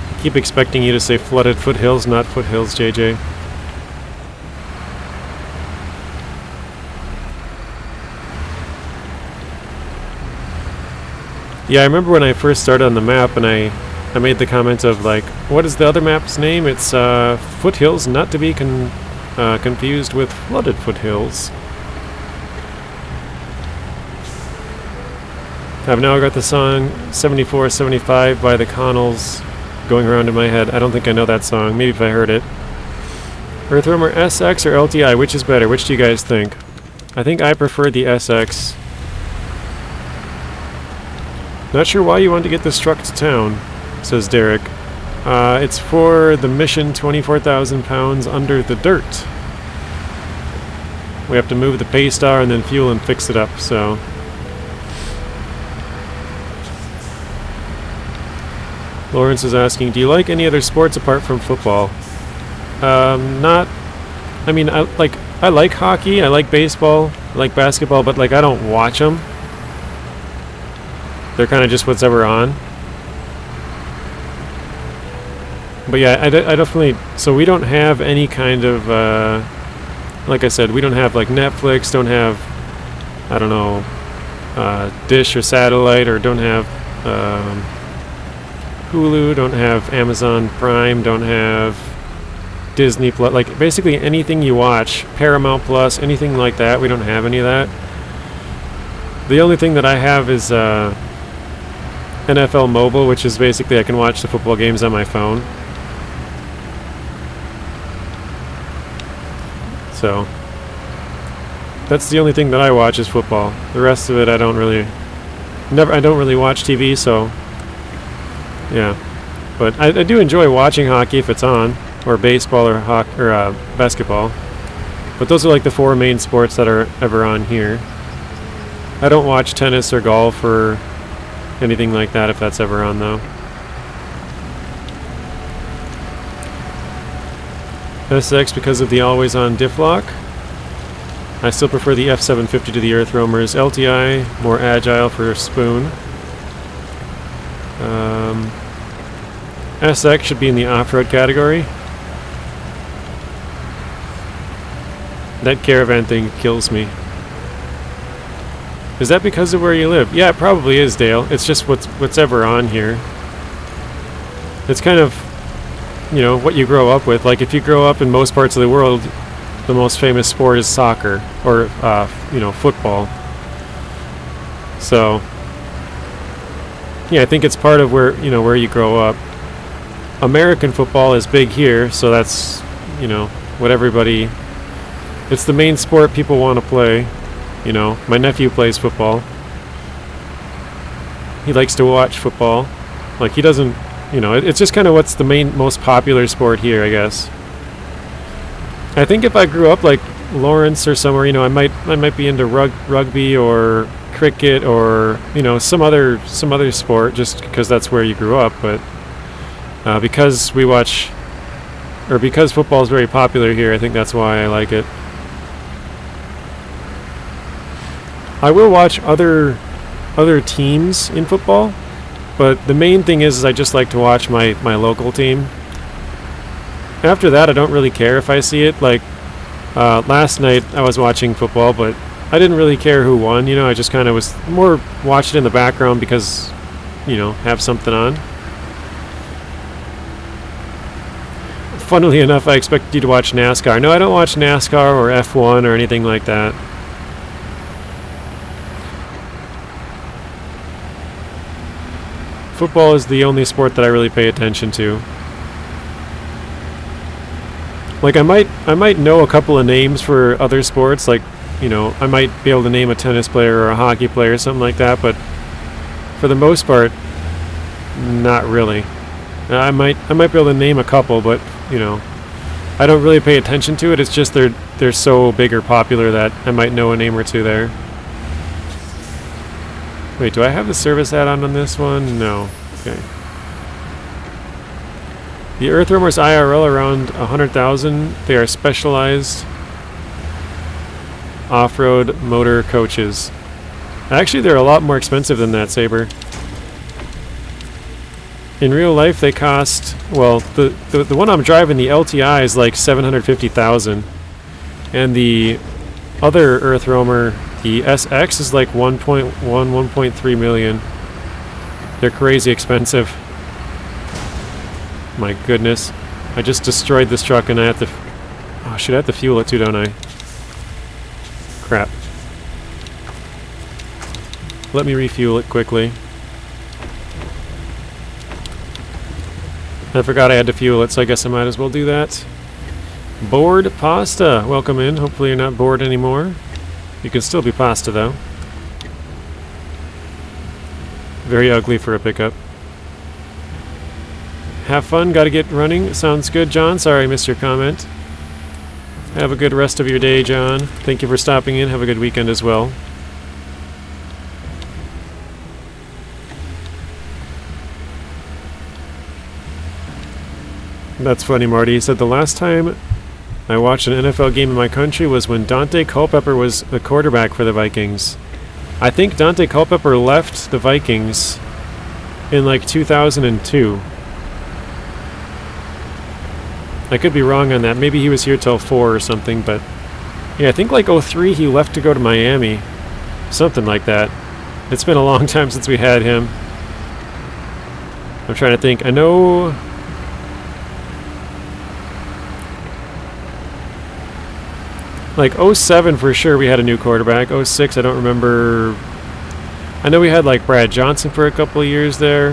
I keep expecting you to say flooded foothills, not foothills, JJ. Yeah, I remember when I first started on the map and I made the comment of like, what is the other map's name? It's Foothills, not to be confused with Flooded Foothills. I've now got the song 74-75 by the Connells going around in my head. I don't think I know that song. Maybe if I heard it. Earthwormer SX or LTI? Which is better? Which do you guys think? I think I prefer the SX. Not sure why you want to get this truck to town, says Derek. It's for the mission 24,000 pounds under the dirt. We have to move the pay star and then fuel and fix it up, so... Lawrence is asking, do you like any other sports apart from football? Not... I mean, I like hockey, I like baseball, I like basketball, but like I don't watch them. They're kind of just what's ever on. But yeah, I definitely... So we don't have any kind of... like I said, we don't have like Netflix, don't have... I don't know... Dish or satellite, or don't have... Hulu, don't have Amazon Prime, don't have Disney Plus. Like basically anything you watch, Paramount Plus, anything like that, we don't have any of that. The only thing that I have is... NFL Mobile, which is basically I can watch the football games on my phone. So that's the only thing that I watch is football. The rest of it I don't really watch TV, so yeah. But I do enjoy watching hockey if it's on, or baseball or basketball. But those are like the 4 main sports that are ever on here. I don't watch tennis or golf or anything like that if that's ever on, though. SX because of the always-on diff lock. I still prefer the F750 to the Earthroamers. LTI, more agile for spoon. SX should be in the off-road category. That caravan thing kills me. Is that because of where you live? Yeah, it probably is, Dale. It's just what's ever on here. It's kind of, you know, what you grow up with. Like, if you grow up in most parts of the world, the most famous sport is soccer, or, you know, football. So, yeah, I think it's part of where, you know, where you grow up. American football is big here, so that's, you know, what everybody... It's the main sport people want to play. You know, my nephew plays football. He likes to watch football. Like, he doesn't, you know, it's just kind of what's the most popular sport here, I guess. I think if I grew up like Lawrence or somewhere, you know, I might be into rugby or cricket or, you know, some other sport, just because that's where you grew up. But because we watch, or because football is very popular here, I think that's why I like it. I will watch other teams in football, but the main thing is I just like to watch my local team. After that, I don't really care if I see it. Like, last night I was watching football, but I didn't really care who won. You know, I just kind of was more watching it in the background because, you know, have something on. Funnily enough, I expected you to watch NASCAR. No, I don't watch NASCAR or F1 or anything like that. Football is the only sport that I really pay attention to. Like, I might know a couple of names for other sports, like, you know, I might be able to name a tennis player or a hockey player or something like that, but for the most part, not really. I might be able to name a couple, but, you know, I don't really pay attention to it. It's just they're so big or popular that I might know a name or two there. Wait, do I have the service add-on on this one? No. Okay. The Earthwormers IRL around 100,000. They are specialized off-road motor coaches. Actually, they're a lot more expensive than that, Saber. In real life, they cost, well, the one I'm driving, the LTI, is like 750,000, and the other Earthroamer, the SX, is like 1.3 million. They're crazy expensive. My goodness. I just destroyed this truck and I have to... Oh, should I have to fuel it too, don't I? Crap. Let me refuel it quickly. I forgot I had to fuel it, so I guess I might as well do that. Bored pasta. Welcome in. Hopefully you're not bored anymore. You can still be pasta, though. Very ugly for a pickup. Have fun. Gotta get running. Sounds good, John. Sorry I missed your comment. Have a good rest of your day, John. Thank you for stopping in. Have a good weekend as well. That's funny, Marty. He said the last time I watched an NFL game in my country was when Dante Culpepper was the quarterback for the Vikings. I think Dante Culpepper left the Vikings in like 2002. I could be wrong on that. Maybe he was here till 4 or something, but yeah, I think like 03 he left to go to Miami. Something like that. It's been a long time since we had him. I'm trying to think. I know... like 07 for sure we had a new quarterback. 06 I don't remember. I know we had like Brad Johnson for a couple of years there.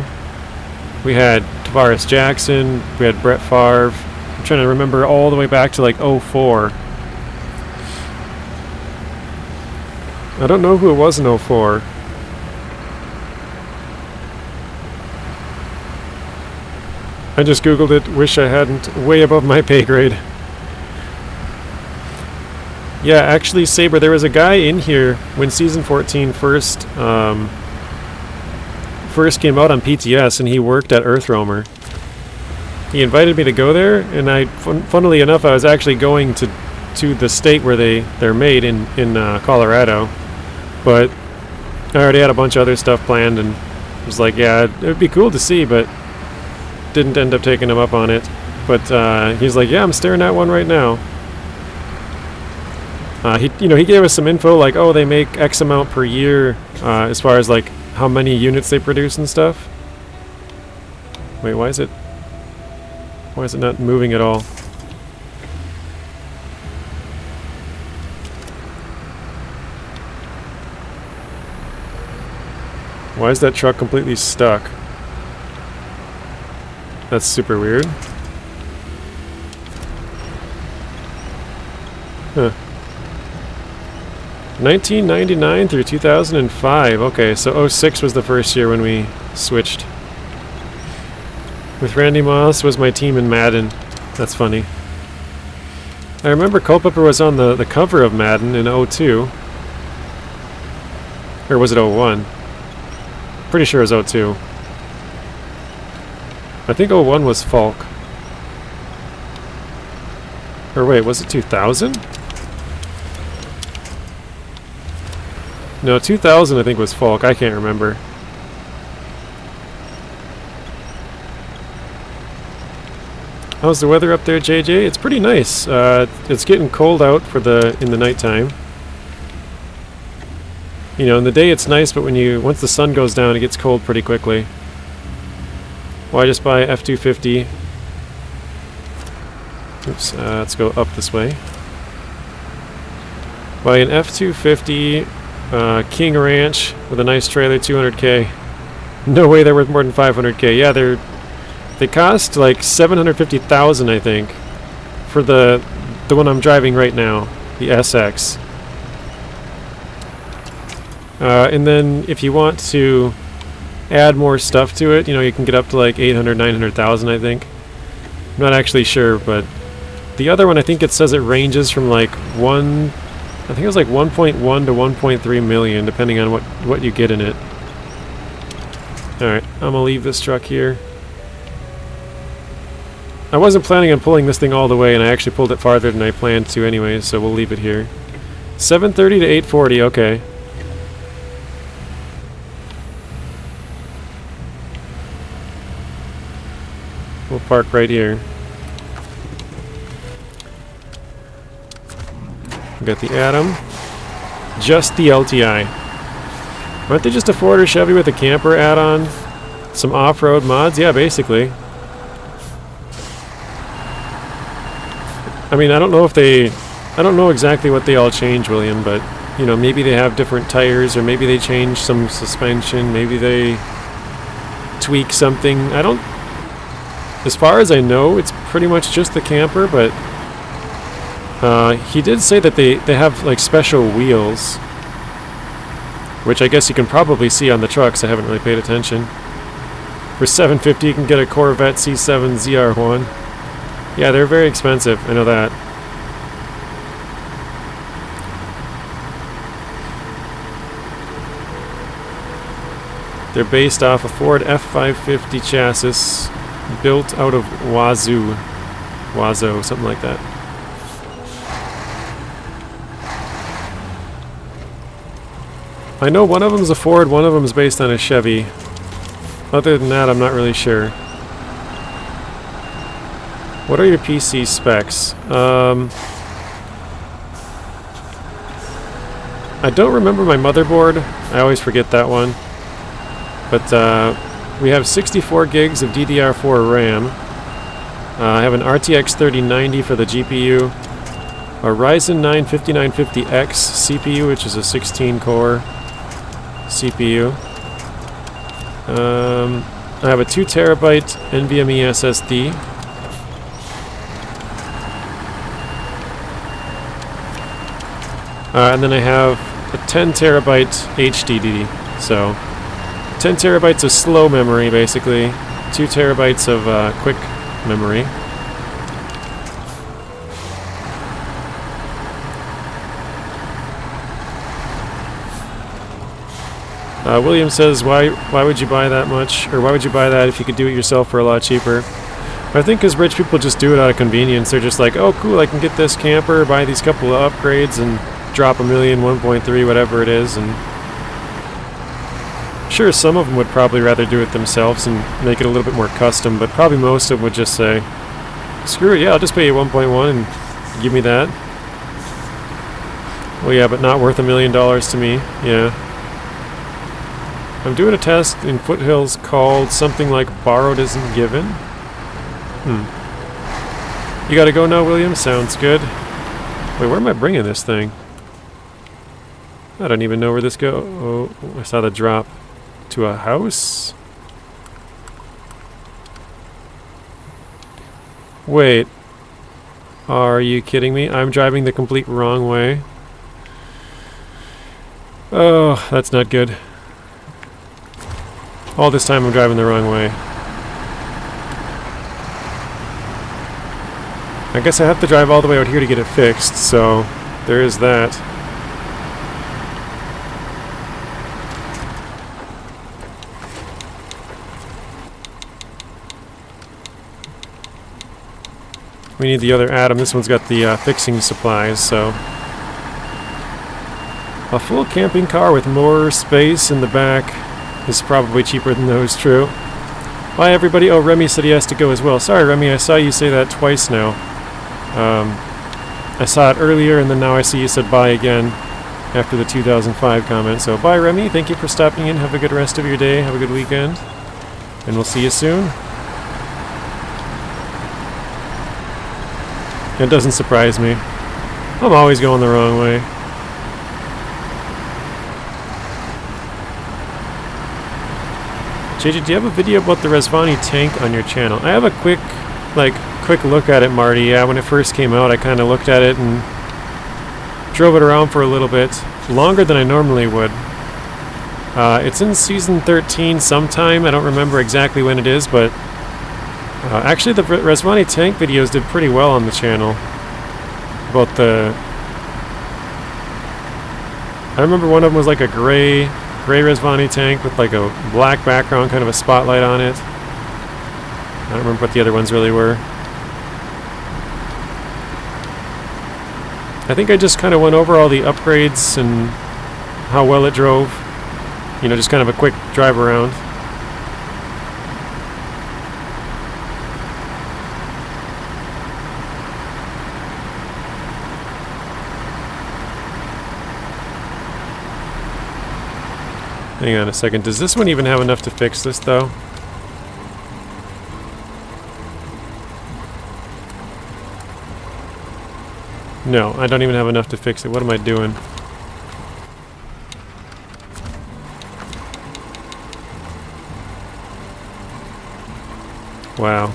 We had Tavares Jackson. We had Brett Favre. I'm trying to remember all the way back to like 04. I don't know who it was in 04. I just googled it. Wish I hadn't. Way above my pay grade. Yeah, actually, Saber, there was a guy in here when Season 14 first came out on PTS, and he worked at Earthroamer. He invited me to go there, and funnily enough, I was actually going to the state where they're made in Colorado, but I already had a bunch of other stuff planned, and was like, yeah, it would be cool to see, but didn't end up taking him up on it. But he's like, yeah, I'm staring at one right now. He gave us some info like, oh, they make X amount per year as far as like how many units they produce and stuff. Wait, why is it not moving at all? Why is that truck completely stuck? That's super weird. Huh. 1999 through 2005. Okay, so 06 was the first year when we switched. With Randy Moss was my team in Madden. That's funny. I remember Culpepper was on the cover of Madden in 02. Or was it 01? Pretty sure it was 02. I think 01 was Falk. Or wait, was it 2000? No, 2000 I think was Falk. I can't remember. How's the weather up there, JJ? It's pretty nice. It's getting cold out in the nighttime. You know, in the day it's nice, but once the sun goes down, it gets cold pretty quickly. Why just buy F-250? Oops, let's go up this way. Buy an F-250 King Ranch with a nice trailer, 200K. No way they're worth more than 500K. Yeah, they cost like 750,000, I think, for the one I'm driving right now, the SX. And then if you want to add more stuff to it, you can get up to like 800, 900,000, I think. I'm not actually sure, but the other one, I think it says it ranges from like I think it was like 1.1 to 1.3 million, depending on what you get in it. Alright, I'm gonna leave this truck here. I wasn't planning on pulling this thing all the way, and I actually pulled it farther than I planned to anyway, so we'll leave it here. 730 to 840, okay. We'll park right here. We got the Atom. Just the LTI. Aren't they just a Ford or Chevy with a camper add-on? Some off-road mods? Yeah, basically. I mean, I don't know exactly what they all change, William, but, maybe they have different tires, or maybe they change some suspension, maybe they tweak something. as far as I know, it's pretty much just the camper, but he did say that they have like special wheels, which I guess you can probably see on the trucks. I haven't really paid attention. For $750 you can get a Corvette C7 ZR1. Yeah, they're very expensive, I know that. They're based off a Ford F550 chassis built out of Wazo, something like that. I know one of them's a Ford, one of them's based on a Chevy. Other than that, I'm not really sure. What are your PC specs? I don't remember my motherboard. I always forget that one. But we have 64 gigs of DDR4 RAM. I have an RTX 3090 for the GPU. A Ryzen 9 5950X CPU, which is a 16-core CPU. I have a 2 terabyte NVMe SSD. And then I have a 10 terabyte HDD. So 10 terabytes of slow memory, basically. 2 terabytes of quick memory. William says, why would you buy that much? Or why would you buy that if you could do it yourself for a lot cheaper? I think because rich people just do it out of convenience. They're just like, oh cool, I can get this camper, buy these couple of upgrades, and drop $1 million, 1.3, whatever it is. And sure, some of them would probably rather do it themselves and make it a little bit more custom, but probably most of them would just say, screw it, yeah, I'll just pay you 1.1 and give me that. Well, yeah, but not worth $1 million to me, yeah. I'm doing a test in Foothills called something like Borrowed Isn't Given. You gotta go now, William? Sounds good. Wait, where am I bringing this thing? I don't even know where this goes. Oh, I saw the drop. To a house? Wait. Are you kidding me? I'm driving the complete wrong way. Oh, that's not good. All this time I'm driving the wrong way. I guess I have to drive all the way out here to get it fixed, so there is that. We need the other Adam. This one's got the fixing supplies, so. A full camping car with more space in the back is probably cheaper than those, true. Bye everybody. Oh, Remy said he has to go as well. Sorry Remy, I saw you say that twice now. I saw it earlier and then now I see you said bye again after the 2005 comment. So bye Remy, thank you for stopping in. Have a good rest of your day. Have a good weekend. And we'll see you soon. It doesn't surprise me. I'm always going the wrong way. JJ, do you have a video about the Rezvani tank on your channel? I have a quick look at it, Marty. Yeah, when it first came out, I kind of looked at it and drove it around for a little bit. Longer than I normally would. It's in season 13 sometime. I don't remember exactly when it is, but actually the Rezvani tank videos did pretty well on the channel. About the... I remember one of them was like a gray Rezvani tank with like a black background, kind of a spotlight on it. I don't remember what the other ones really were. I think I just kind of went over all the upgrades and how well it drove. You know, just kind of a quick drive around. Hang on a second. Does this one even have enough to fix this, though? No, I don't even have enough to fix it. What am I doing? Wow.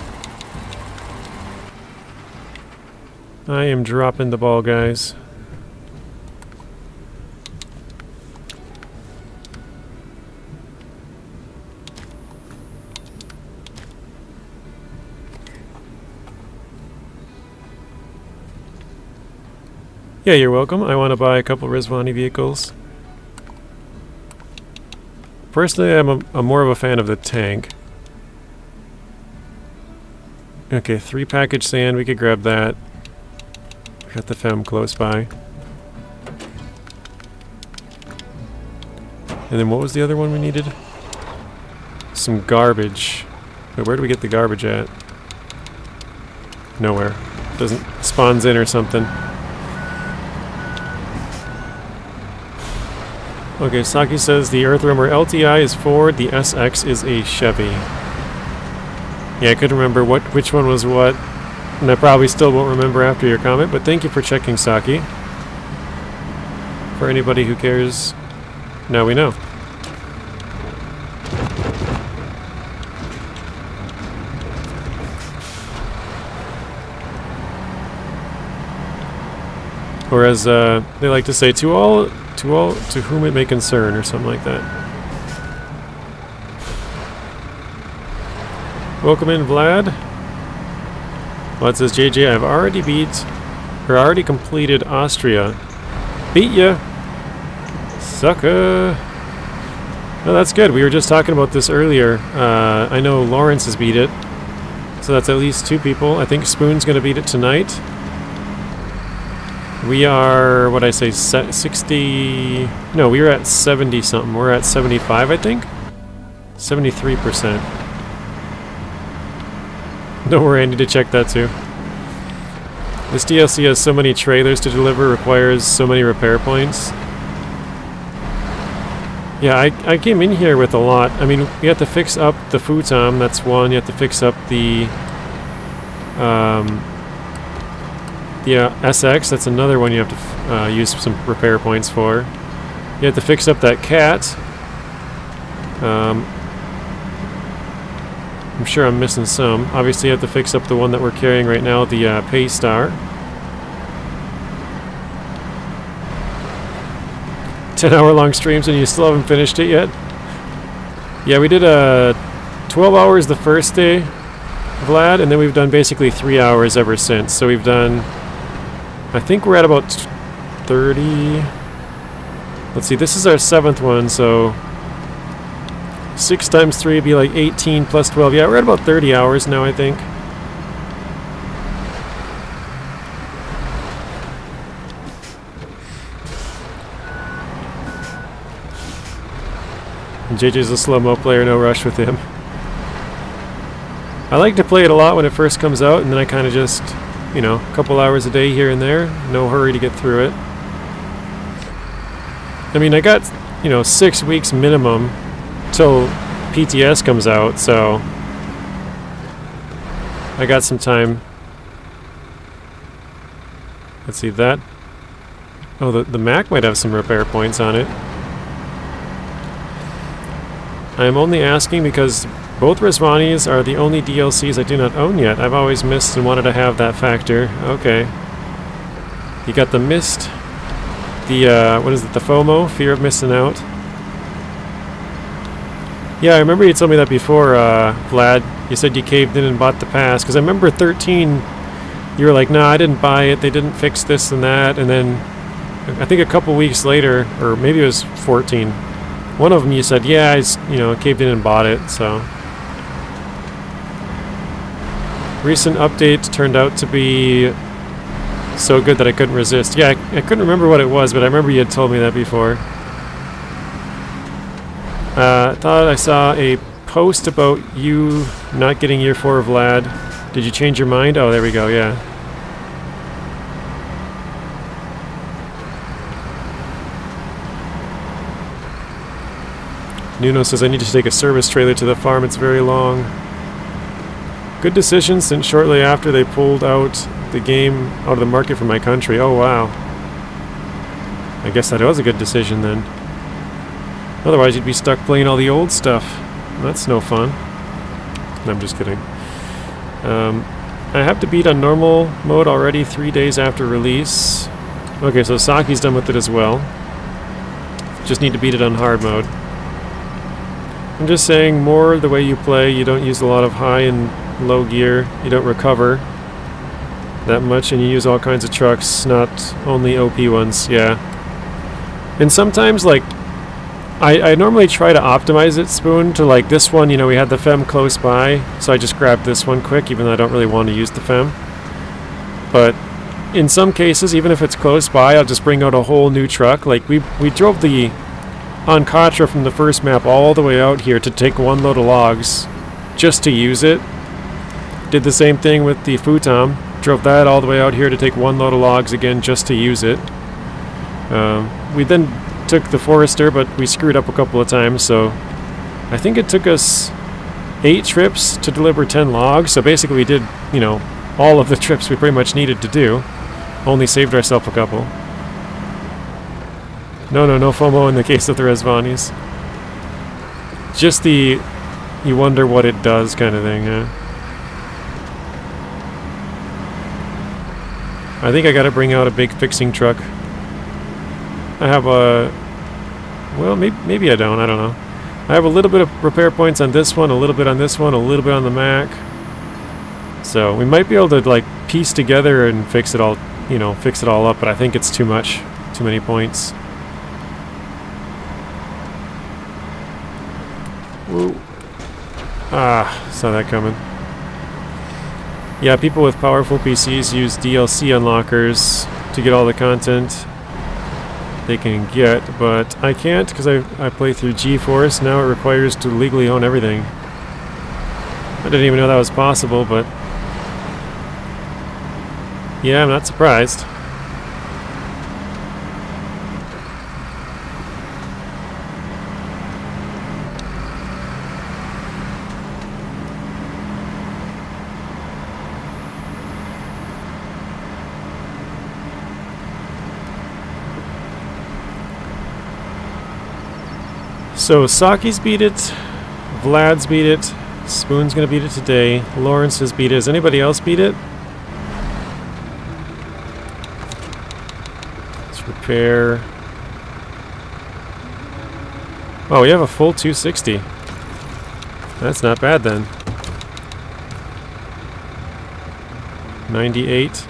I am dropping the ball, guys. Yeah, you're welcome. I want to buy a couple Rizvani vehicles. Personally, I'm more of a fan of the tank. Okay, 3 package sand. We could grab that. Got the fem close by. And then what was the other one we needed? Some garbage. Wait, where do we get the garbage at? Nowhere. Doesn't spawns in or something. Okay, Saki says the Earthwormer LTI is Ford, the SX is a Chevy. Yeah, I couldn't remember which one was what, and I probably still won't remember after your comment, but thank you for checking, Saki. For anybody who cares, now we know. Or as they like to say, to whom it may concern, or something like that. Welcome in, Vlad. Well, it says, JJ, I've already completed Austria. Beat ya! Sucker! No, that's good. We were just talking about this earlier. I know Lawrence has beat it. So that's at least 2 people. I think Spoon's gonna beat it tonight. We are, what'd I say, 60... No, we were at 70 something. We're at 75, I think? 73%. Don't worry, I need to check that too. This DLC has so many trailers to deliver, requires so many repair points. Yeah, I came in here with a lot. I mean, you have to fix up the futon, that's one. You have to fix up the SX, that's another one you have to use some repair points for. You have to fix up that cat. I'm sure I'm missing some. Obviously you have to fix up the one that we're carrying right now, the Paystar. 10-hour long streams and you still haven't finished it yet? Yeah, we did 12 hours the first day, Vlad, and then we've done basically 3 hours ever since. So we've done, I think we're at about 30. Let's see, this is our 7th one, so 6 times 3 would be like 18 plus 12. Yeah, we're at about 30 hours now, I think. And JJ's a slow-mo player, no rush with him. I like to play it a lot when it first comes out, and then I kind of just, you know, a couple hours a day here and there. No hurry to get through it. I mean, I got, you know, 6 weeks minimum till PTS comes out, so I got some time. Let's see that. Oh, the Mac might have some repair points on it. I am only asking because both Rizvanis are the only DLCs I do not own yet. I've always missed and wanted to have that factor. Okay. You got the Mist, the, what is it, the FOMO, Fear of Missing Out. Yeah, I remember you told me that before, Vlad. You said you caved in and bought the pass, because I remember 13, you were like, no, I didn't buy it, they didn't fix this and that, and then I think a couple weeks later, or maybe it was 14, one of them you said, yeah, I you know, caved in and bought it, so. Recent update turned out to be so good that I couldn't resist. Yeah, I couldn't remember what it was, but I remember you had told me that before. I thought I saw a post about you not getting year 4 of Vlad. Did you change your mind? Oh, there we go, yeah. Nuno says, I need to take a service trailer to the farm, it's very long. Good decision, since shortly after they pulled out the game out of the market for my country. Oh, wow. I guess that was a good decision then. Otherwise you'd be stuck playing all the old stuff. That's no fun. No, I'm just kidding. I have to beat on normal mode already 3 days after release. Okay, so Saki's done with it as well. Just need to beat it on hard mode. I'm just saying, more the way you play, you don't use a lot of high and low gear, you don't recover that much, and you use all kinds of trucks, not only OP ones, yeah. And sometimes, like, I normally try to optimize it, Spoon, to like this one, you know, we had the Fem close by, so I just grabbed this one quick, even though I don't really want to use the Fem. But in some cases, even if it's close by, I'll just bring out a whole new truck. Like, we drove the Ancatra from the first map all the way out here to take one load of logs, just to use it. Did the same thing with the Futon. Drove that all the way out here to take one load of logs again, just to use it. We then took the Forester, but we screwed up a couple of times, so I think it took us 8 trips to deliver 10 logs. So basically we did, you know, all of the trips we pretty much needed to do. Only saved ourselves a couple. No FOMO in the case of the Resvanis. Just the you wonder what it does kind of thing, yeah. I think I gotta bring out a big fixing truck. I have a... well, maybe I don't know. I have a little bit of repair points on this one, a little bit on this one, a little bit on the Mac. So we might be able to like piece together and fix it all, you know, fix it all up, but I think it's too much. Too many points. Whoa. Ah, saw that coming. Yeah, people with powerful PCs use DLC unlockers to get all the content they can get, but I can't because I play through GeForce. Now it requires to legally own everything. I didn't even know that was possible, but yeah, I'm not surprised. So Saki's beat it, Vlad's beat it, Spoon's gonna beat it today, Lawrence has beat it. Has anybody else beat it? Let's repair. Oh, we have a full 260. That's not bad then. 98.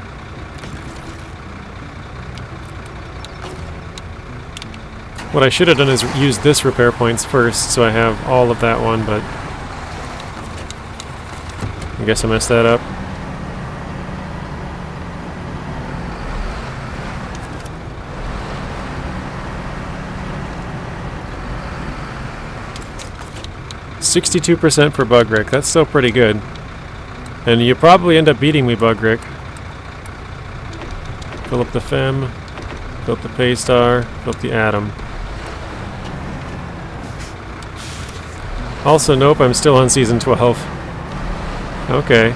What I should have done is use this repair points first, so I have all of that one, but I guess I messed that up. %62% for Bug Rick. That's still pretty good. And you probably end up beating me, Bug Rick. Fill up the Fem, fill up the Paystar, fill up the Atom. Also, nope, I'm still on Season 12. Okay.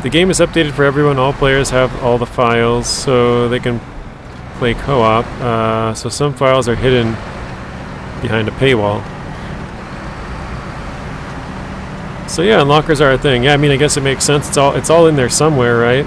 The game is updated for everyone. All players have all the files, so they can play co-op. So some files are hidden behind a paywall. So yeah, unlockers are a thing. Yeah, I mean, I guess it makes sense. It's all in there somewhere, right?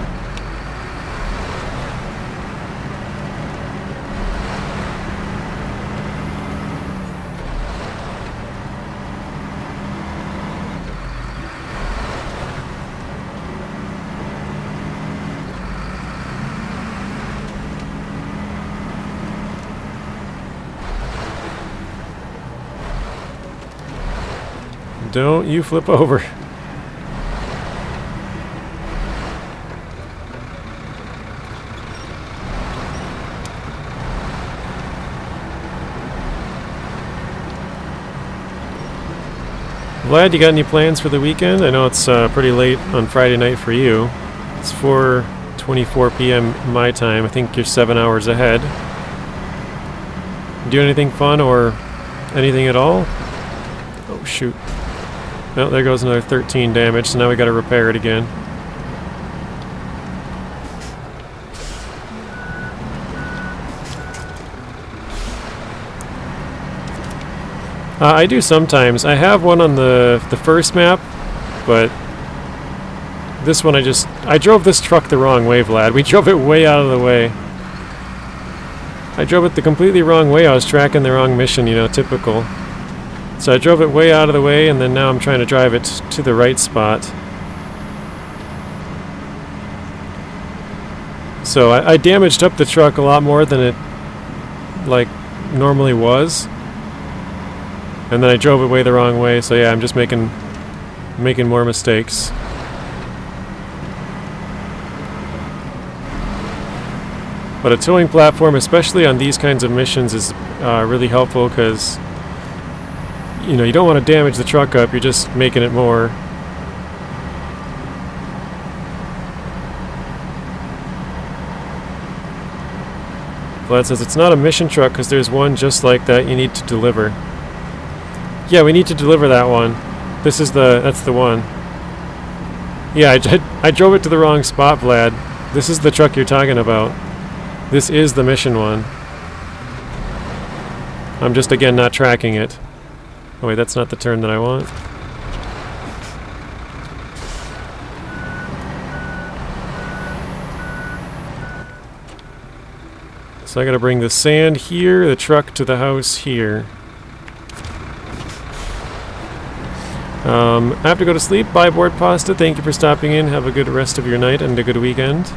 Don't you flip over. Vlad, you got any plans for the weekend? I know it's pretty late on Friday night for you. It's 4:24 p.m. my time. I think you're 7 hours ahead. Do anything fun or anything at all? Oh, shoot. Well, there goes another 13 damage, so now we gotta repair it again. I do sometimes. I have one on the first map, but This one I drove this truck the wrong way, Vlad. We drove it way out of the way. I drove it the completely wrong way. I was tracking the wrong mission, you know, typical. So I drove it way out of the way, and then now I'm trying to drive it to the right spot. So I damaged up the truck a lot more than it, like, normally was. And then I drove it way the wrong way, so yeah, I'm just making more mistakes. But a towing platform, especially on these kinds of missions, is really helpful because, you know, you don't want to damage the truck up, you're just making it more. Vlad says it's not a mission truck because there's one just like that you need to deliver. Yeah, we need to deliver that one. That's the one. Yeah, I drove it to the wrong spot, Vlad. This is the truck you're talking about. This is the mission one. I'm just, again, not tracking it. Oh wait, that's not the turn that I want. So I gotta bring the sand here, the truck to the house here. I have to go to sleep. Bye, Board Pasta. Thank you for stopping in. Have a good rest of your night and a good weekend.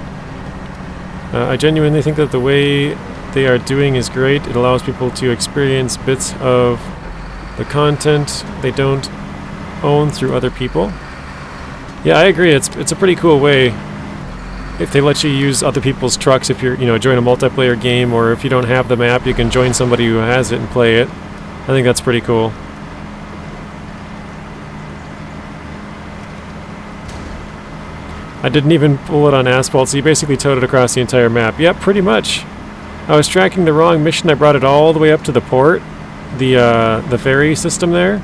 I genuinely think that the way they are doing is great. It allows people to experience bits of the content they don't own through other people. Yeah, I agree. It's a pretty cool way if they let you use other people's trucks. If you're, you know, join a multiplayer game, or if you don't have the map, you can join somebody who has it and play it. I think that's pretty cool. I didn't even pull it on asphalt, so you basically towed it across the entire map. Yep, pretty much. I was tracking the wrong mission. I brought it all the way up to the port, the ferry system there,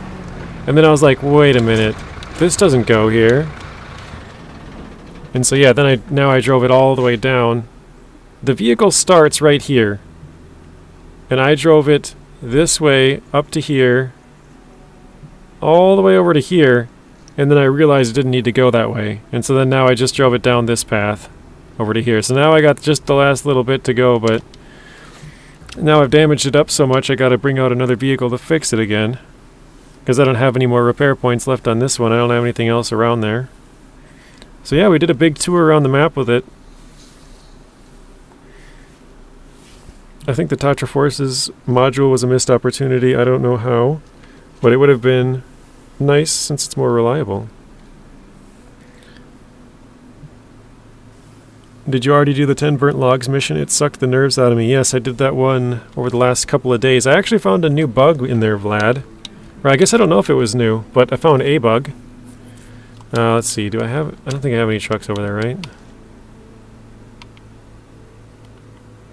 and then I was like, wait a minute, this doesn't go here. And so yeah, then now I drove it all the way down. The vehicle starts right here, and I drove it this way up to here, all the way over to here. And then I realized it didn't need to go that way. And so then now I just drove it down this path over to here. So now I got just the last little bit to go, but now I've damaged it up so much I gotta bring out another vehicle to fix it again. Because I don't have any more repair points left on this one. I don't have anything else around there. So yeah, we did a big tour around the map with it. I think the Tatra Forces module was a missed opportunity. I don't know how, but it would have been nice since it's more reliable. Did you already do the 10 burnt logs mission? It sucked the nerves out of me. Yes, I did that one over the last couple of days. I actually found a new bug in there, Vlad. Or I guess I don't know if it was new, but I found a bug. Let's see, I don't think I have any trucks over there, right?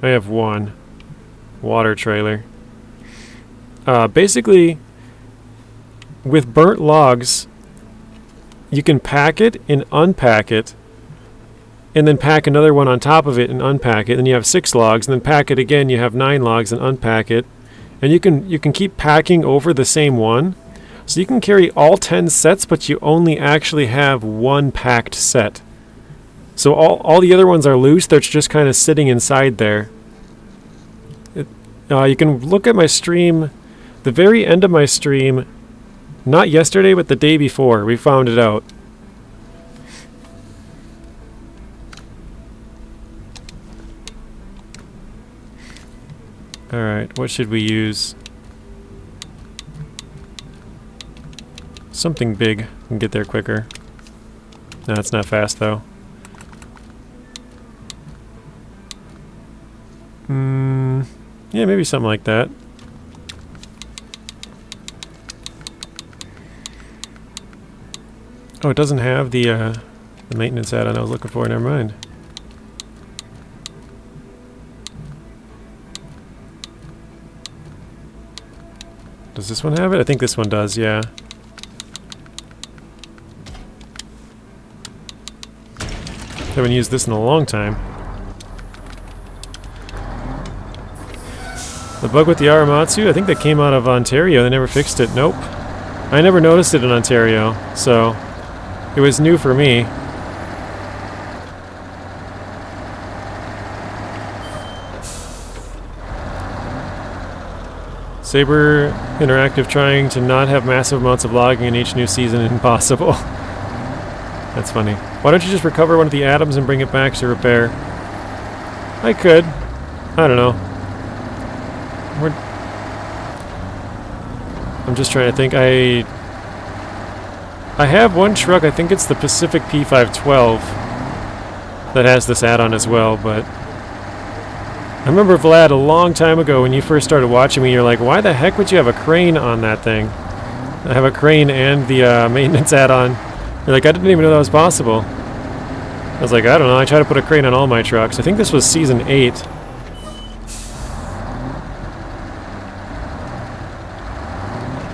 I have one. Water trailer. Basically, with burnt logs, you can pack it and unpack it, and then pack another one on top of it and unpack it. Then you have 6 logs, and then pack it again. You have 9 logs and unpack it, and you can keep packing over the same one. So you can carry all 10 sets, but you only actually have one packed set. So all the other ones are loose. They're just kind of sitting inside there. You can look at my stream, the very end of my stream. Not yesterday, but the day before, we found it out. Alright, what should we use? Something big and get there quicker. No, it's not fast though. Yeah, maybe something like that. Oh, it doesn't have the maintenance add-on I was looking for. Never mind. Does this one have it? I think this one does, yeah. Haven't used this in a long time. The bug with the Aramatsu, I think that came out of Ontario. They never fixed it. Nope. I never noticed it in Ontario, so it was new for me. Saber Interactive trying to not have massive amounts of logging in each new season impossible. That's funny. Why don't you just recover one of the atoms and bring it back to repair? I could. I don't know. I'm just trying to think. I have one truck, I think it's the Pacific P512, that has this add-on as well, but I remember, Vlad, a long time ago when you first started watching me, you're like, why the heck would you have a crane on that thing? I have a crane and the maintenance add-on. You're like, I didn't even know that was possible. I was like, I don't know, I try to put a crane on all my trucks. I think this was season 8.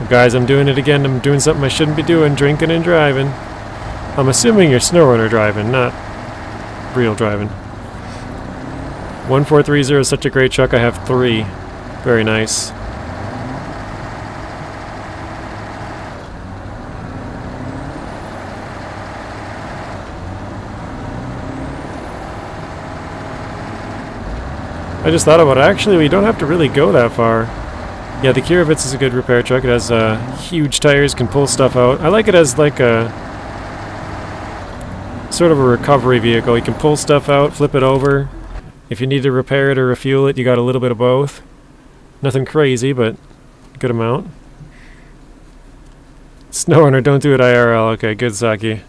Guys, I'm doing it again. I'm doing something I shouldn't be doing, drinking and driving. I'm assuming you're SnowRunner driving, not real driving. 1430 is such a great truck. I have 3. Very nice. I just thought about it. Actually, we don't have to really go that far. Yeah, the Kirovitz is a good repair truck. It has huge tires, can pull stuff out. I like it as like a sort of a recovery vehicle. You can pull stuff out, flip it over. If you need to repair it or refuel it, you got a little bit of both. Nothing crazy, but a good amount. SnowRunner, don't do it IRL. Okay, good, Saki.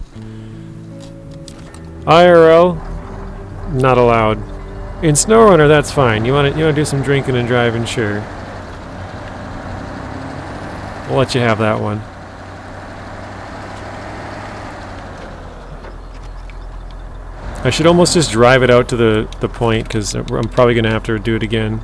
IRL, not allowed. In SnowRunner, that's fine. You want to do some drinking and driving, sure. We'll let you have that one. I should almost just drive it out to the point, because I'm probably going to have to do it again.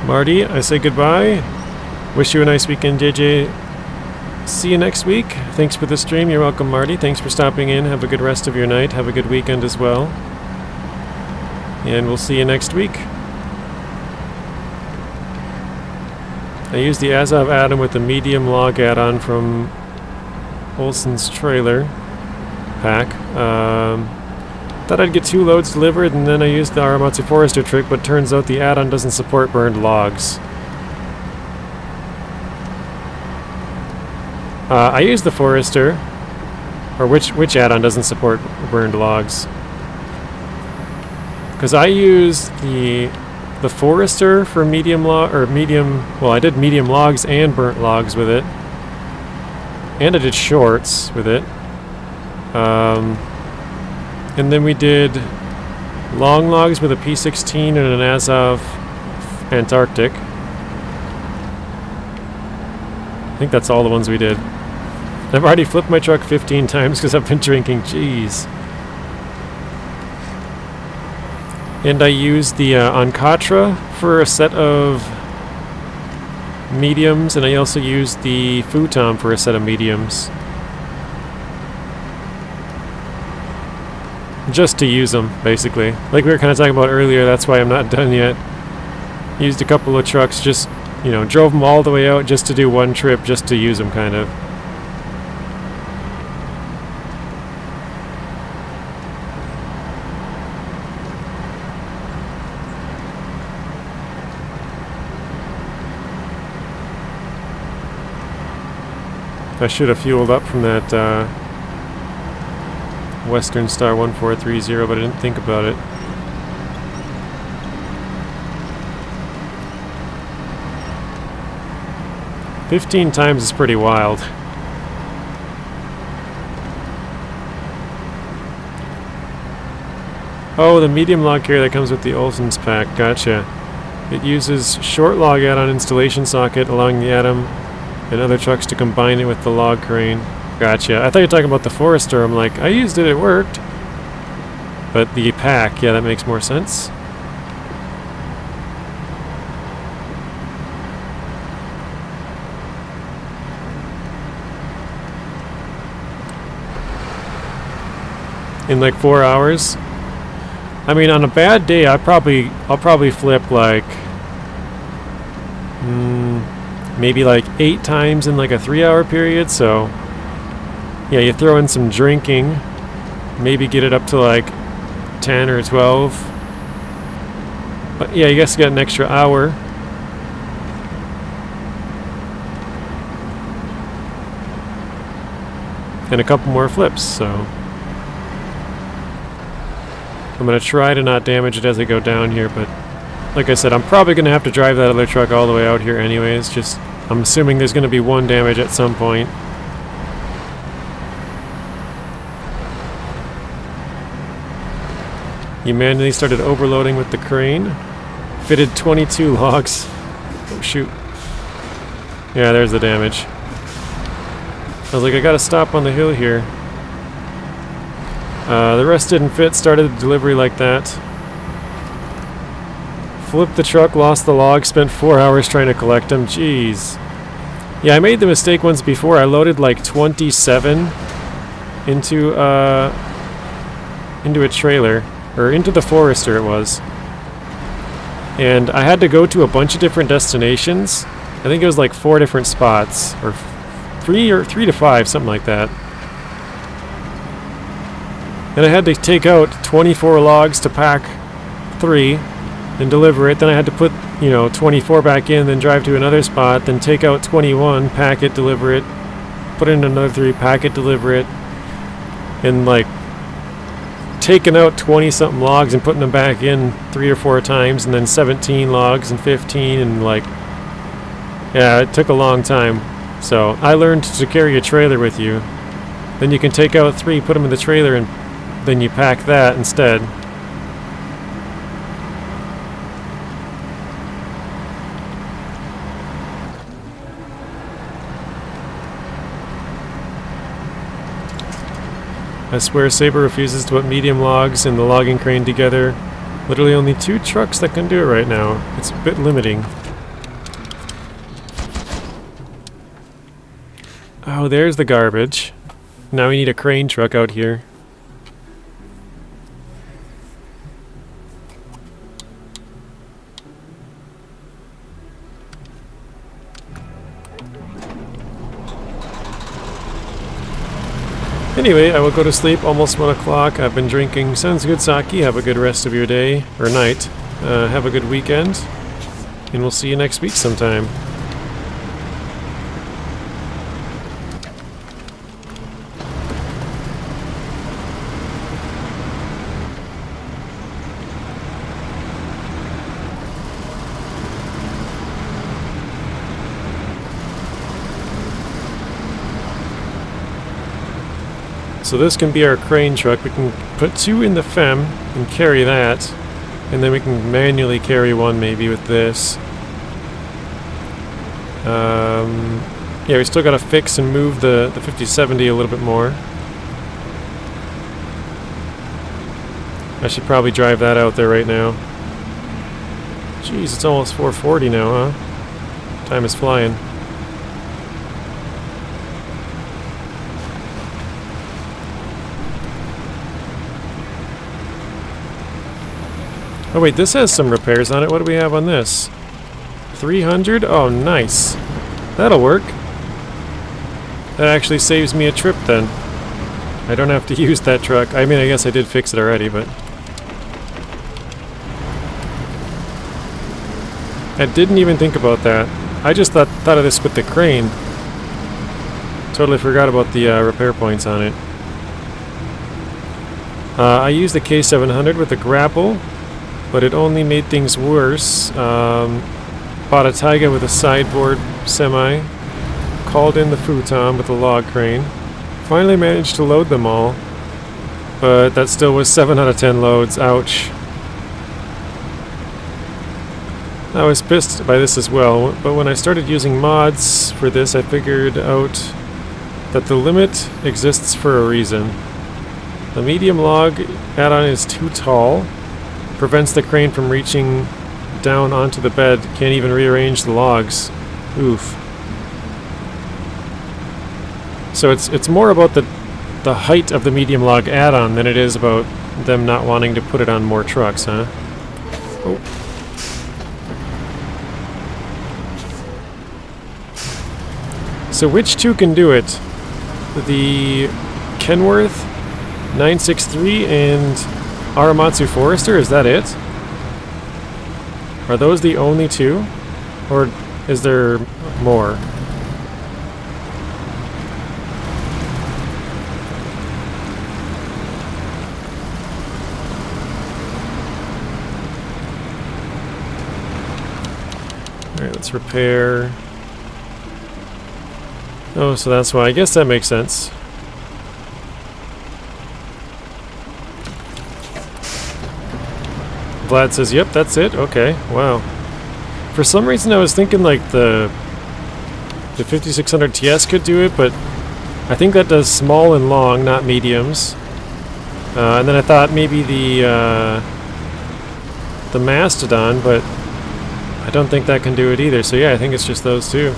Marty, I say goodbye. Wish you a nice weekend, JJ. See you next week. Thanks for the stream. You're welcome, Marty. Thanks for stopping in. Have a good rest of your night. Have a good weekend as well. And we'll see you next week. I used the Azov add-on with the medium log add-on from Olson's trailer pack. Thought I'd get 2 loads delivered, and then I used the Aramatsu Forester trick, but turns out the add-on doesn't support burned logs. I used the Forester, or which add-on doesn't support burned logs? Because I used the Forester for medium log, or medium. Well, I did medium logs and burnt logs with it, and I did shorts with it. And then we did long logs with a P16 and an Azov Antarctic. I think that's all the ones we did. I've already flipped my truck 15 times because I've been drinking. Jeez. And I used the Ancatra for a set of mediums, and I also used the Futon for a set of mediums. Just to use them, basically. Like we were kind of talking about earlier, that's why I'm not done yet. Used a couple of trucks, just, you know, drove them all the way out just to do one trip, just to use them, kind of. I should have fueled up from that Western Star 1430, but I didn't think about it. "15 times is pretty wild. Oh, the medium log carrier that comes with the Olson's pack. Gotcha. It uses short log add-on installation socket, allowing the Atom and other trucks to combine it with the log crane. Gotcha. I thought you were talking about the Forester. I'm like, I used it, it worked. But the pack, yeah, that makes more sense. In like 4 hours. I mean, on a bad day, I'll probably flip like maybe like 8 times in like a 3-hour period. So yeah, you throw in some drinking, maybe get it up to like 10 or 12. But yeah, you guess you got an extra hour. And a couple more flips, so I'm going to try to not damage it as I go down here, but like I said, I'm probably going to have to drive that other truck all the way out here anyways. Just, I'm assuming there's going to be one damage at some point. You manually started overloading with the crane. Fitted 22 logs. Oh shoot. Yeah, there's the damage. I was like, I gotta stop on the hill here. The rest didn't fit, started the delivery like that. Flipped the truck, lost the log, spent 4 hours trying to collect them. Jeez. Yeah, I made the mistake once before. I loaded like 27 into a trailer, or into the Forester it was. And I had to go to a bunch of different destinations. I think it was like 4 different spots, or 3 to 5, something like that. And I had to take out 24 logs to pack 3 and deliver it. Then I had to put, 24 back in, then drive to another spot, then take out 21, pack it, deliver it, put in another 3, pack it, deliver it. And like taking out 20 something logs and putting them back in 3 or 4 times, and then 17 logs and 15, and like, yeah, it took a long time. So I learned to carry a trailer with you. Then you can take out 3, put them in the trailer, and then you pack that instead. I swear Sabre refuses to put medium logs and the logging crane together. Literally only 2 trucks that can do it right now. It's a bit limiting. Oh, there's the garbage. Now we need a crane truck out here. Anyway, I will go to sleep, almost 1 o'clock. I've been drinking Sounds Good sake. Have a good rest of your day, or night. Have a good weekend, and we'll see you next week sometime. So this can be our crane truck. We can put 2 in the FEM and carry that, and then we can manually carry 1 maybe with this. Yeah, we still got to fix and move the 5070 a little bit more. I should probably drive that out there right now. Jeez, it's almost 4:40 now, huh? Time is flying. Oh wait, this has some repairs on it. What do we have on this? 300? Oh, nice. That'll work. That actually saves me a trip then. I don't have to use that truck. I mean, I guess I did fix it already, but... I didn't even think about that. I just thought of this with the crane. Totally forgot about the repair points on it. I used the K700 with the grapple, but it only made things worse. Bought a Taiga with a sideboard semi, called in the futon with a log crane. Finally managed to load them all, but that still was 7 out of 10 loads. Ouch. I was pissed by this as well, but when I started using mods for this, I figured out that the limit exists for a reason. The medium log add-on is too tall, prevents the crane from reaching down onto the bed, can't even rearrange the logs. Oof. So it's more about the height of the medium log add-on than it is about them not wanting to put it on more trucks, huh? Oh. So which two can do it? The Kenworth 963 and Aramatsu Forester, is that it? Are those the only two? Or is there more? Alright, let's repair. Oh, so that's why. I guess that makes sense. Vlad says, yep, that's it. Okay, wow. For some reason I was thinking like the 5600 TS could do it, but I think that does small and long, not mediums. And then I thought maybe the Mastodon, but I don't think that can do it either. So yeah, I think it's just those two.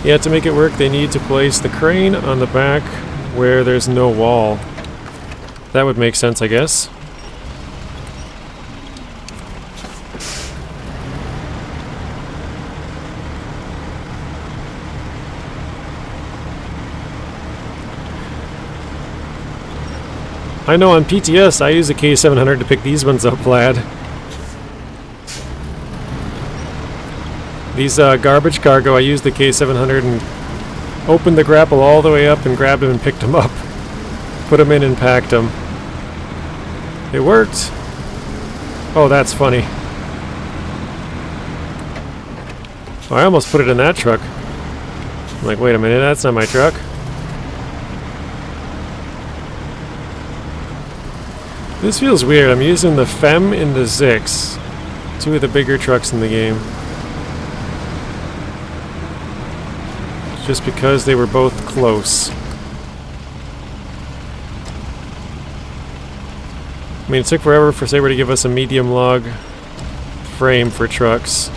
Yeah, to make it work, they need to place the crane on the back where there's no wall. That would make sense, I guess. I know on PTS I use the K700 to pick these ones up, Vlad. These garbage cargo, I used the K700 and opened the grapple all the way up and grabbed them and picked them up. Put them in and packed them. It worked. Oh, that's funny. Oh, I almost put it in that truck. I'm like, wait a minute, that's not my truck. This feels weird. I'm using the Fem and the Zix, two of the bigger trucks in the game. Just because they were both close. I mean, it took forever for Sabre to give us a medium log frame for trucks.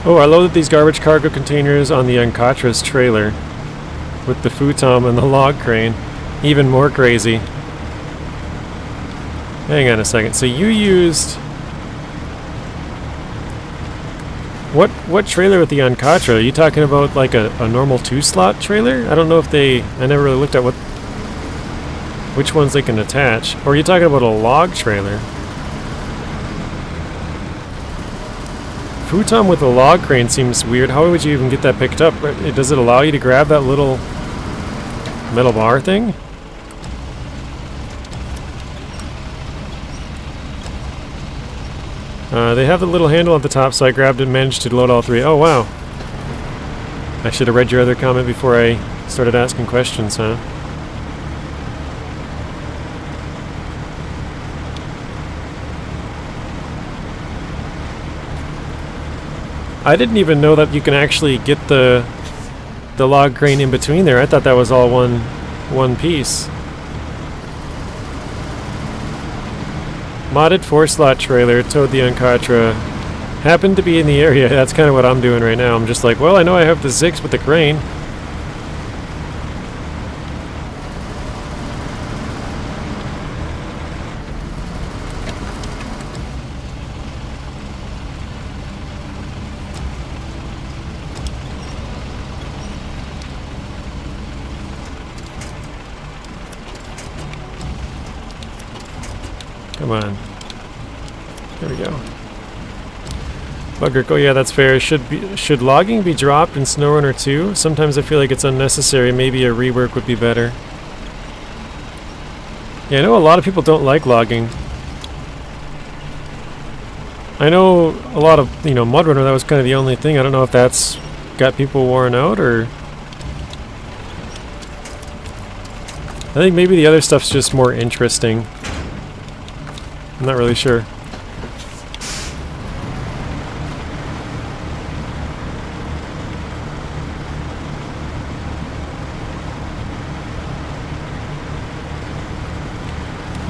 Oh, I loaded these garbage cargo containers on the Ancatra's trailer with the futon and the log crane. Even more crazy. Hang on a second. So you used... What trailer with the Ancatra? Are you talking about like a normal 2-slot trailer? I don't know if they... I never really looked at which ones they can attach. Or are you talking about a log trailer? Futon with a log crane seems weird. How would you even get that picked up? Does it allow you to grab that little metal bar thing? They have the little handle at the top, so I grabbed it and managed to load all three. Oh, wow. I should have read your other comment before I started asking questions, huh? I didn't even know that you can actually get the log crane in between there. I thought that was all one piece. Modded 4-slot trailer towed the Ancatra. Happened to be in the area. That's kind of what I'm doing right now. I'm just like, well, I know I have the Zix with the crane. Come on. There we go. Bugger, oh yeah, that's fair. Should logging be dropped in SnowRunner 2? Sometimes I feel like it's unnecessary. Maybe a rework would be better. Yeah, I know a lot of people don't like logging. I know a lot of, MudRunner, that was kind of the only thing. I don't know if that's got people worn out, or... I think maybe the other stuff's just more interesting. I'm not really sure.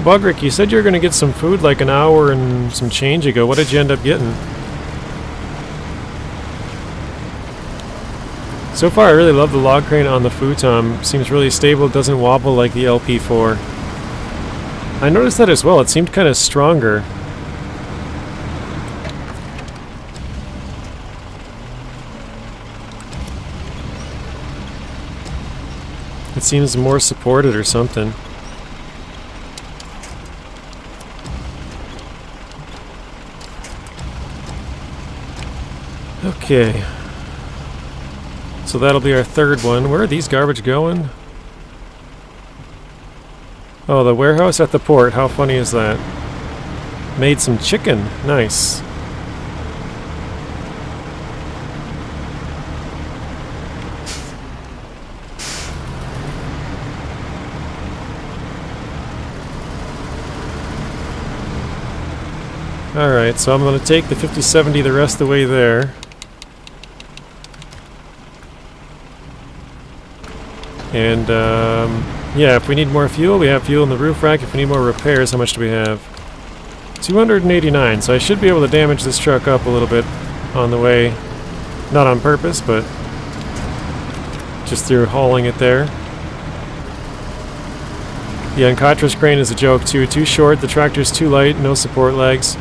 Bugrick, you said you were going to get some food like an hour and some change ago. What did you end up getting? So far, I really love the log crane on the futon. Seems really stable, doesn't wobble like the LP4. I noticed that as well. It seemed kind of stronger. It seems more supported or something. Okay. So that'll be our third one. Where are these garbage going? Oh, the warehouse at the port. How funny is that? Made some chicken. Nice. Alright, so I'm going to take the 5070 the rest of the way there. And, yeah, if we need more fuel, we have fuel in the roof rack. If we need more repairs, how much do we have? 289, so I should be able to damage this truck up a little bit on the way. Not on purpose, but just through hauling it there. The Ancatra's crane is a joke too. Too short, the tractor's too light, no support legs.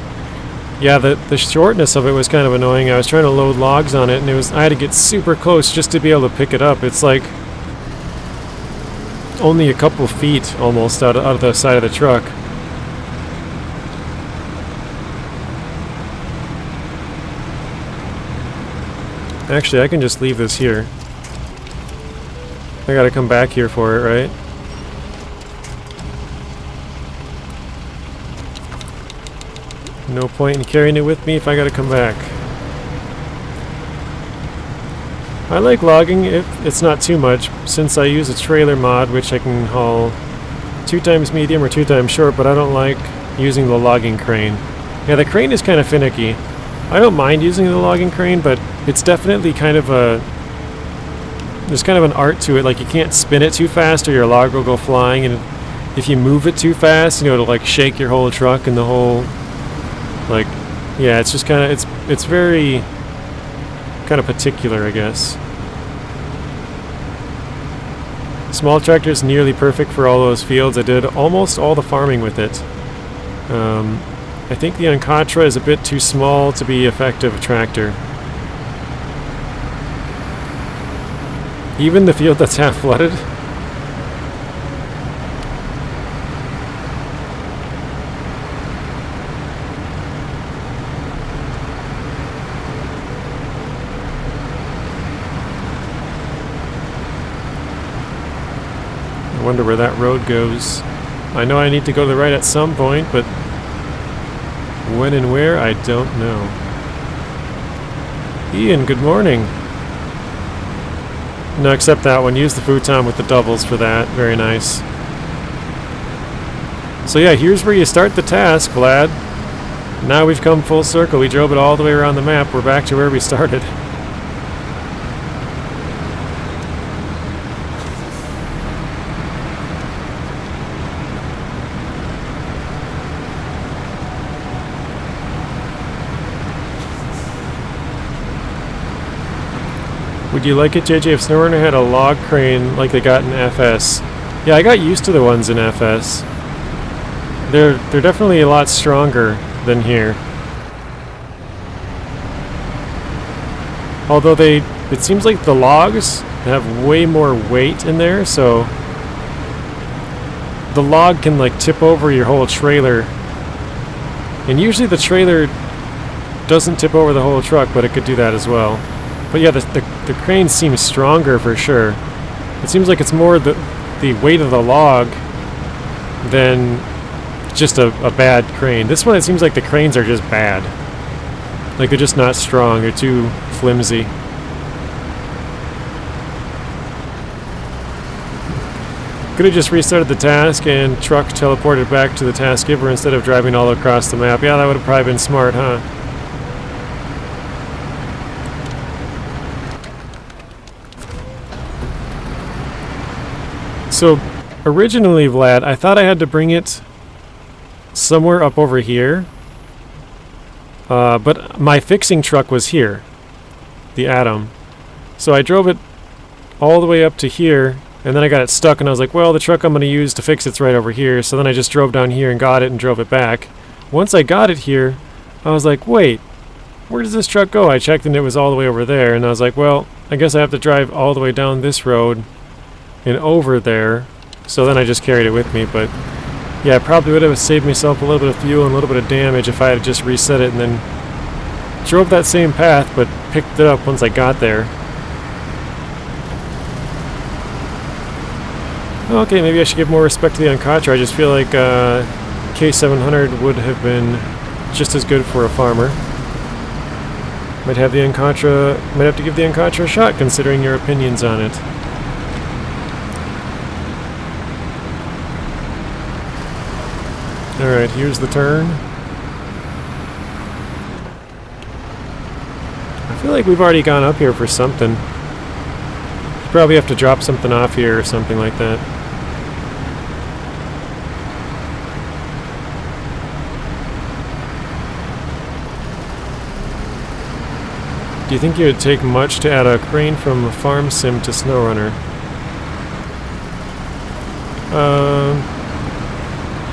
Yeah, the shortness of it was kind of annoying. I was trying to load logs on it, and I had to get super close just to be able to pick it up. It's like only a couple feet almost out of the side of the truck. Actually, I can just leave this here. I gotta come back here for it, right? No point in carrying it with me if I gotta come back. I like logging if it's not too much, since I use a trailer mod which I can haul 2 times medium or 2 times short, but I don't like using the logging crane. Yeah, the crane is kind of finicky. I don't mind using the logging crane, but it's definitely kind of a... there's kind of an art to it. Like, you can't spin it too fast or your log will go flying, and if you move it too fast, you know, it'll like shake your whole truck and the whole... like, yeah, it's just kind of, it's very kind of particular, I guess. Small tractor's nearly perfect for all those fields. I did almost all the farming with it. I think the Ancatra is a bit too small to be effective tractor. Even the field that's half flooded. I wonder where that road goes. I know I need to go to the right at some point, but when and where, I don't know. Ian, good morning. No, except that one. Use the futon with the doubles for that. Very nice. So yeah, here's where you start the task, Vlad. Now we've come full circle. We drove it all the way around the map. We're back to where we started. Would you like it, JJ, if SnowRunner had a log crane like they got in FS? Yeah, I got used to the ones in FS. They're definitely a lot stronger than here. Although it seems like the logs have way more weight in there, so the log can like tip over your whole trailer. And usually the trailer doesn't tip over the whole truck, but it could do that as well. But yeah, the crane seems stronger for sure. It seems like it's more the weight of the log than just a bad crane. This one, it seems like the cranes are just bad. Like, they're just not strong. They're too flimsy. Could have just restarted the task and truck teleported back to the task giver instead of driving all across the map. Yeah, that would have probably been smart, huh? So, originally, Vlad, I thought I had to bring it somewhere up over here. But my fixing truck was here, the Atom. So I drove it all the way up to here, and then I got it stuck, and I was like, well, the truck I'm going to use to fix it's right over here. So then I just drove down here and got it and drove it back. Once I got it here, I was like, wait, where does this truck go? I checked and it was all the way over there, and I was like, well, I guess I have to drive all the way down this road and over there. So then I just carried it with me, but yeah, I probably would have saved myself a little bit of fuel and a little bit of damage if I had just reset it and then drove that same path, but picked it up once I got there. Okay, maybe I should give more respect to the Encatra. I just feel like K700 would have been just as good for a farmer. Might have to give the Encatra a shot, considering your opinions on it. Alright, here's the turn. I feel like we've already gone up here for something. Probably have to drop something off here or something like that. Do you think it would take much to add a crane from Farm Sim to SnowRunner?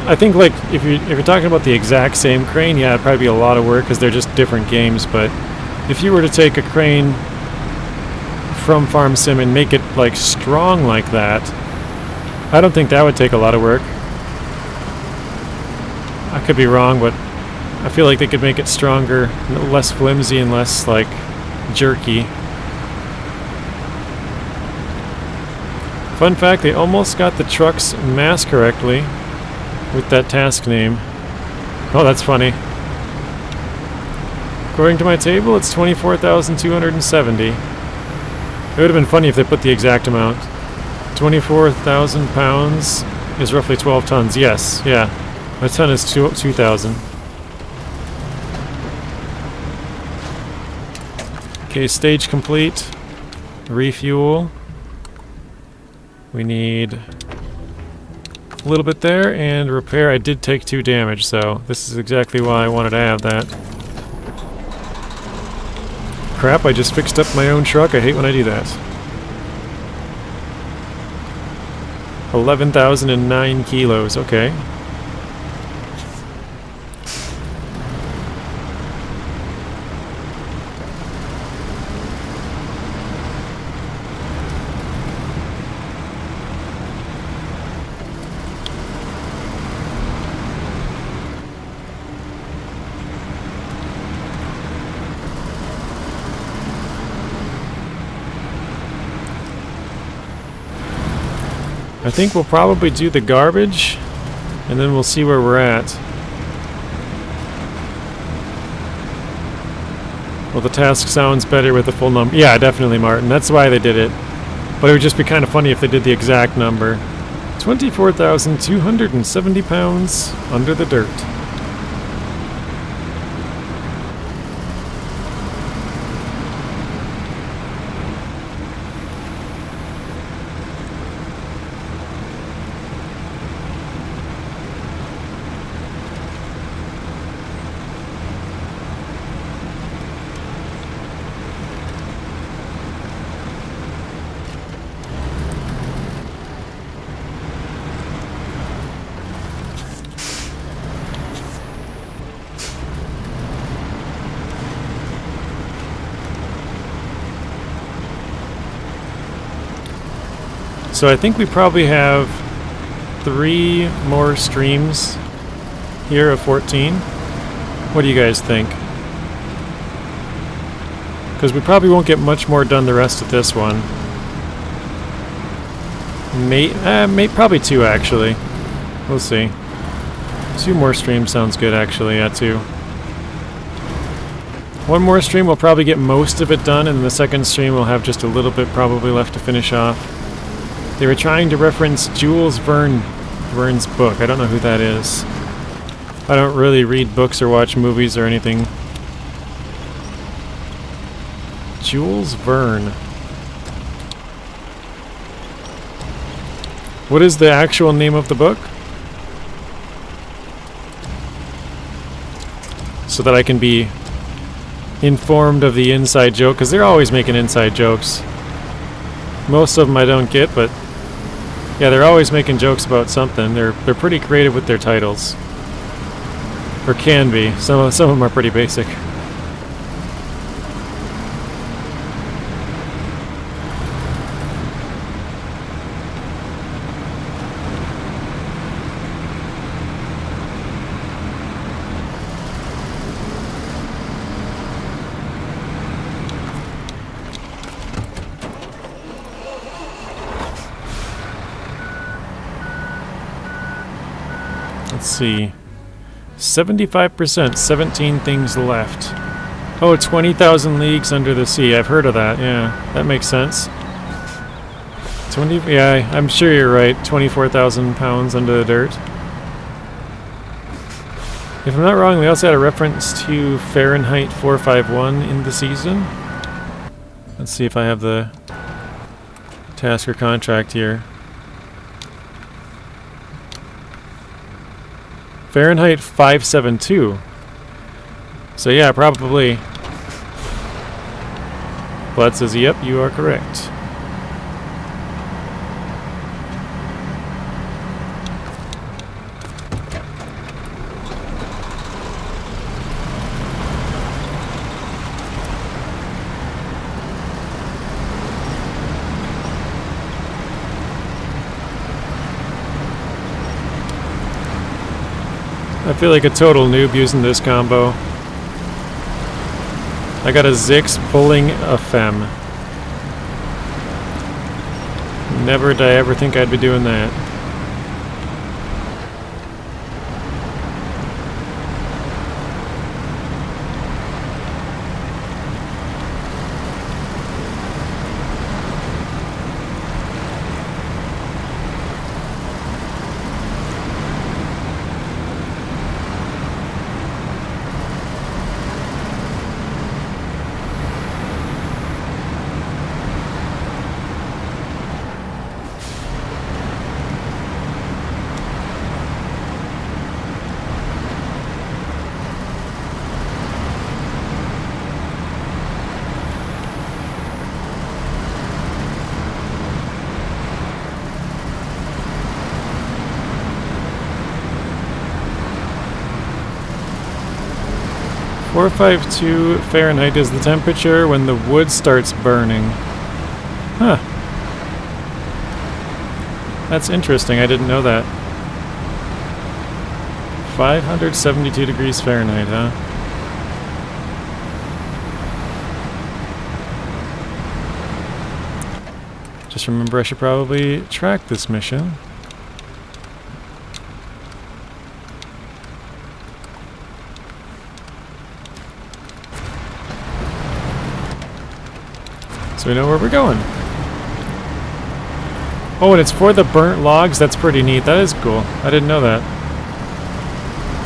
I think, like, if you're talking about the exact same crane, yeah, it'd probably be a lot of work because they're just different games. But if you were to take a crane from Farm Sim and make it like strong like that, I don't think that would take a lot of work. I could be wrong, but I feel like they could make it stronger, less flimsy and less like jerky. Fun fact, they almost got the truck's mass correctly with that task name. Oh, that's funny. According to my table, it's 24,270. It would have been funny if they put the exact amount. 24,000 pounds is roughly 12 tons. Yes, yeah. A ton is 2,000. Okay, stage complete. Refuel. We need a little bit there, and repair. I did take 2 damage, so this is exactly why I wanted to have that. Crap, I just fixed up my own truck. I hate when I do that. 11,009 kilos, okay. I think we'll probably do the garbage, and then we'll see where we're at. Well, the task sounds better with the full number. Yeah, definitely, Martin. That's why they did it. But it would just be kind of funny if they did the exact number. 24,270 pounds under the dirt. So I think we probably have 3 more streams here of 14. What do you guys think? Because we probably won't get much more done the rest of this one. Probably 2 actually. We'll see. 2 more streams sounds good actually, yeah, 2. 1 more stream, we'll probably get most of it done, and then the second stream we'll have just a little bit probably left to finish off. They were trying to reference Jules Verne's book. I don't know who that is. I don't really read books or watch movies or anything. Jules Verne. What is the actual name of the book? so that I can be informed of the inside joke, because they're always making inside jokes. Most of them I don't get, but yeah, they're always making jokes about something. They're pretty creative with their titles, or can be. Some of them are pretty basic. Let's see. 75%, 17 things left. Oh, 20,000 leagues under the sea. I've heard of that. Yeah, that makes sense. Yeah, I'm sure you're right. 24,000 pounds under the dirt. If I'm not wrong, we also had a reference to Fahrenheit 451 in the season. Let's see if I have the task or contract here. Fahrenheit 572. So yeah, probably. Blood says, yep, you are correct. I feel like a total noob using this combo. I got a Zix pulling a Fem. Never did I ever think I'd be doing that. .452 Fahrenheit is the temperature when the wood starts burning. Huh. That's interesting, I didn't know that. 572 degrees Fahrenheit, huh? Just remember I should probably track this mission. So we know where we're going. Oh, and it's for the burnt logs? That's pretty neat. That is cool. I didn't know that.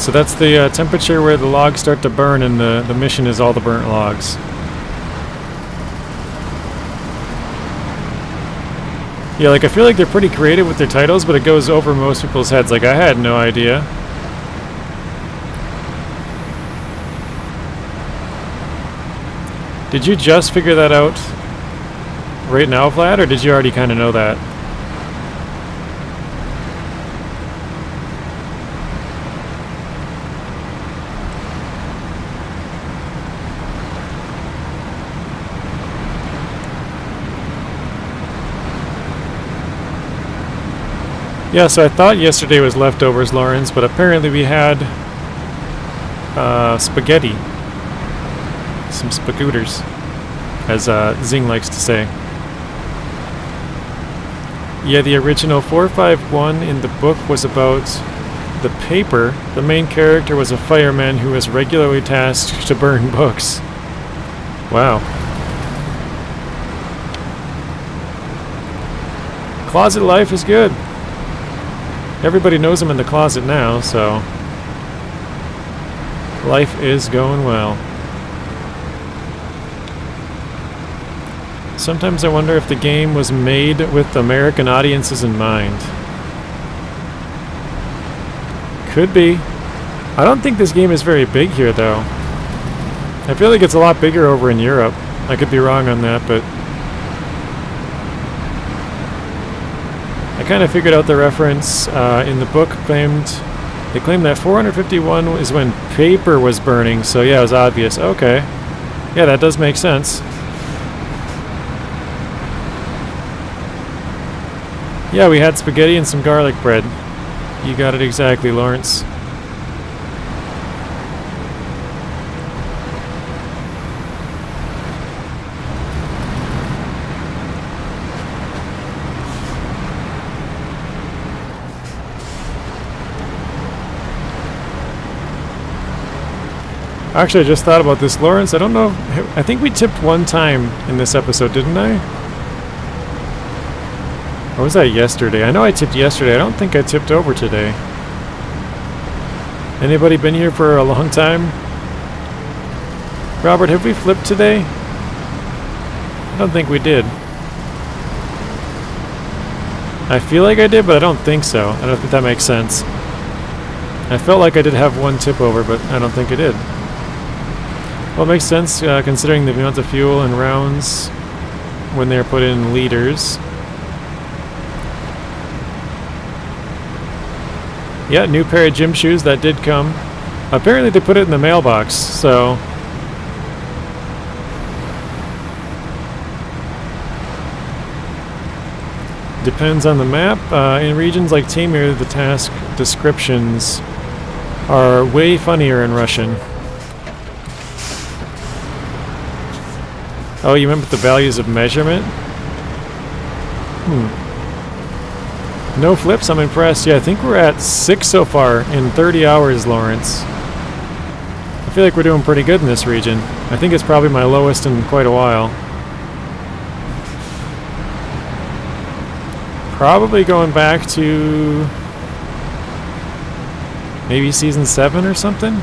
So that's the temperature where the logs start to burn, and the mission is all the burnt logs. Yeah, like I feel like they're pretty creative with their titles, but it goes over most people's heads. Like I had no idea. Did you just figure that out right now, Vlad, or did you already kind of know that? Yeah, so I thought yesterday was leftovers, Lawrence, but apparently we had spaghetti. Some spagooters, as Zing likes to say. Yeah, the original 451 in the book was about the paper. The main character was a fireman who was regularly tasked to burn books. Wow. Closet life is good. Everybody knows I'm in the closet now, so life is going well. Sometimes I wonder if the game was made with American audiences in mind. Could be. I don't think this game is very big here, though. I feel like it's a lot bigger over in Europe. I could be wrong on that, but I kind of figured out the reference in the book. They claimed that 451 is when paper was burning, so yeah, it was obvious. Okay. Yeah, that does make sense. Yeah, we had spaghetti and some garlic bread. You got it exactly, Lawrence. Actually, I just thought about this, Lawrence. I don't know. I think we tipped one time in this episode, didn't I? Or was that yesterday? I know I tipped yesterday. I don't think I tipped over today. Anybody been here for a long time? Robert, have we flipped today? I don't think we did. I feel like I did, but I don't think so. I don't think that makes sense. I felt like I did have one tip over, but I don't think I did. Well, it makes sense considering the amount of fuel and rounds when they're put in liters. Yeah, new pair of gym shoes, that did come. Apparently they put it in the mailbox, so... Depends on the map. In regions like Tamir, the task descriptions are way funnier in Russian. Oh, you remember the values of measurement? No flips, I'm impressed. Yeah, I think we're at 6 so far in 30 hours, Lawrence. I feel like we're doing pretty good in this region. I think it's probably my lowest in quite a while. Probably going back to... maybe season 7 or something?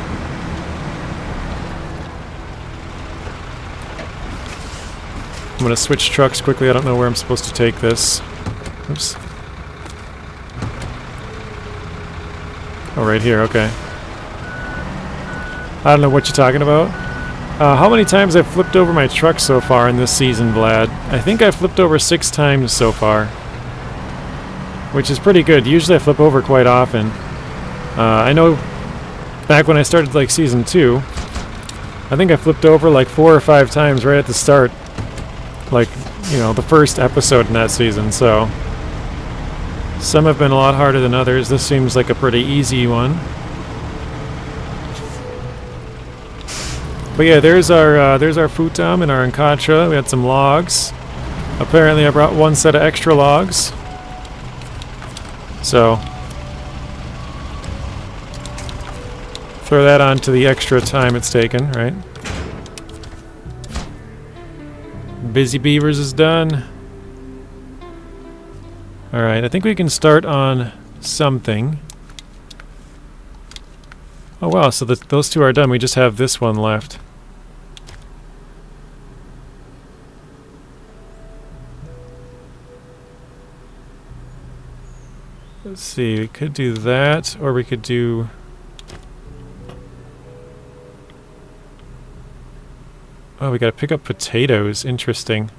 I'm going to switch trucks quickly. I don't know where I'm supposed to take this. Oops. Oh, right here. Okay. I don't know what you're talking about. How many times I've flipped over my truck so far in this season, Vlad? I think I've flipped over 6 times so far. Which is pretty good. Usually I flip over quite often. I know back when I started like season 2, I think I flipped over like 4 or 5 times right at the start. Like, you know, the first episode in that season, so some have been a lot harder than others. This seems like a pretty easy one. But yeah, there's our futon and our Encatra. We had some logs. Apparently I brought 1 set of extra logs. So throw that on to the extra time it's taken, right? Busy Beavers is done. Alright, I think we can start on something. Oh wow, so those 2 are done. We just have this one left. Let's see, we could do that, or we could do... Oh, we gotta pick up potatoes. Interesting.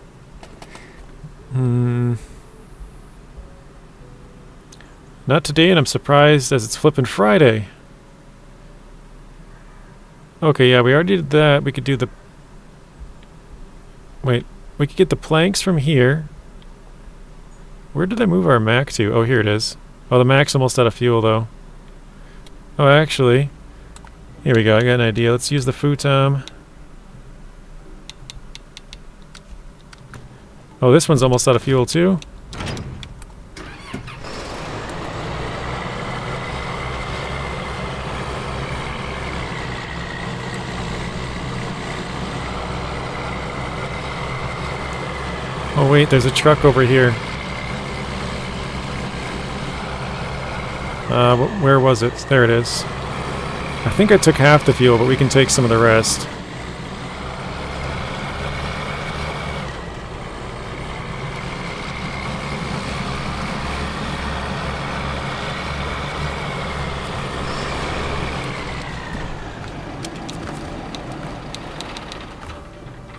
Not today, and I'm surprised as it's flippin' Friday. Okay, yeah, we already did that. We could do the... Wait, we could get the planks from here. Where did I move our Mac to? Oh, here it is. Oh, the Mac's almost out of fuel, though. Oh, actually... Here we go, I got an idea. Let's use the futon. Oh, this one's almost out of fuel, too. Oh, wait, there's a truck over here. Where was it? There it is. I think I took half the fuel, but we can take some of the rest.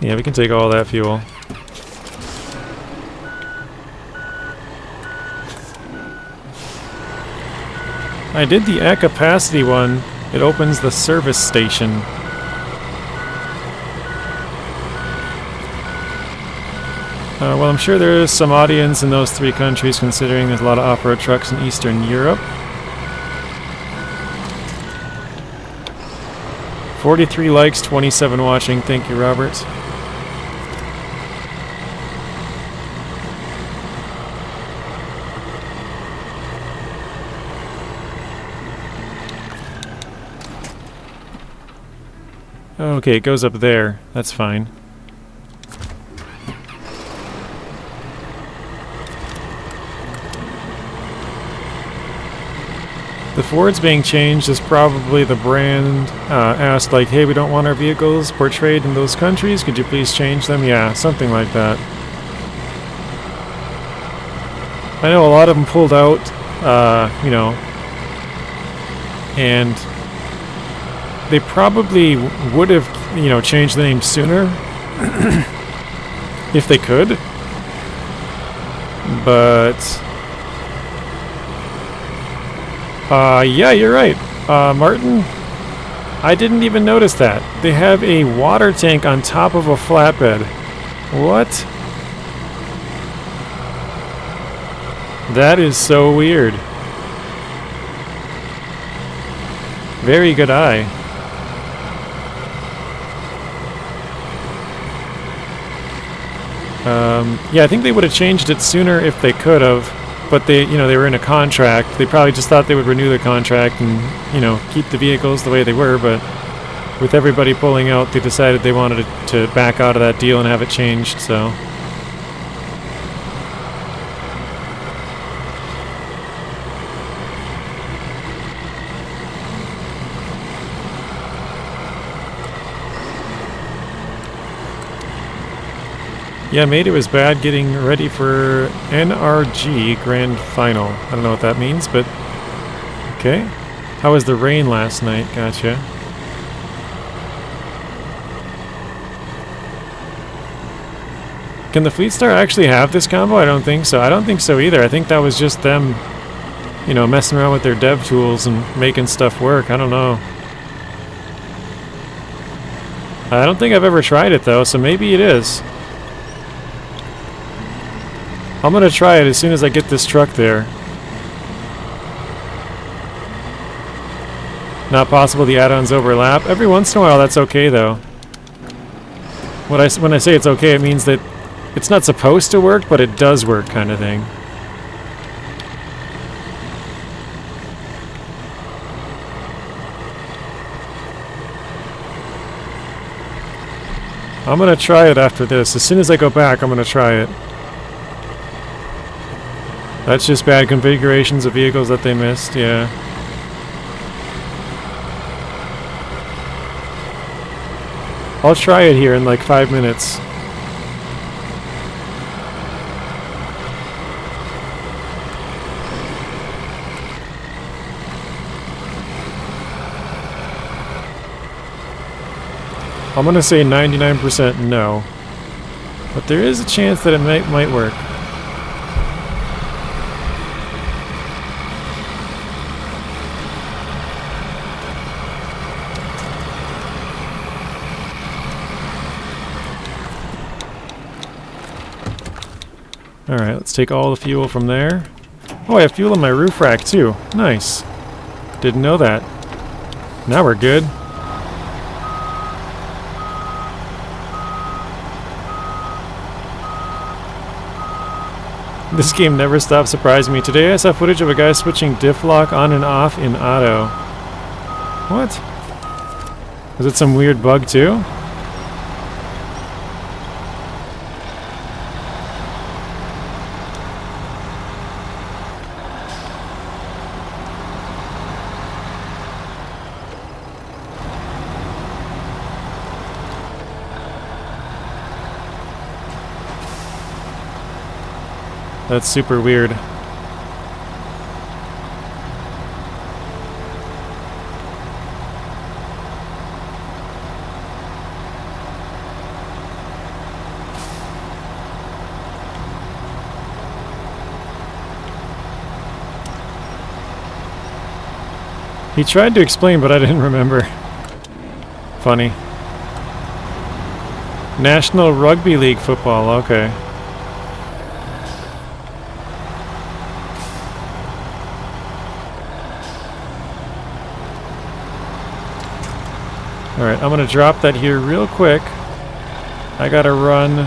Yeah, we can take all that fuel. I did the at capacity one. It opens the service station. Well, I'm sure there is some audience in those 3 countries, considering there's a lot of off-road trucks in Eastern Europe. 43 likes, 27 watching. Thank you, Robert. Okay, it goes up there. That's fine. The Ford's being changed is probably the brand asked, like, hey, we don't want our vehicles portrayed in those countries. Could you please change them? Yeah, something like that. I know a lot of them pulled out, you know, and they probably would have, you know, changed the name sooner if they could. But yeah, you're right, Martin. I didn't even notice that. They have a water tank on top of a flatbed. What? That is so weird. Very good eye. Yeah, I think they would have changed it sooner if they could have, but they, you know, they were in a contract. They probably just thought they would renew the contract and, you know, keep the vehicles the way they were, but with everybody pulling out, they decided they wanted to back out of that deal and have it changed, so. Yeah, mate, it was bad getting ready for NRG Grand Final. I don't know what that means, but okay. How was the rain last night? Gotcha. Can the Fleet Star actually have this combo? I don't think so. I don't think so either. I think that was just them, you know, messing around with their dev tools and making stuff work. I don't know. I don't think I've ever tried it though, so maybe it is. I'm gonna try it as soon as I get this truck there. Not possible the add-ons overlap. Every once in a while that's okay though. When I say it's okay, it means that it's not supposed to work, but it does work, kind of thing. I'm gonna try it after this. As soon as I go back, I'm gonna try it. That's just bad configurations of vehicles that they missed, yeah. I'll try it here in like 5 minutes. I'm gonna say 99% no, but there is a chance that it might work. Alright, let's take all the fuel from there. Oh, I have fuel in my roof rack too. Nice. Didn't know that. Now we're good. This game never stops surprising me. Today I saw footage of a guy switching diff lock on and off in auto. What? Was it some weird bug too? That's super weird. He tried to explain, but I didn't remember. Funny. National Rugby League football, okay. Alright, I'm gonna drop that here real quick. I gotta run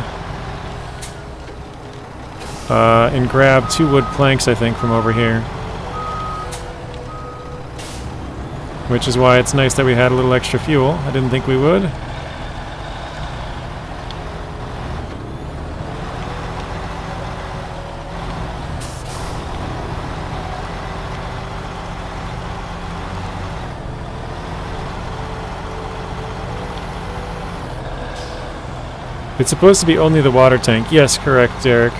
and grab 2 wood planks, I think, from over here. Which is why it's nice that we had a little extra fuel. I didn't think we would. It's supposed to be only the water tank. Yes, correct, Derek.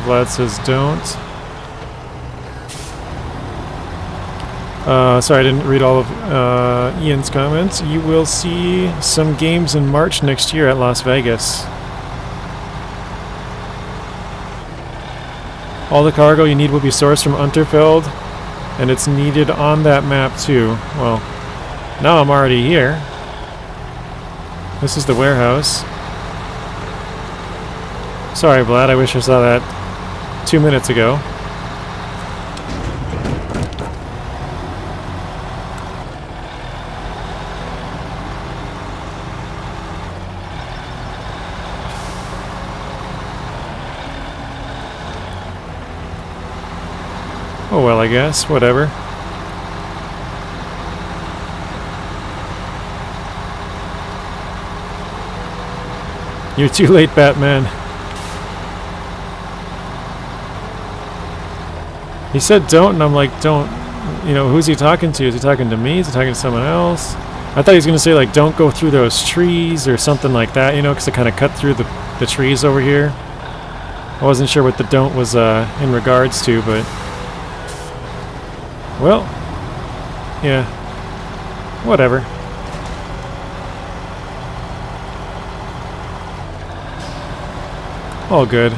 Vlad says don't. Sorry, I didn't read all of Ian's comments. You will see some games in March next year at Las Vegas. All the cargo you need will be sourced from Unterfeld, and it's needed on that map too. Well, now I'm already here. This is the warehouse. Sorry, Vlad, I wish I saw that 2 minutes ago. Oh well, I guess. Whatever. You're too late, Batman. He said don't, and I'm like, don't. You know, who's he talking to? Is he talking to me? Is he talking to someone else? I thought he was going to say, like, don't go through those trees or something like that, you know, because I kind of cut through the trees over here. I wasn't sure what the don't was in regards to, but... Well, yeah, whatever. All good.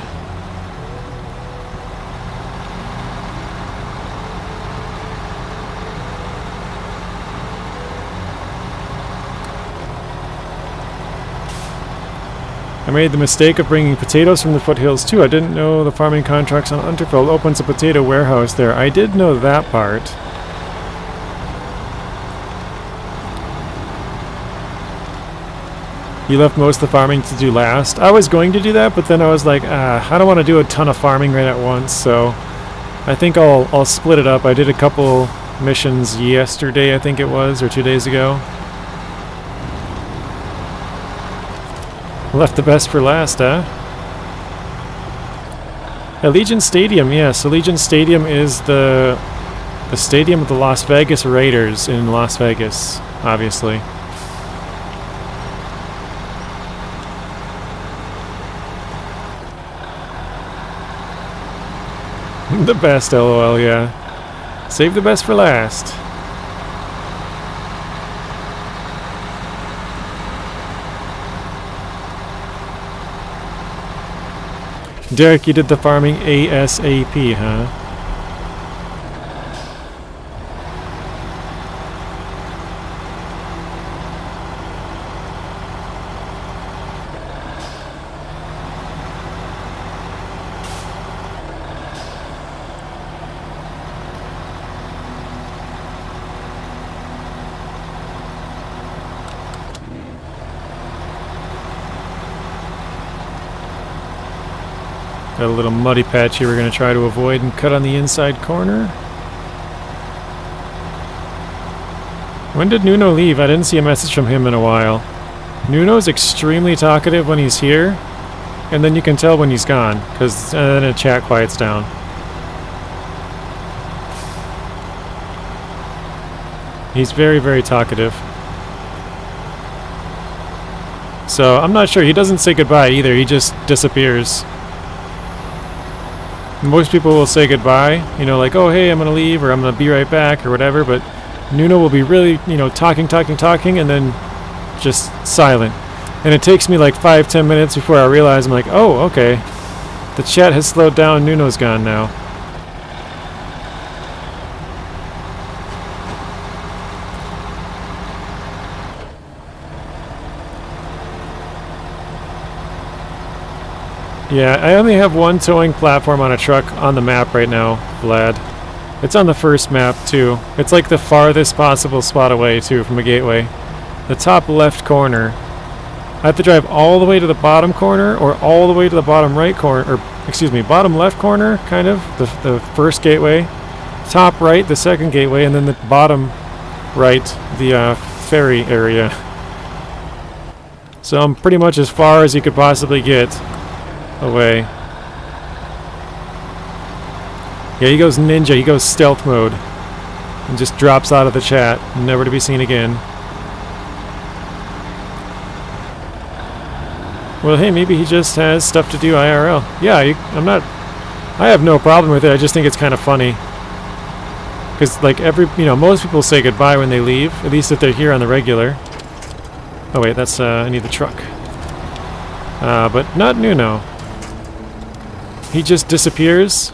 I made the mistake of bringing potatoes from the foothills too. I didn't know the farming contracts on Unterfeld opens a potato warehouse there. I did know that part. You left most of the farming to do last. I was going to do that, but then I was like, I don't want to do a ton of farming right at once, so I think I'll split it up. I did a couple missions yesterday, I think it was, or 2 days ago. Left the best for last, huh? Allegiant Stadium, yes. Allegiant Stadium is the stadium of the Las Vegas Raiders in Las Vegas, obviously. The best, LOL, yeah. Save the best for last. Derek, you did the farming ASAP, huh? Got a little muddy patch here we're going to try to avoid and cut on the inside corner. When did Nuno leave? I didn't see a message from him in a while. Nuno's extremely talkative when he's here, and then you can tell when he's gone, because then the chat quiets down. He's very, very talkative. So I'm not sure. He doesn't say goodbye either. He just disappears. Most people will say goodbye, you know, like, oh, hey, I'm going to leave, or I'm going to be right back, or whatever, but Nuno will be really, you know, talking, and then just silent. And it takes me like 5-10 minutes before I realize, I'm like, oh, okay, The chat has slowed down. Nuno's gone now. Yeah, I only have one towing platform on a truck on the map right now, Vlad. It's on the first map, too. It's like the farthest possible spot away, too, from a gateway. The top left corner. I have to drive all the way to the bottom corner, or all the way to the bottom right corner, or, excuse me, bottom left corner, kind of, the first gateway. Top right, the second gateway, and then the bottom right, the ferry area. So I'm pretty much as far as you could possibly get away. Yeah, he goes ninja, he goes stealth mode. And just drops out of the chat, never to be seen again. Well, hey, maybe he just has stuff to do IRL. Yeah, I have no problem with it, I just think it's kind of funny. Because, like, most people say goodbye when they leave, at least if they're here on the regular. Oh wait, that's, I need the truck. But not Nuno. He just disappears.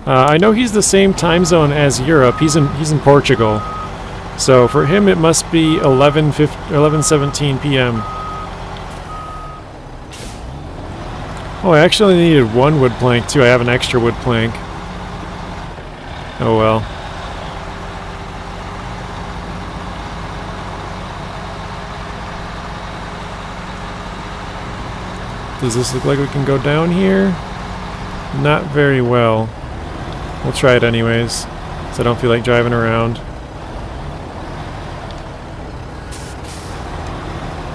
I know he's the same time zone as Europe. He's in Portugal. So for him it must be 11:17 p.m. Oh, I actually needed one wood plank too. I have an extra wood plank. Oh well. Does this look like we can go down here? Not very well. We'll try it anyways, so I don't feel like driving around.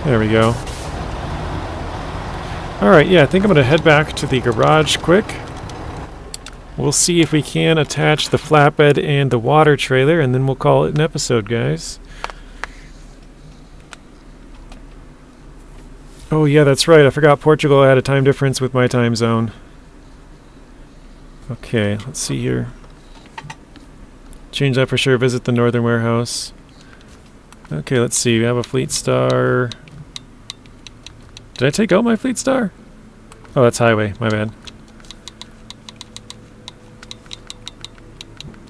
There we go. Alright, yeah, I think I'm going to head back to the garage quick. We'll see if we can attach the flatbed and the water trailer, and then we'll call it an episode, guys. Oh yeah, that's right, I forgot Portugal had a time difference with my time zone. Okay, let's see here. Change that for sure, visit the northern warehouse. Okay, let's see, we have a Fleet Star. Did I take out my Fleet Star? Oh, that's highway, my bad.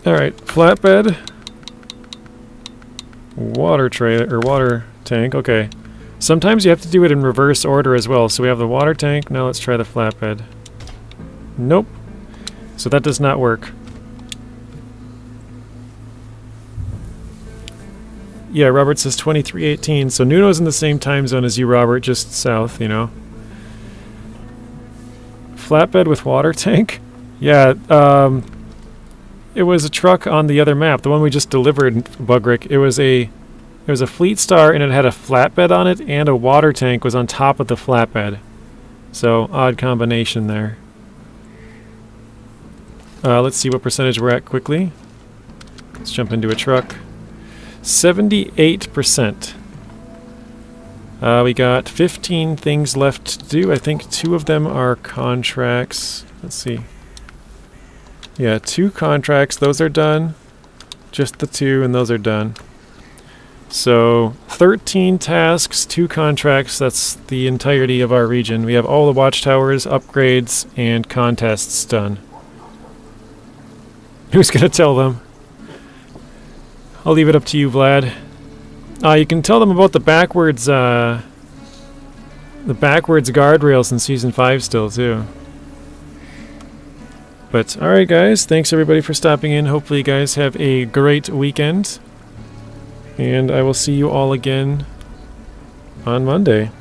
Alright, flatbed. Water trailer, or water tank, okay. Sometimes you have to do it in reverse order as well, so we have the water tank, now let's try the flatbed. Nope. So that does not work. Yeah, Robert says 23:18. So Nuno's in the same time zone as you, Robert, just south, you know. Flatbed with water tank? Yeah, it was a truck on the other map, the one we just delivered, Bugrick. It was a Fleet Star, and it had a flatbed on it, and a water tank was on top of the flatbed. So, odd combination there. Let's see what percentage we're at quickly. Let's jump into a truck. 78%. We got 15 things left to do. I think 2 of them are contracts. Let's see. Yeah, 2 contracts. Those are done. Just the 2, and those are done. So, 13 tasks, 2 contracts. That's the entirety of our region. We have all the watchtowers, upgrades, and contests done. Who's gonna tell them? I'll leave it up to you, Vlad. You can tell them about the backwards guardrails in Season 5 still, too. But, alright guys, thanks everybody for stopping in. Hopefully you guys have a great weekend. And I will see you all again on Monday.